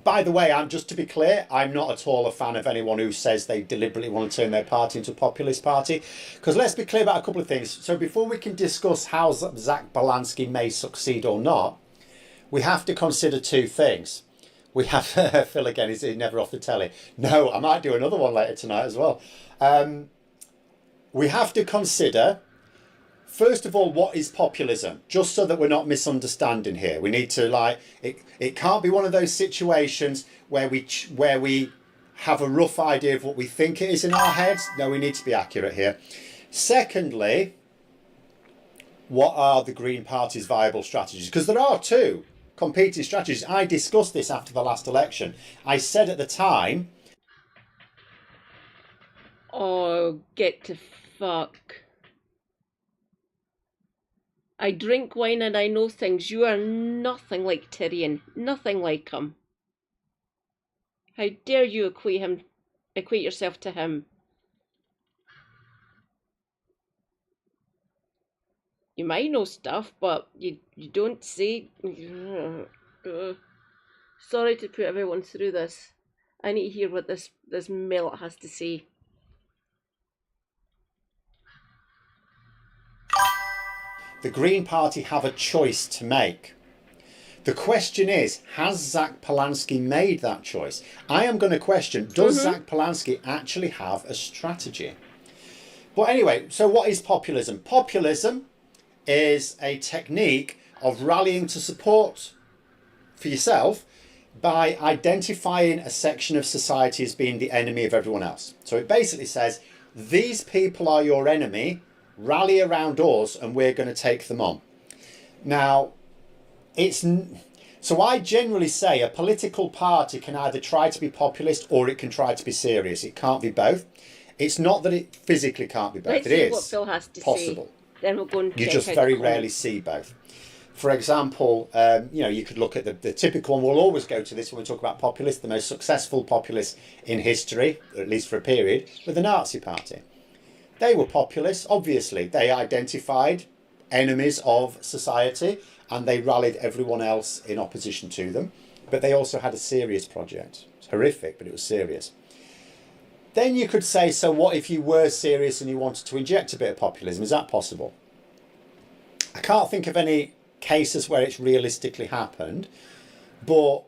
by the way, just to be clear, I'm not at all a fan of anyone who says they deliberately want to turn their party into a populist party, because let's be clear about a couple of things. So before we can discuss how Zach Polanski may succeed or not, we have to consider two things. We have Phil again, is he never off the telly? No, I might do another one later tonight as well. We have to consider, first of all, what is populism? Just so that we're not misunderstanding here. We need to it can't be one of those situations where we have a rough idea of what we think it is in our heads. No, we need to be accurate here. Secondly, what are the Green Party's viable strategies? Because there are two competing strategies. I discussed this after the last election. I said at the time... Oh, get to fuck. I drink wine and I know things. You are nothing like Tyrion. Nothing like him. How dare you equate yourself to him? You might know stuff, but you don't say... Sorry to put everyone through this. I need to hear what this melt has to say. The Green Party have a choice to make. The question is, has Zach Polanski made that choice? I am going to question, does Zach Polanski actually have a strategy? But anyway, so what is populism? Populism is a technique of rallying to support for yourself by identifying a section of society as being the enemy of everyone else. So it basically says, these people are your enemy, rally around us and we're going to take them on. Now, so I generally say a political party can either try to be populist or it can try to be serious. It can't be both. It's not that it physically can't be both. Let's see what Phil has to possible. Say. Then we'll go and you just very rarely see both. For example, you could look at the typical one. We'll always go to this when we talk about populists. The most successful populists in history, or at least for a period, were the Nazi Party. They were populists, obviously. They identified enemies of society and they rallied everyone else in opposition to them. But they also had a serious project. It's horrific, but it was serious. Then you could say, so what if you were serious and you wanted to inject a bit of populism? Is that possible? I can't think of any cases where it's realistically happened, but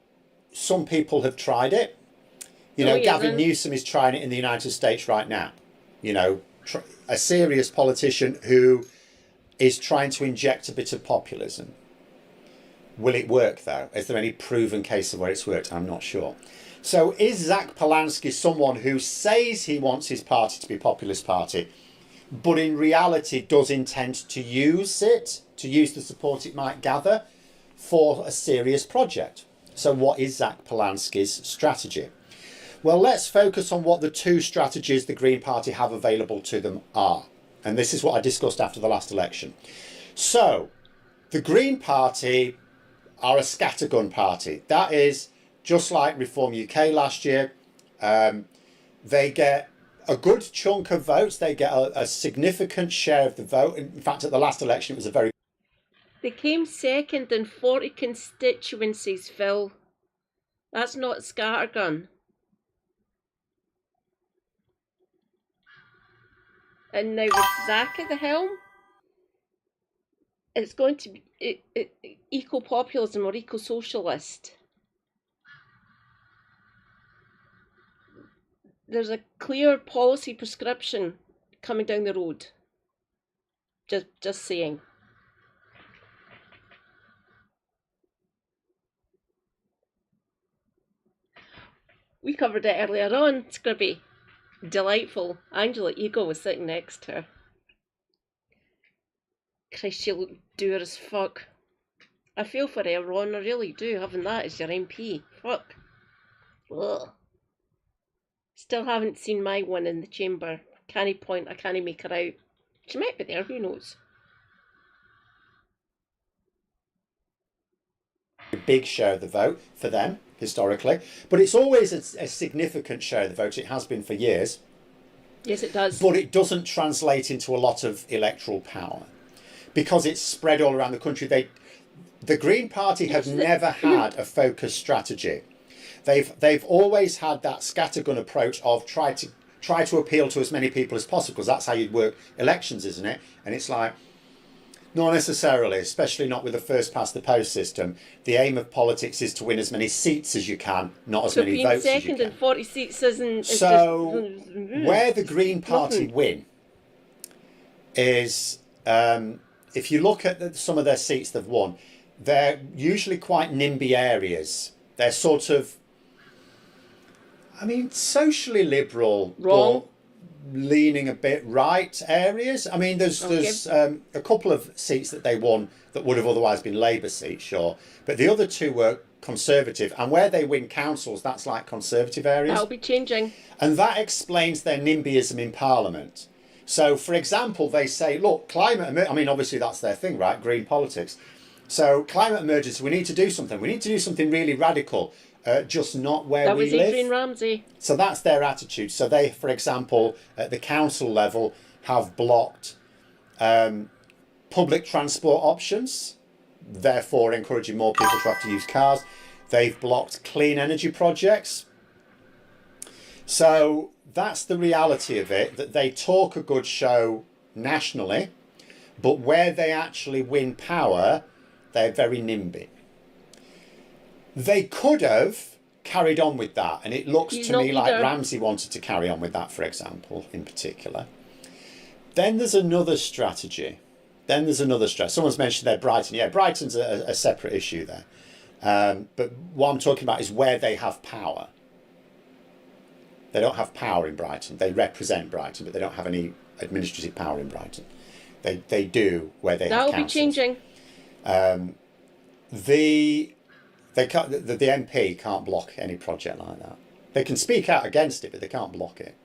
some people have tried it. Gavin Newsom is trying it in the United States right now. A serious politician who is trying to inject a bit of populism. Will it work though? Is there any proven case of where it's worked? I'm not sure. So is Zach Polanski someone who says he wants his party to be a populist party, but in reality does intend to use it, to use the support it might gather for a serious project? So what is Zach Polanski's strategy? Well, let's focus on what the two strategies the Green Party have available to them are. And this is what I discussed after the last election. So, the Green Party are a scattergun party. That is just like Reform UK last year. They get a good chunk of votes. They get a significant share of the vote. In fact, at the last election, it was a very... They came second in 40 constituencies, Phil. That's not scattergun. And now with Zach at the helm, it's going to be eco-populism or eco-socialist. There's a clear policy prescription coming down the road. Just saying. We covered it earlier on, Scribby. Delightful. Angela Eagle was sitting next to her. Christ, she looked dour as fuck. I feel for her, Ron, I really do, having that as your MP. Fuck. Ugh. Still haven't seen my one in the chamber. Canny point, I can't make her out. She might be there, who knows? A big share of the vote for them, historically. But it's always a significant share of the vote. It has been for years. Yes, it does. But it doesn't translate into a lot of electoral power. Because it's spread all around the country. The Green Party have never had a focused strategy. They've always had that scattergun approach of try to appeal to as many people as possible, because that's how you work elections, isn't it? And it's like, not necessarily, especially not with the first past the post system. The aim of politics is to win as many seats as you can, not as many votes as you can. So being second in 40 seats isn't... So where the Green Party win is, if you look at some of their seats they've won, they're usually quite NIMBY areas. They're sort of, I mean, socially liberal, wrong, but leaning a bit right areas. I mean, there's a couple of seats that they won that would have otherwise been Labour seats, sure, but the other two were Conservative, and where they win councils, that's like Conservative areas. That'll be changing. And that explains their NIMBYism in Parliament. So, for example, they say, look, I mean, obviously that's their thing, right? Green politics. So, climate emergency, we need to do something. We need to do something really radical, just not where we live. That was Adrian Ramsey. So that's their attitude. So they, for example, at the council level, have blocked public transport options, therefore encouraging more people to have to use cars. They've blocked clean energy projects. So that's the reality of it, that they talk a good show nationally, but where they actually win power, they're very NIMBY. They could have carried on with that, and it looks to me like Ramsey wanted to carry on with that, for example, in particular. Then there's another strategy. Someone's mentioned there Brighton. Yeah, Brighton's a separate issue there. But what I'm talking about is where they have power. They don't have power in Brighton. They represent Brighton, but they don't have any administrative power in Brighton. They do where they have councils. That'll be changing. The MP can't block any project like that. They can speak out against it, but they can't block it.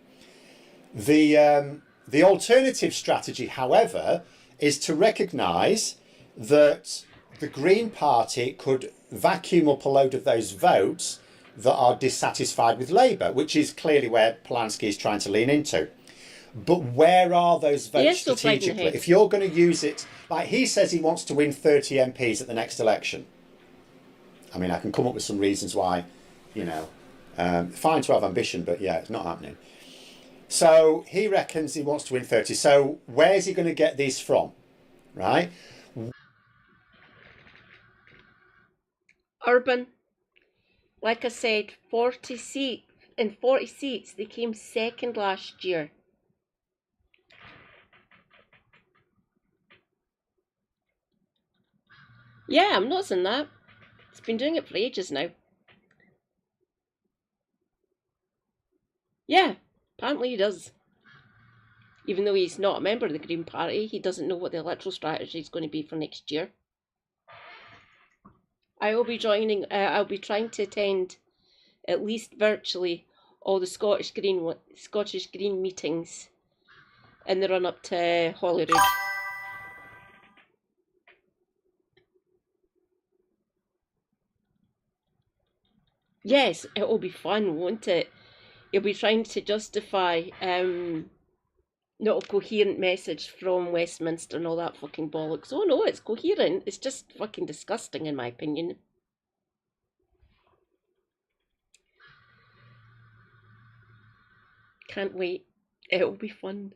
The alternative strategy, however, is to recognise that the Green Party could vacuum up a load of those votes that are dissatisfied with Labour, which is clearly where Polanski is trying to lean into. But where are those votes strategically? If you're going to use it, like he says he wants to win 30 MPs at the next election. I mean, I can come up with some reasons why, fine to have ambition, but yeah, it's not happening. So he reckons he wants to win 30. So where's he going to get these from, right? Urban. Like I said, 40 seats, they came second last year. Yeah, I'm noticing that. It's been doing it for ages now. Yeah, apparently he does. Even though he's not a member of the Green Party, he doesn't know what the electoral strategy is going to be for next year. I will be joining, I'll be trying to attend, at least virtually, all the Scottish Green meetings in the run-up to Holyrood. Yes, it will be fun, won't it? He'll be trying to justify not a coherent message from Westminster and all that fucking bollocks. Oh no, it's coherent. It's just fucking disgusting in my opinion. Can't wait. It'll be fun.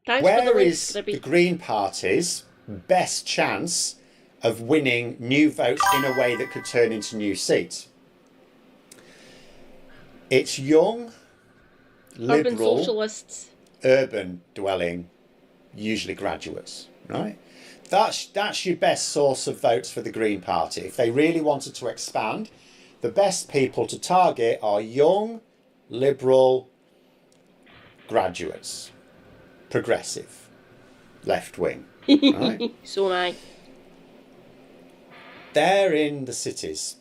Thanks for the Where link, is Libby. the Green Party's best chance of winning new votes in a way that could turn into new seats? It's young, Urban liberal, socialists. urban dwelling, usually graduates, right? That's your best source of votes for the Green Party. If they really wanted to expand, the best people to target are young, liberal graduates, progressive, left wing, right? So am I. They're in the cities.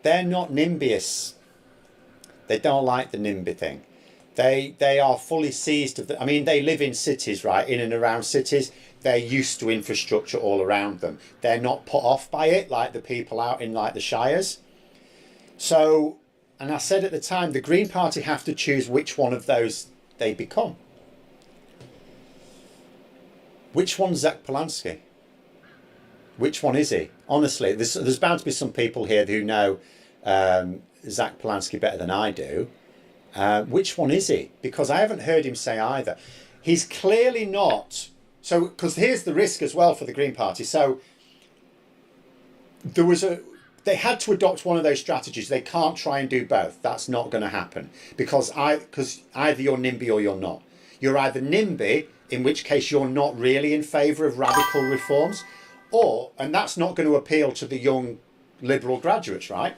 They're not NIMBYists. They don't like the NIMBY thing. They are fully seized of I mean, they live in cities, right? In and around cities. They're used to infrastructure all around them. They're not put off by it like the people out in like the shires. So, and I said at the time, the Green Party have to choose which one of those they become. Which one's Zach Polanski? Which one is he? Honestly, there's bound to be some people here who know Zach Polanski better than I do. Which one is he? Because I haven't heard him say either. He's clearly not. So, because here's the risk as well for the Green Party. So, they had to adopt one of those strategies. They can't try and do both. That's not going to happen because either you're NIMBY or you're not. You're either NIMBY, in which case you're not really in favour of radical reforms, and that's not going to appeal to the young liberal graduates, right?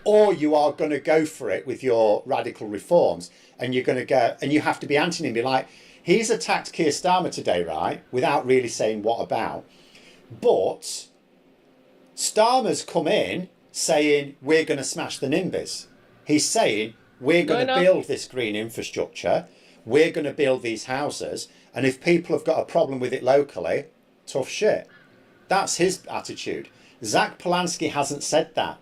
Or you are going to go for it with your radical reforms, and you're going to go, and you have to be anti-NIMBY. Like, he's attacked Keir Starmer today, right, without really saying what about. But Starmer's come in saying, we're going to smash the NIMBYs. He's saying, we're going to build this green infrastructure, we're going to build these houses, and if people have got a problem with it locally, tough shit. That's his attitude. Zach Polanski hasn't said that.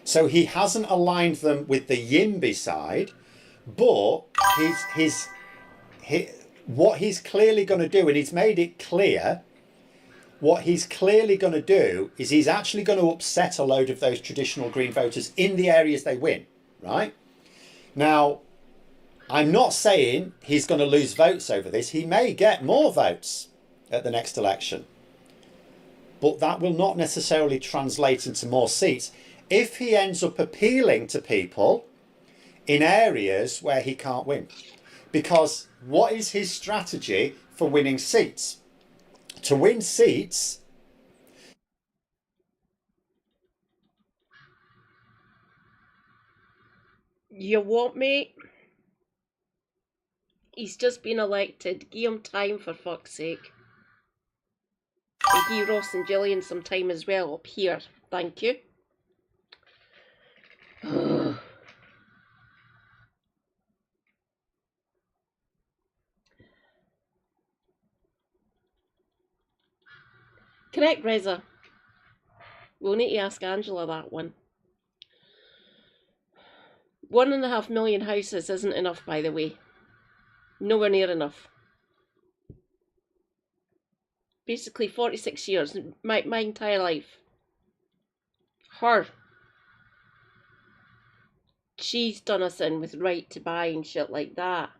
So he hasn't aligned them with the YIMBY side, but what he's clearly going to do, and he's made it clear, what he's clearly going to do is he's actually going to upset a load of those traditional Green voters in the areas they win, right? Now, I'm not saying he's going to lose votes over this. He may get more votes at the next election, but that will not necessarily translate into more seats if he ends up appealing to people in areas where he can't win. Because what is his strategy for winning seats? To win seats, you what, mate? He's just been elected. Give him time, for fuck's sake. And give Ross and Gillian some time as well up here. Thank you. Correct, Reza. We'll need to ask Angela that one. 1.5 million houses isn't enough, by the way. Nowhere near enough. Basically 46 years, my entire life. Her. She's done us in with right to buy and shit like that.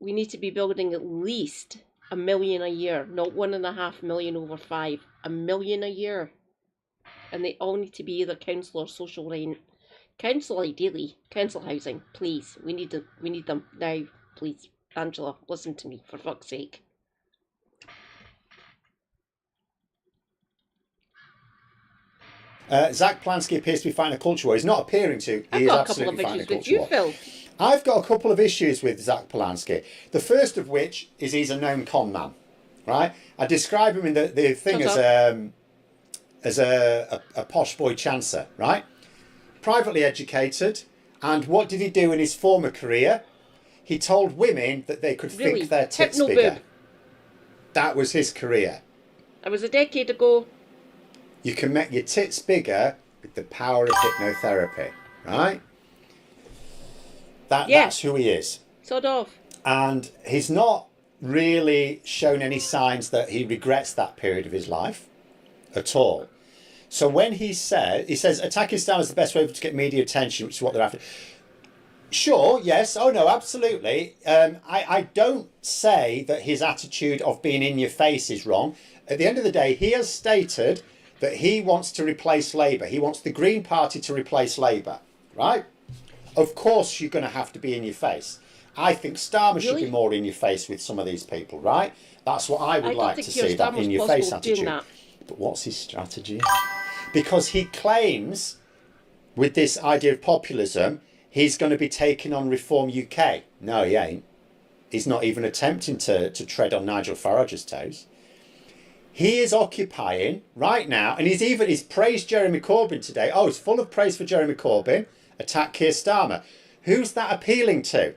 We need to be building at least 1 million a year, not 1.5 million over 5. 1 million a year. And they all need to be either council or social rent. Council ideally. Council housing, please. We need them now, please. Angela, listen to me, for fuck's sake. Zach Polanski appears to be fighting a culture war. He's not appearing to. He is absolutely fighting a culture war. Phil. I've got a couple of issues with Zach Polanski. The first of which is he's a known con man, right? I describe him in the thing as a posh boy chancer, right? Privately educated, and what did he do in his former career? He told women that they could think their tits bigger. That was his career. It was a decade ago. You can make your tits bigger with the power of hypnotherapy, right? That's who he is. Sod off. And he's not really shown any signs that he regrets that period of his life at all. So when he says attacking Starmer is the best way to get media attention, which is what they're after. Sure, yes, oh no, absolutely. I don't say that his attitude of being in your face is wrong. At the end of the day, he has stated that he wants to replace Labour. He wants the Green Party to replace Labour, right? Of course you're going to have to be in your face. I think Starmer should be more in your face with some of these people, right? That's what I would like to see, that in your face attitude. But what's his strategy? Because he claims, with this idea of populism, he's going to be taking on Reform UK. No, he ain't. He's not even attempting to tread on Nigel Farage's toes. He is occupying right now, and he's praised Jeremy Corbyn today. Oh, it's full of praise for Jeremy Corbyn. Attack Keir Starmer. Who's that appealing to?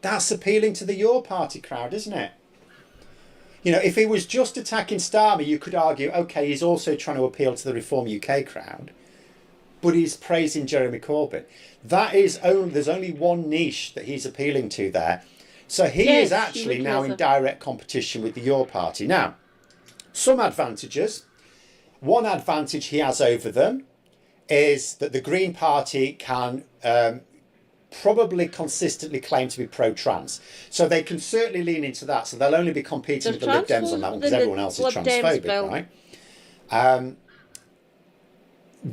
That's appealing to the Your Party crowd, isn't it? You know, if he was just attacking Starmer, you could argue, okay, he's also trying to appeal to the Reform UK crowd, but he's praising Jeremy Corbyn. There's only one niche that he's appealing to there. So he is actually now in direct competition with the Your Party. Now, some advantages. One advantage he has over them is that the Green Party can probably consistently claim to be pro-trans. So they can certainly lean into that. So they'll only be competing with the Lib Dems on that one because everyone else is transphobic, right?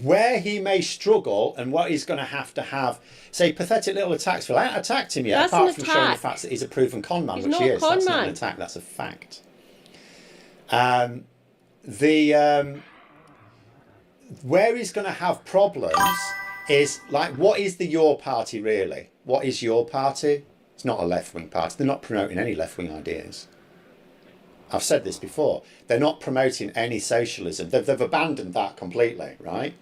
Where he may struggle and what he's going to have, say, pathetic little attacks. Well, I haven't attacked him yet, apart from showing the fact that he's a proven con man, which he is. That's not an attack, that's a fact. Where he's going to have problems is, like, what is the Your Party really? What is Your Party? It's not a left-wing party. They're not promoting any left-wing ideas. I've said this before. They're not promoting any socialism. They've abandoned that completely, right?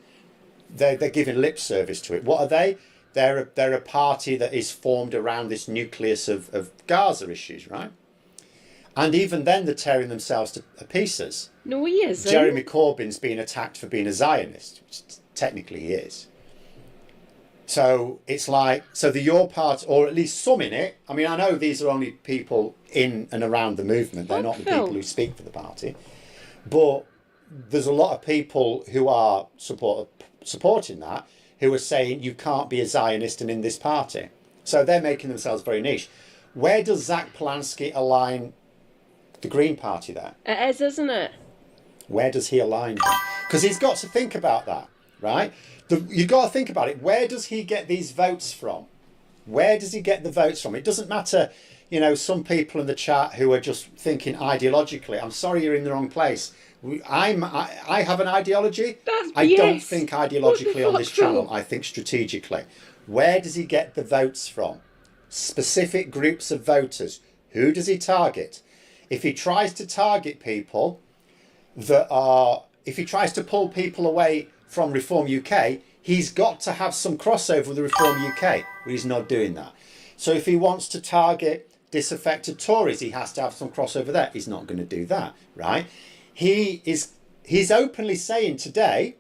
They're giving lip service to it. What are they? They're a party that is formed around this nucleus of Gaza issues, right? And even then, they're tearing themselves to pieces. No, he isn't. Jeremy Corbyn's being attacked for being a Zionist, which technically he is. So it's like, so the Your Party, or at least some in it, I mean, I know these are only people in and around the movement, they're not the people who speak for the party, but there's a lot of people who are supporting that, who are saying you can't be a Zionist and in this party. So they're making themselves very niche. Where does Zach Polanski align the Green Party there? It is, isn't it? Where does he align them? Because he's got to think about that, right? You've got to think about it. Where does he get these votes from? Where does he get the votes from? It doesn't matter, you know, some people in the chat who are just thinking ideologically. I'm sorry, you're in the wrong place. I have an ideology. I don't think ideologically on this channel. I think strategically. Where does he get the votes from? Specific groups of voters. Who does he target? If he tries to target people if he tries to pull people away from Reform UK, he's got to have some crossover with the Reform UK, but he's not doing that. So if he wants to target disaffected Tories, he has to have some crossover there. He's not going to do that, right? He's openly saying today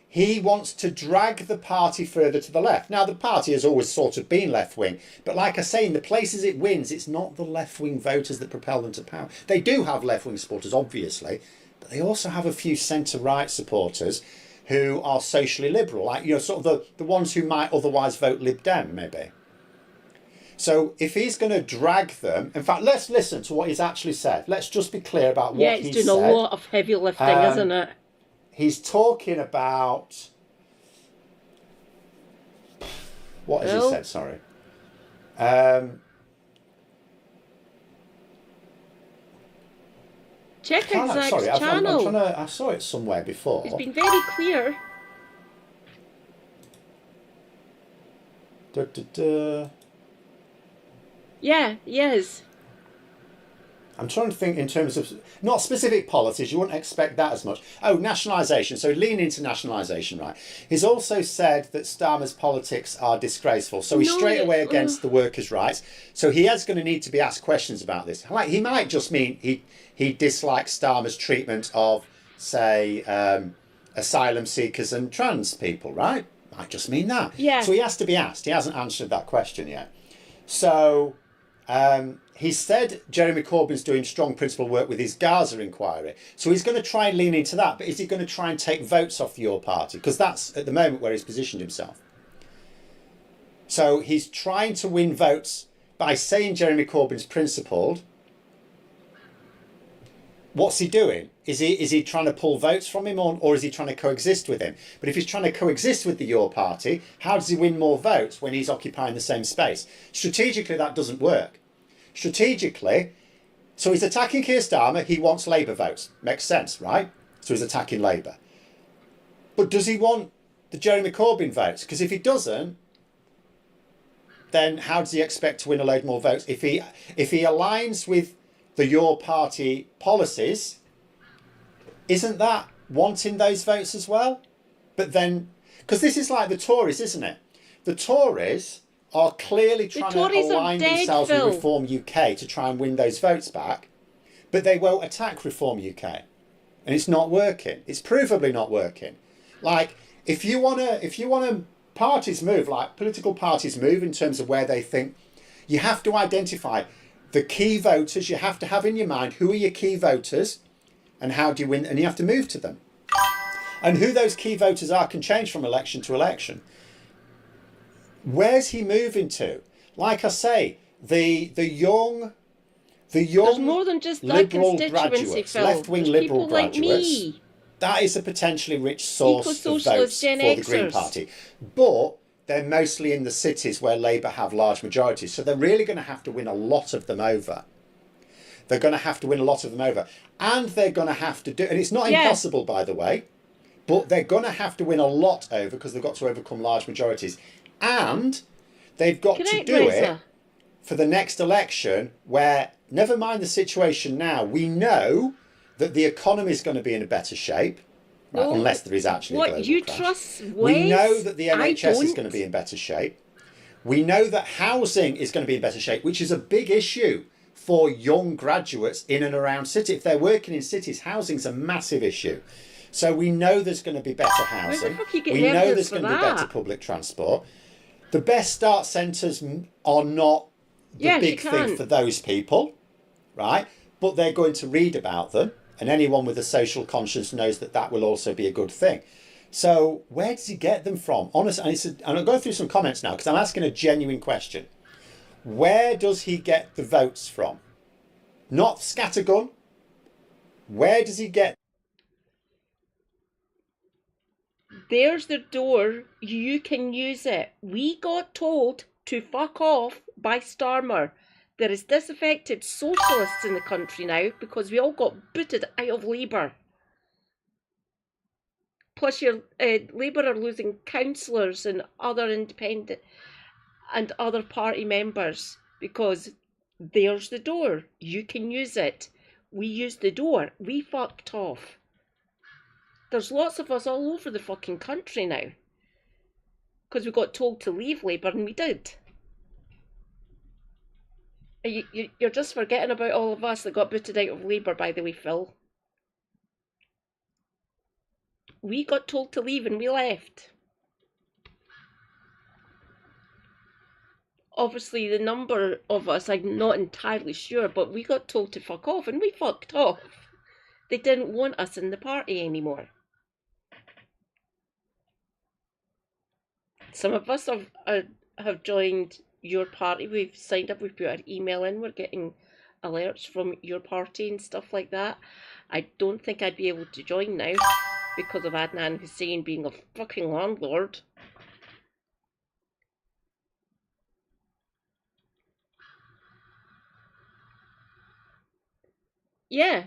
he wants to drag the party further to the left. Now, the party has always sort of been left-wing, but like I say, in the places it wins, it's not the left-wing voters that propel them to power. They do have left-wing supporters, obviously, but they also have a few centre-right supporters who are socially liberal, like, you know, sort of the ones who might otherwise vote Lib Dem, maybe. So if he's going to drag them, in fact, let's listen to what he's actually said. Let's just be clear about what he's said. Yeah, he's doing a lot of heavy lifting, isn't it? He's talking about... What has he said? Sorry. Check Zach's channel. I saw it somewhere before. He's been very clear. Da, da, da. Yeah, he is. I'm trying to think in terms of not specific policies. You wouldn't expect that as much. Oh, nationalisation. So lean into nationalisation, right? He's also said that Starmer's politics are disgraceful. So he's straight away against the workers' rights. So he is going to need to be asked questions about this. Like, he might just mean he dislikes Starmer's treatment of, say, asylum seekers and trans people, right? Might just mean that. Yeah. So he has to be asked. He hasn't answered that question yet. So he said Jeremy Corbyn's doing strong principle work with his Gaza inquiry. So he's going to try and lean into that. But is he going to try and take votes off your party? Because that's at the moment where he's positioned himself. So he's trying to win votes by saying Jeremy Corbyn's principled. What's he doing? Is he trying to pull votes from him, or is he trying to coexist with him? But if he's trying to coexist with the Your Party, how does he win more votes when he's occupying the same space? Strategically, that doesn't work. Strategically, so he's attacking Keir Starmer. He wants Labour votes. Makes sense, right? So he's attacking Labour. But does he want the Jeremy Corbyn votes? Because if he doesn't, then how does he expect to win a load more votes? If he aligns with the Your Party policies, isn't that wanting those votes as well? But then, because this is like the Tories, isn't it? The Tories are clearly trying to align themselves with Reform UK to try and win those votes back, but they won't attack Reform UK, and it's not working. It's provably not working. Like, if you wanna parties move, like political parties move in terms of where they think, you have to identify the key voters. You have to have in your mind who are your key voters and how do you win, and you have to move to them. And who those key voters are can change from election to election. Where's he moving to? Like I say, the young There's more than just that liberal constituency, graduates, Phil. left-wing There's liberal people like graduates, me. that is a potentially rich source of Eco-socialist votes Gen for the Green Xers. Party. But they're mostly in the cities where Labour have large majorities. So they're really going to have to win a lot of them over. They're going to have to win a lot of them over. And they're going to have to do, and it's not impossible, by the way, but they're going to have to win a lot over because they've got to overcome large majorities. And they've got to do it for the next election where, never mind the situation now, we know that the economy is going to be in a better shape, right, No, unless there is actually a global you crash. trust We know that the I NHS is don't. going to be in better shape. We know that housing is going to be in better shape, which is a big issue for young graduates in and around cities. If they're working in cities, housing's a massive issue. So we know there's going to be better housing. fuck you get We know evidence there's for going to be better that? public transport. The best start centres are not the Yes, big you thing can. for those people, right? But they're going to read about them, and anyone with a social conscience knows that that will also be a good thing. So where does he get them from? Honestly, and I'll go through some comments now because I'm asking a genuine question. Where does he get the votes from? Not scattergun. Where does he get? There's the door. You can use it. We got told to fuck off by Starmer. There is disaffected socialists in the country now because we all got booted out of Labour. Plus, your Labour are losing councillors and other independent and other party members because there's the door. You can use it. We used the door. We fucked off. There's lots of us all over the fucking country now because we got told to leave Labour and we did. You're just forgetting about all of us that got booted out of Labour, by the way, Phil. We got told to leave and we left. Obviously, the number of us, I'm not entirely sure, but we got told to fuck off and we fucked off. They didn't want us in the party anymore. Some of us have joined your party. We've signed up, we've put our email in, we're getting alerts from your party and stuff like that. I don't think I'd be able to join now because of Adnan Hussein being a fucking landlord. Yeah.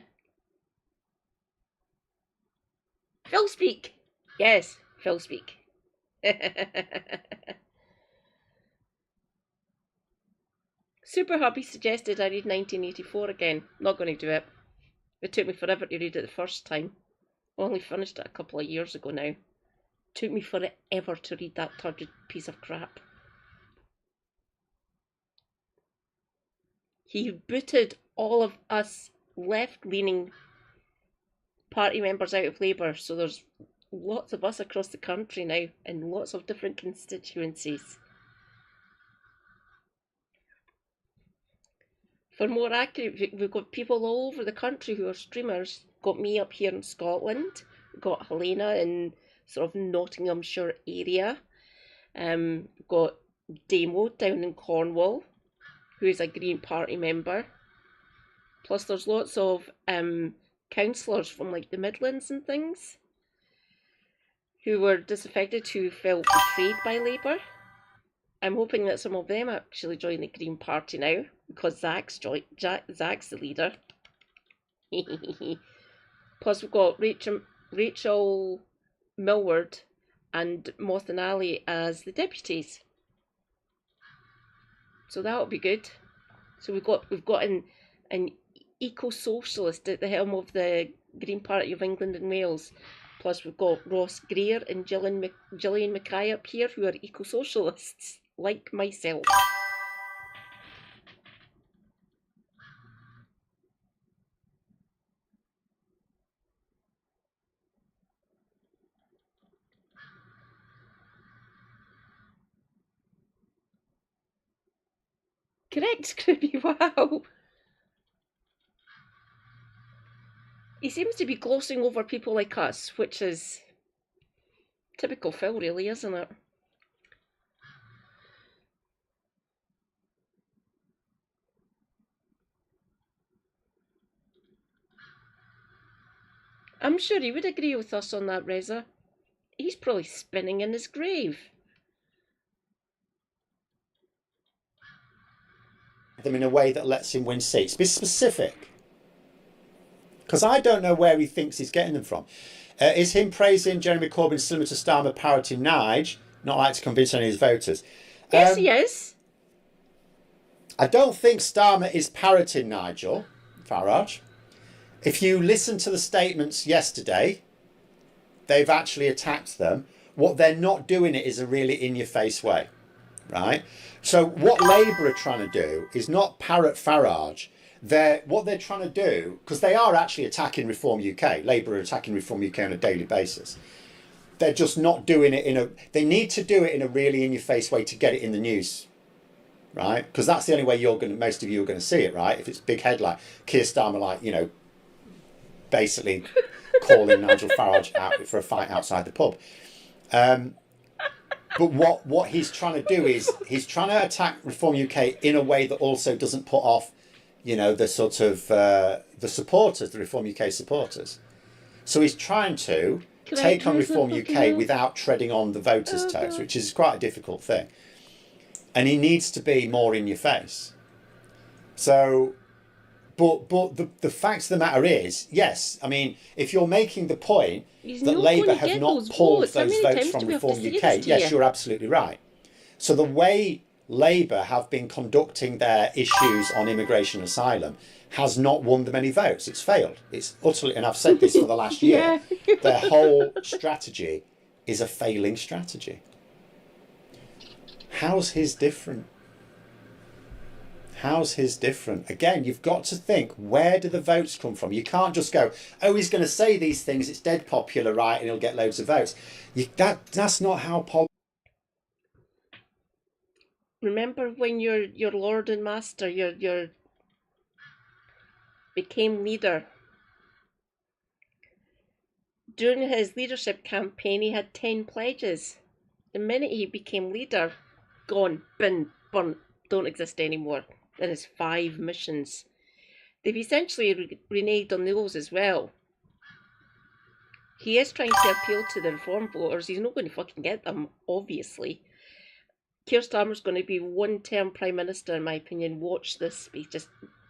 Phil speak. Yes, Phil speak. Super Hubby suggested I read 1984 again. Not going to do it. It took me forever to read it the first time. I only finished it a couple of years ago now. It took me forever to read that turgid piece of crap. He booted all of us left-leaning party members out of Labour, so there's lots of us across the country now in lots of different constituencies. For more accurate, we've got people all over the country who are streamers. Got me up here in Scotland. We've got Helena in sort of Nottinghamshire area. Got Damo down in Cornwall, who is a Green Party member. Plus there's lots of councillors from like the Midlands and things who were disaffected, who felt betrayed by Labour. I'm hoping that some of them actually join the Green Party now, because Zach's the leader. Plus we've got Rachel Millward and Mothan Ali as the deputies. So that'll be good. So we've got an eco-socialist at the helm of the Green Party of England and Wales. Plus we've got Ross Greer and Gillian Mackay up here, who are eco-socialists, like myself. Correct, Scrubby, wow. He seems to be glossing over people like us, which is typical Phil, really, isn't it? I'm sure he would agree with us on that, Reza. He's probably spinning in his grave. Them in a way that lets him win seats. Be specific. Because I don't know where he thinks he's getting them from. Is him praising Jeremy Corbyn similar to Starmer parroting Nige? Not like to convince any of his voters. Yes, he is. I don't think Starmer is parroting Nigel Farage. If you listen to the statements yesterday, they've actually attacked them. What they're not doing it is a really in-your-face way, right? So what Labour are trying to do is not parrot Farage. What they're trying to do, because they are actually attacking Reform UK. Labour are attacking Reform UK on a daily basis. They're just not doing it they need to do it in a really in-your-face way to get it in the news, right? Because that's the only way most of you are going to see it, right? If it's big headline, Keir Starmer, like, you know, basically calling Nigel Farage out for a fight outside the pub. But what he's trying to do is he's trying to attack Reform UK in a way that also doesn't put off, you know, the sort of the supporters, the Reform UK supporters. So he's trying to take on Reform UK without treading on the voters' toes, which is quite a difficult thing. And he needs to be more in your face. So, but the fact of the matter is, yes, I mean, if you're making the point that Labour have not pulled those votes from Reform UK, yes, you're absolutely right. So the way Labour have been conducting their issues on immigration and asylum has not won them any votes. It's failed. It's utterly, and I've said this for the last year, their whole strategy is a failing strategy. How's his different? How's his different? Again, you've got to think, where do the votes come from? You can't just go, oh, he's going to say these things, it's dead popular, right, and he'll get loads of votes. That's not how Remember when your Lord and Master, your became leader. During his leadership campaign, he had 10 pledges. The minute he became leader, gone, bin, burnt, don't exist anymore. Then his 5 missions. They've essentially reneged on those as well. He is trying to appeal to the Reform voters. He's not going to fucking get them, obviously. Keir Starmer's going to be one-term Prime Minister, in my opinion. Watch this space. Just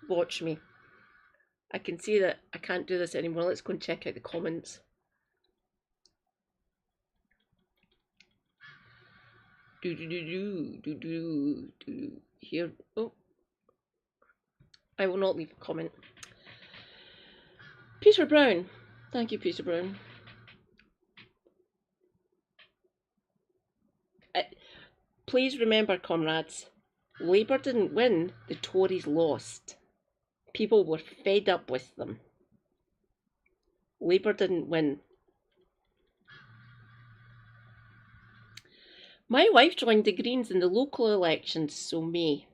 watch me. I can see that I can't do this anymore. Let's go and check out the comments. Here. Oh. I will not leave a comment. Peter Brown. Thank you, Peter Brown. Please remember, comrades, Labour didn't win, the Tories lost. People were fed up with them. Labour didn't win. My wife joined the Greens in the local elections, so me,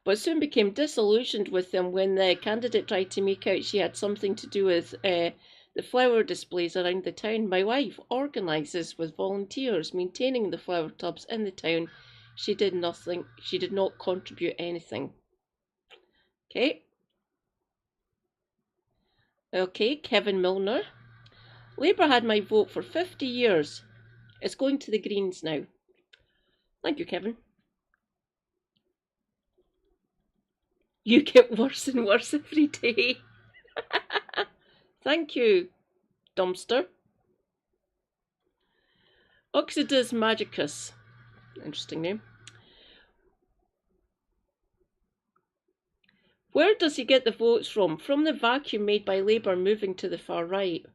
but soon became disillusioned with them when the candidate tried to make out she had something to do with the flower displays around the town. My wife organises with volunteers maintaining the flower tubs in the town. She did nothing. She did not contribute anything. Okay. Okay, Kevin Milner. Labour had my vote for 50 years. It's going to the Greens now. Thank you, Kevin. You get worse and worse every day. Thank you, Dumpster. Oxidus Magicus. Interesting name. Where does he get the votes from? From the vacuum made by Labour moving to the far right.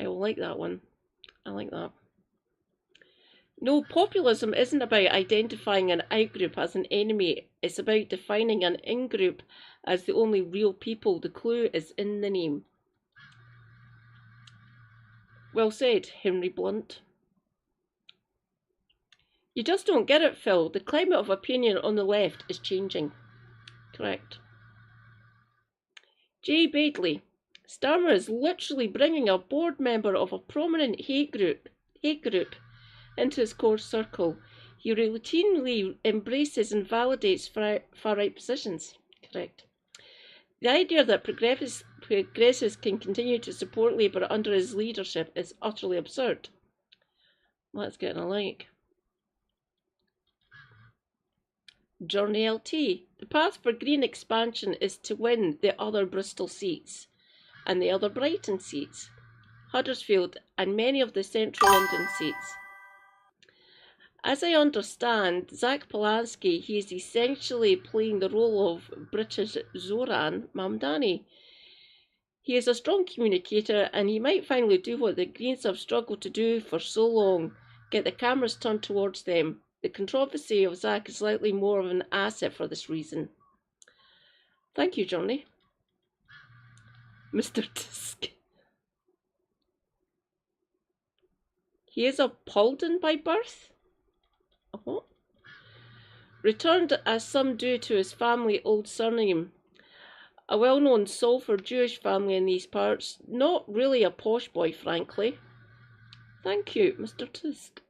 I will like that one. I like that. No, populism isn't about identifying an out-group as an enemy. It's about defining an in-group as the only real people. The clue is in the name. Well said, Henry Blunt. You just don't get it, Phil. The climate of opinion on the left is changing. Correct. Jay Badley. Starmer is literally bringing a board member of a prominent hate group into his core circle. He routinely embraces and validates far-right positions. Correct. The idea that progressives can continue to support Labour under his leadership is utterly absurd. Let's get a like. Journey LT. The path for Green expansion is to win the other Bristol seats and the other Brighton seats, Huddersfield and many of the central London seats. As I understand, Zach Polanski, he is essentially playing the role of British Zoran Mamdani. He is a strong communicator and he might finally do what the Greens have struggled to do for so long, get the cameras turned towards them. The controversy of Zach is likely more of an asset for this reason. Thank you, Johnny. Mr. Tusk. He is a Paulden by birth? What? Returned as some do to his family old surname. A well-known Salford Jewish family in these parts. Not really a posh boy, frankly. Thank you, Mr. Tusk.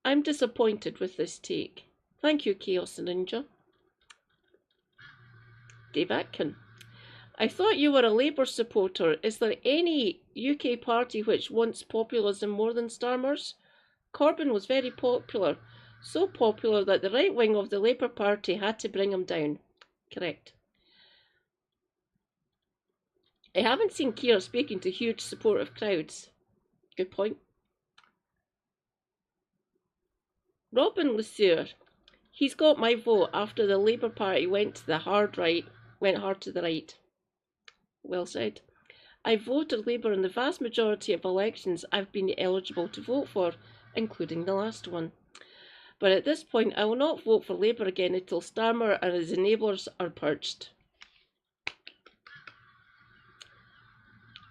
I'm disappointed with this take. Thank you, Chaos Ninja. Dave Atkin. I thought you were a Labour supporter. Is there any UK party which wants populism more than Starmer's? Corbyn was very popular. So popular that the right wing of the Labour Party had to bring him down. Correct. I haven't seen Keir speaking to huge supportive crowds. Good point. Robin Lesueur. He's got my vote after the Labour Party went to the hard to the right. Well said. I voted Labour in the vast majority of elections I've been eligible to vote for, including the last one. But at this point, I will not vote for Labour again until Starmer and his enablers are purged.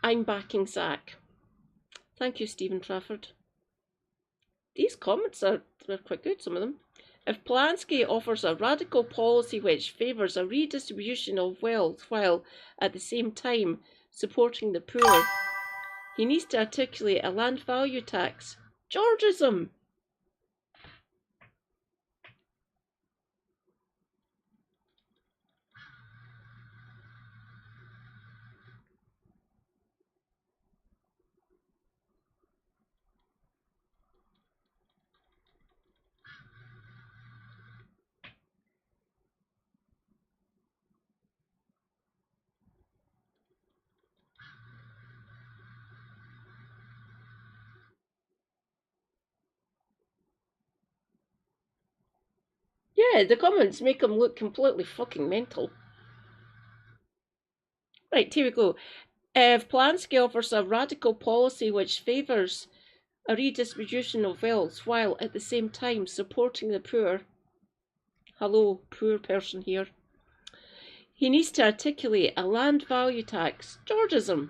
I'm backing Zach. Thank you, Stephen Trafford. These comments are quite good, some of them. If Polanski offers a radical policy which favours a redistribution of wealth while at the same time supporting the poor, he needs to articulate a land value tax. Georgism! Yeah, the comments make him look completely fucking mental. Right, here we go. If Polanski offers a radical policy which favours a redistribution of wealth while at the same time supporting the poor, hello, poor person here, he needs to articulate a land value tax. Georgism.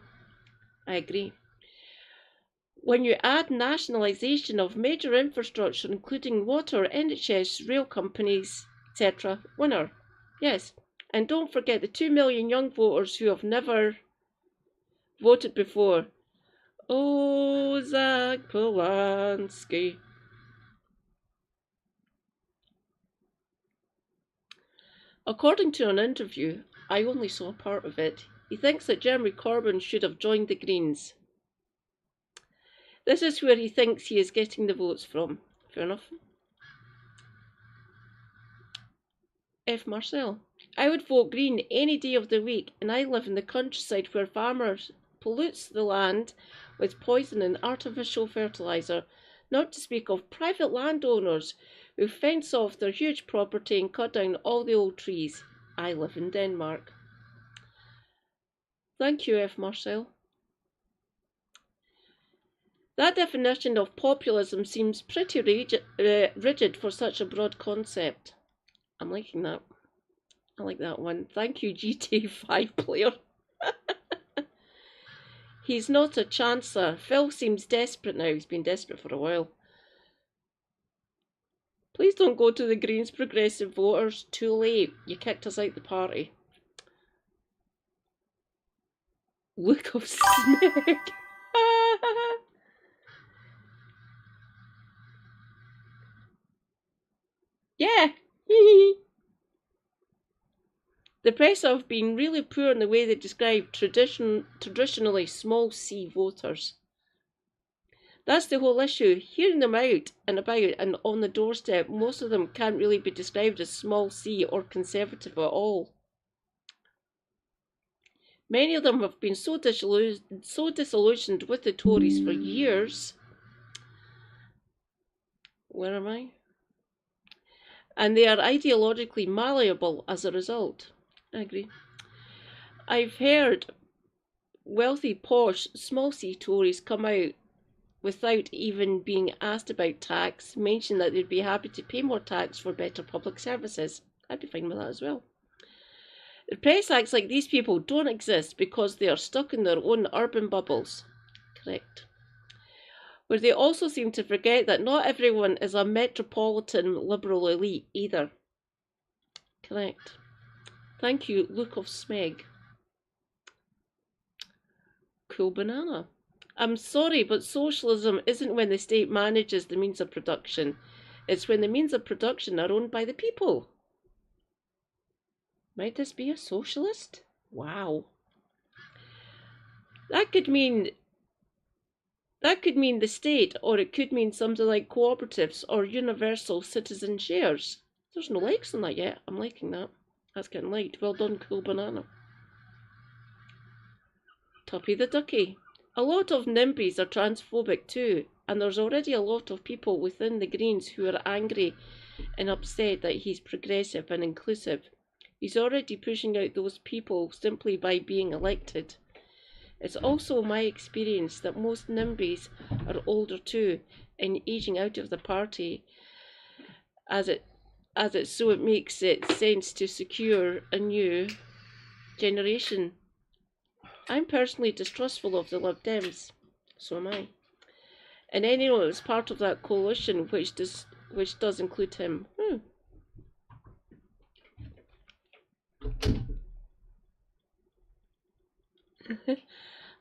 I agree. When you add nationalisation of major infrastructure, including water, NHS, rail companies, etc., winner. Yes. And don't forget the 2 million young voters who have never voted before. Oh, Zach Polanski. According to an interview, I only saw part of it, he thinks that Jeremy Corbyn should have joined the Greens. This is where he thinks he is getting the votes from. Fair enough. F. Marcel. I would vote Green any day of the week, and I live in the countryside where farmers pollutes the land with poison and artificial fertiliser, not to speak of private landowners who fence off their huge property and cut down all the old trees. I live in Denmark. Thank you, F. Marcel. That definition of populism seems pretty rigid for such a broad concept. I'm liking that. I like that one. Thank you, GTA 5 player. He's not a chancer. Phil seems desperate now. He's been desperate for a while. Please don't go to the Greens progressive voters. Too late. You kicked us out the party. Look of Smeg. Yeah. The press have been really poor in the way they describe traditionally small C voters. That's the whole issue. Hearing them out and about and on the doorstep, most of them can't really be described as small C or conservative at all. Many of them have been so disillusioned with the Tories for years. Where am I? And they are ideologically malleable as a result. I agree. I've heard wealthy, posh, small C Tories come out without even being asked about tax, mention that they'd be happy to pay more tax for better public services. I'd be fine with that as well. The press acts like these people don't exist because they are stuck in their own urban bubbles. Correct. Where they also seem to forget that not everyone is a metropolitan liberal elite either. Correct. Thank you, Luke of Smeg. Cool banana. I'm sorry, but socialism isn't when the state manages the means of production. It's when the means of production are owned by the people. Might this be a socialist? Wow. That could mean the state, or it could mean something like cooperatives or universal citizen shares. There's no likes on that yet. I'm liking that. That's getting liked. Well done, cool banana. Tuppy the Ducky. A lot of NIMBYs are transphobic too, and there's already a lot of people within the Greens who are angry and upset that he's progressive and inclusive. He's already pushing out those people simply by being elected. It's also my experience that most NIMBYs are older too and aging out of the party so it makes it sense to secure a new generation. I'm personally distrustful of the Lib Dems, so am I. And anyone that's part of that coalition which does include him.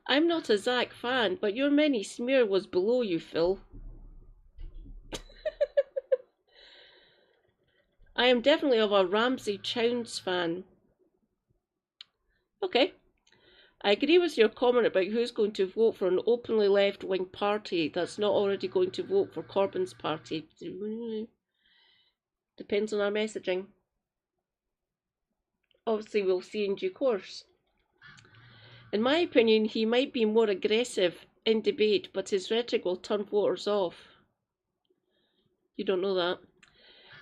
I'm not a Zach fan, but your mini smear was below you, Phil. I am definitely of a Ramsay Chowns fan. Okay. I agree with your comment about who's going to vote for an openly left-wing party that's not already going to vote for Corbyn's party. Depends on our messaging. Obviously, we'll see in due course. In my opinion, he might be more aggressive in debate, but his rhetoric will turn voters off. You don't know that.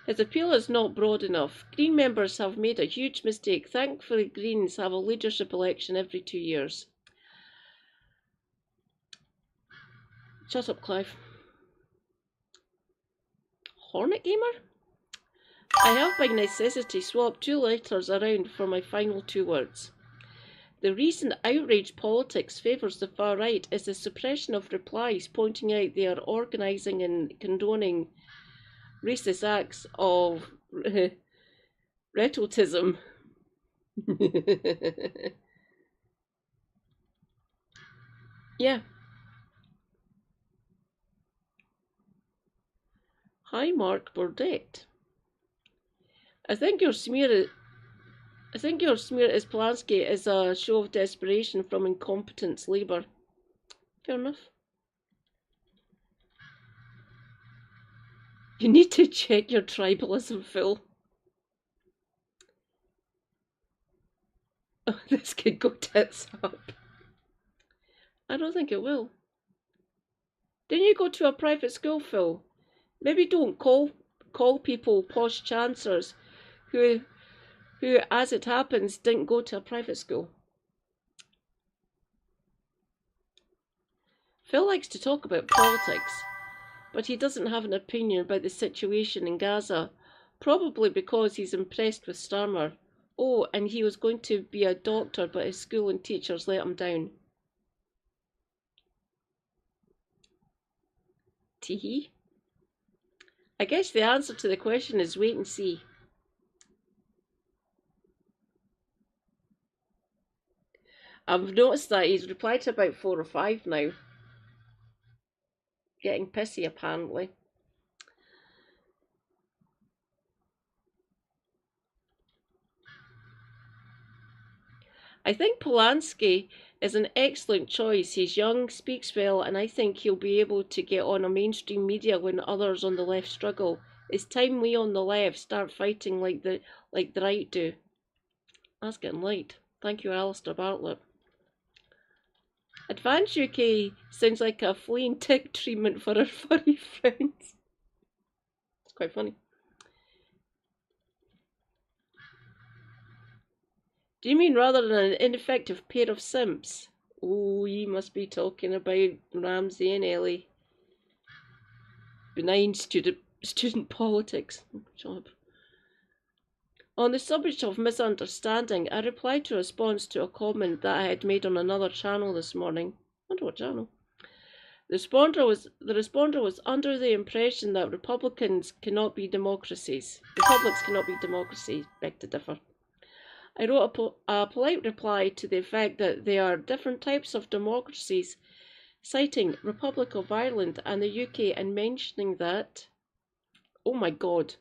His appeal is not broad enough. Green members have made a huge mistake. Thankfully, Greens have a leadership election every 2 years. Shut up, Clive. Hornet Gamer? I have by necessity swapped 2 letters around for my final 2 words. The reason outrage politics favours the far right is the suppression of replies pointing out they are organising and condoning racist acts of retotism. Yeah. Hi, Mark Burdett. I think your smear at Polanski is a show of desperation from incompetence Labour. Fair enough. You need to check your tribalism, Phil. Oh, this could go tits up. I don't think it will. Didn't you go to a private school, Phil? Maybe don't call people posh chancers who, as it happens, didn't go to a private school. Phil likes to talk about politics, but he doesn't have an opinion about the situation in Gaza, probably because he's impressed with Starmer. Oh, and he was going to be a doctor, but his school and teachers let him down. Teehee. I guess the answer to the question is wait and see. I've noticed that he's replied to about 4 or 5 now. Getting pissy, apparently. I think Polanski is an excellent choice. He's young, speaks well, and I think he'll be able to get on a mainstream media when others on the left struggle. It's time we on the left start fighting like the right do. That's getting late. Thank you, Alistair Bartlett. Advanced UK sounds like a flea and tick treatment for our furry friends. It's quite funny. Do you mean rather than an ineffective pair of simps? Oh, you must be talking about Ramsay and Ellie. Benign student politics. Job. On the subject of misunderstanding, I replied to a response to a comment that I had made on another channel this morning. I wonder what channel. The responder was under the impression that republics cannot be democracies. Beg to differ. I wrote a polite reply to the effect that there are different types of democracies, citing Republic of Ireland and the UK and mentioning that, oh my god,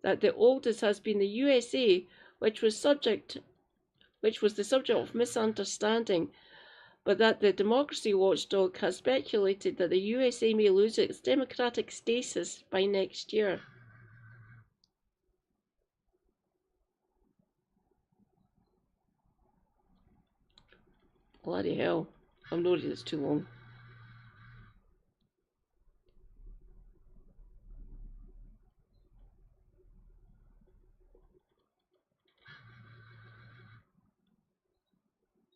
that the oldest has been the USA, which was the subject of misunderstanding, but that the democracy watchdog has speculated that the USA may lose its democratic status by next year. Bloody hell. I'm not reading this too long.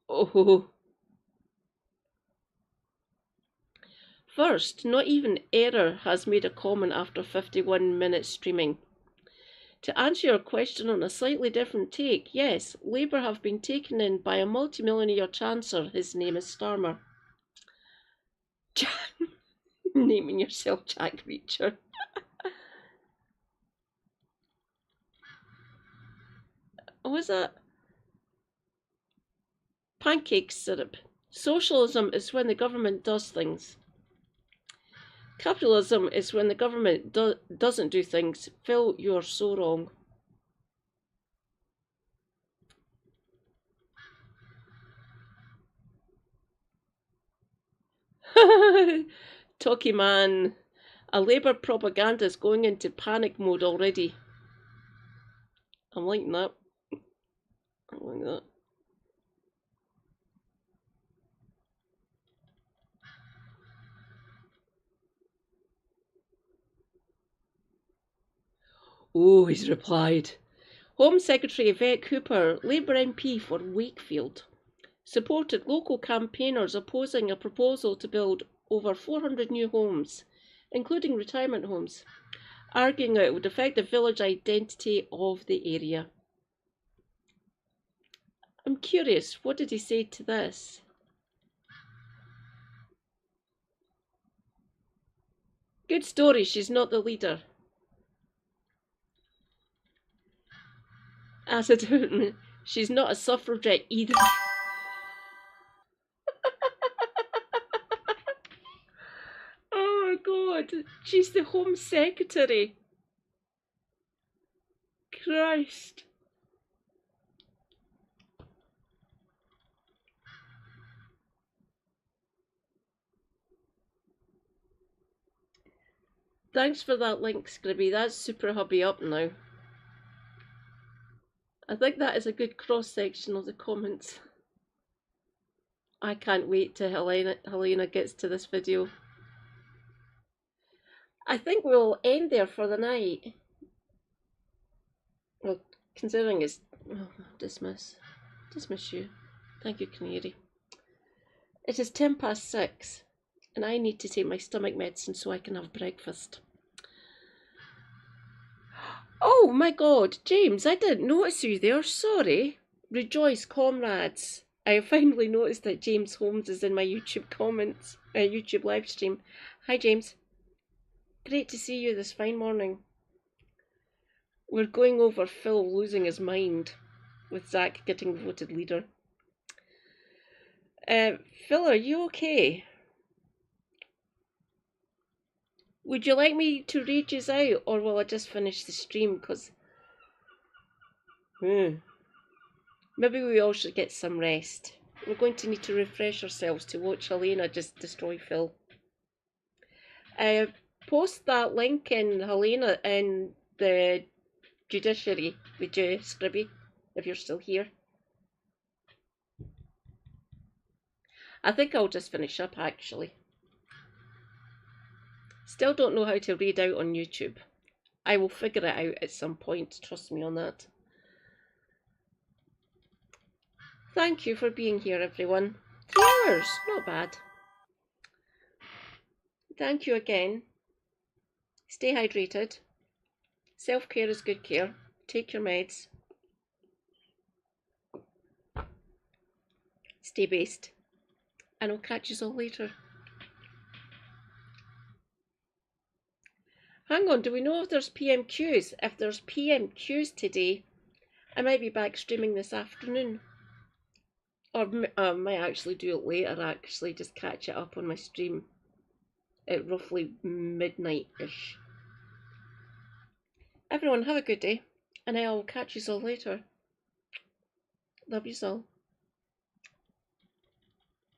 Oh. First, not even Error has made a comment after 51 minutes streaming. To answer your question on a slightly different take, yes, Labour have been taken in by a multimillionaire chancer. His name is Starmer. Naming yourself Jack Reacher. What was that? Pancake syrup. Socialism is when the government does things. Capitalism is when the government doesn't do things. Phil, you're so wrong. Talkie man. A Labour propagandist going into panic mode already. I'm liking that. I'm liking that. Oh, he's replied. Home Secretary Yvette Cooper, Labour MP for Wakefield, supported local campaigners opposing a proposal to build over 400 new homes, including retirement homes, arguing that it would affect the village identity of the area. I'm curious, what did he say to this? Good story, she's not the leader. As I don't, she's not a suffragette either. Oh my god, she's the Home Secretary. Christ. Thanks for that link, Scribby. That's super hubby up now. I think that is a good cross-section of the comments. I can't wait till Helena gets to this video. I think we'll end there for the night. Well, considering it's... Oh, dismiss you. Thank you, Canary. It is 6:10, and I need to take my stomach medicine so I can have breakfast. Oh my god, James, I didn't notice you there, sorry. Rejoice, comrades. I finally noticed that James Holmes is in my YouTube comments, YouTube live stream. Hi James. Great to see you this fine morning. We're going over Phil losing his mind, with Zach getting voted leader. Phil, are you okay? Would you like me to read yous out, or will I just finish the stream? Because maybe we all should get some rest. We're going to need to refresh ourselves to watch Helena just destroy Phil. Post that link in Helena in the judiciary, would you, Scribby, if you're still here. I think I'll just finish up actually. Still don't know how to read out on YouTube. I will figure it out at some point, trust me on that. Thank you for being here, everyone. 3 hours, not bad. Thank you again. Stay hydrated. Self-care is good care. Take your meds. Stay based. And I'll catch you all later. Hang on, do we know if there's PMQs? If there's PMQs today, I might be back streaming this afternoon. Or I might actually do it later, actually, just catch it up on my stream at roughly midnight-ish. Everyone, have a good day, and I'll catch you all later. Love you all.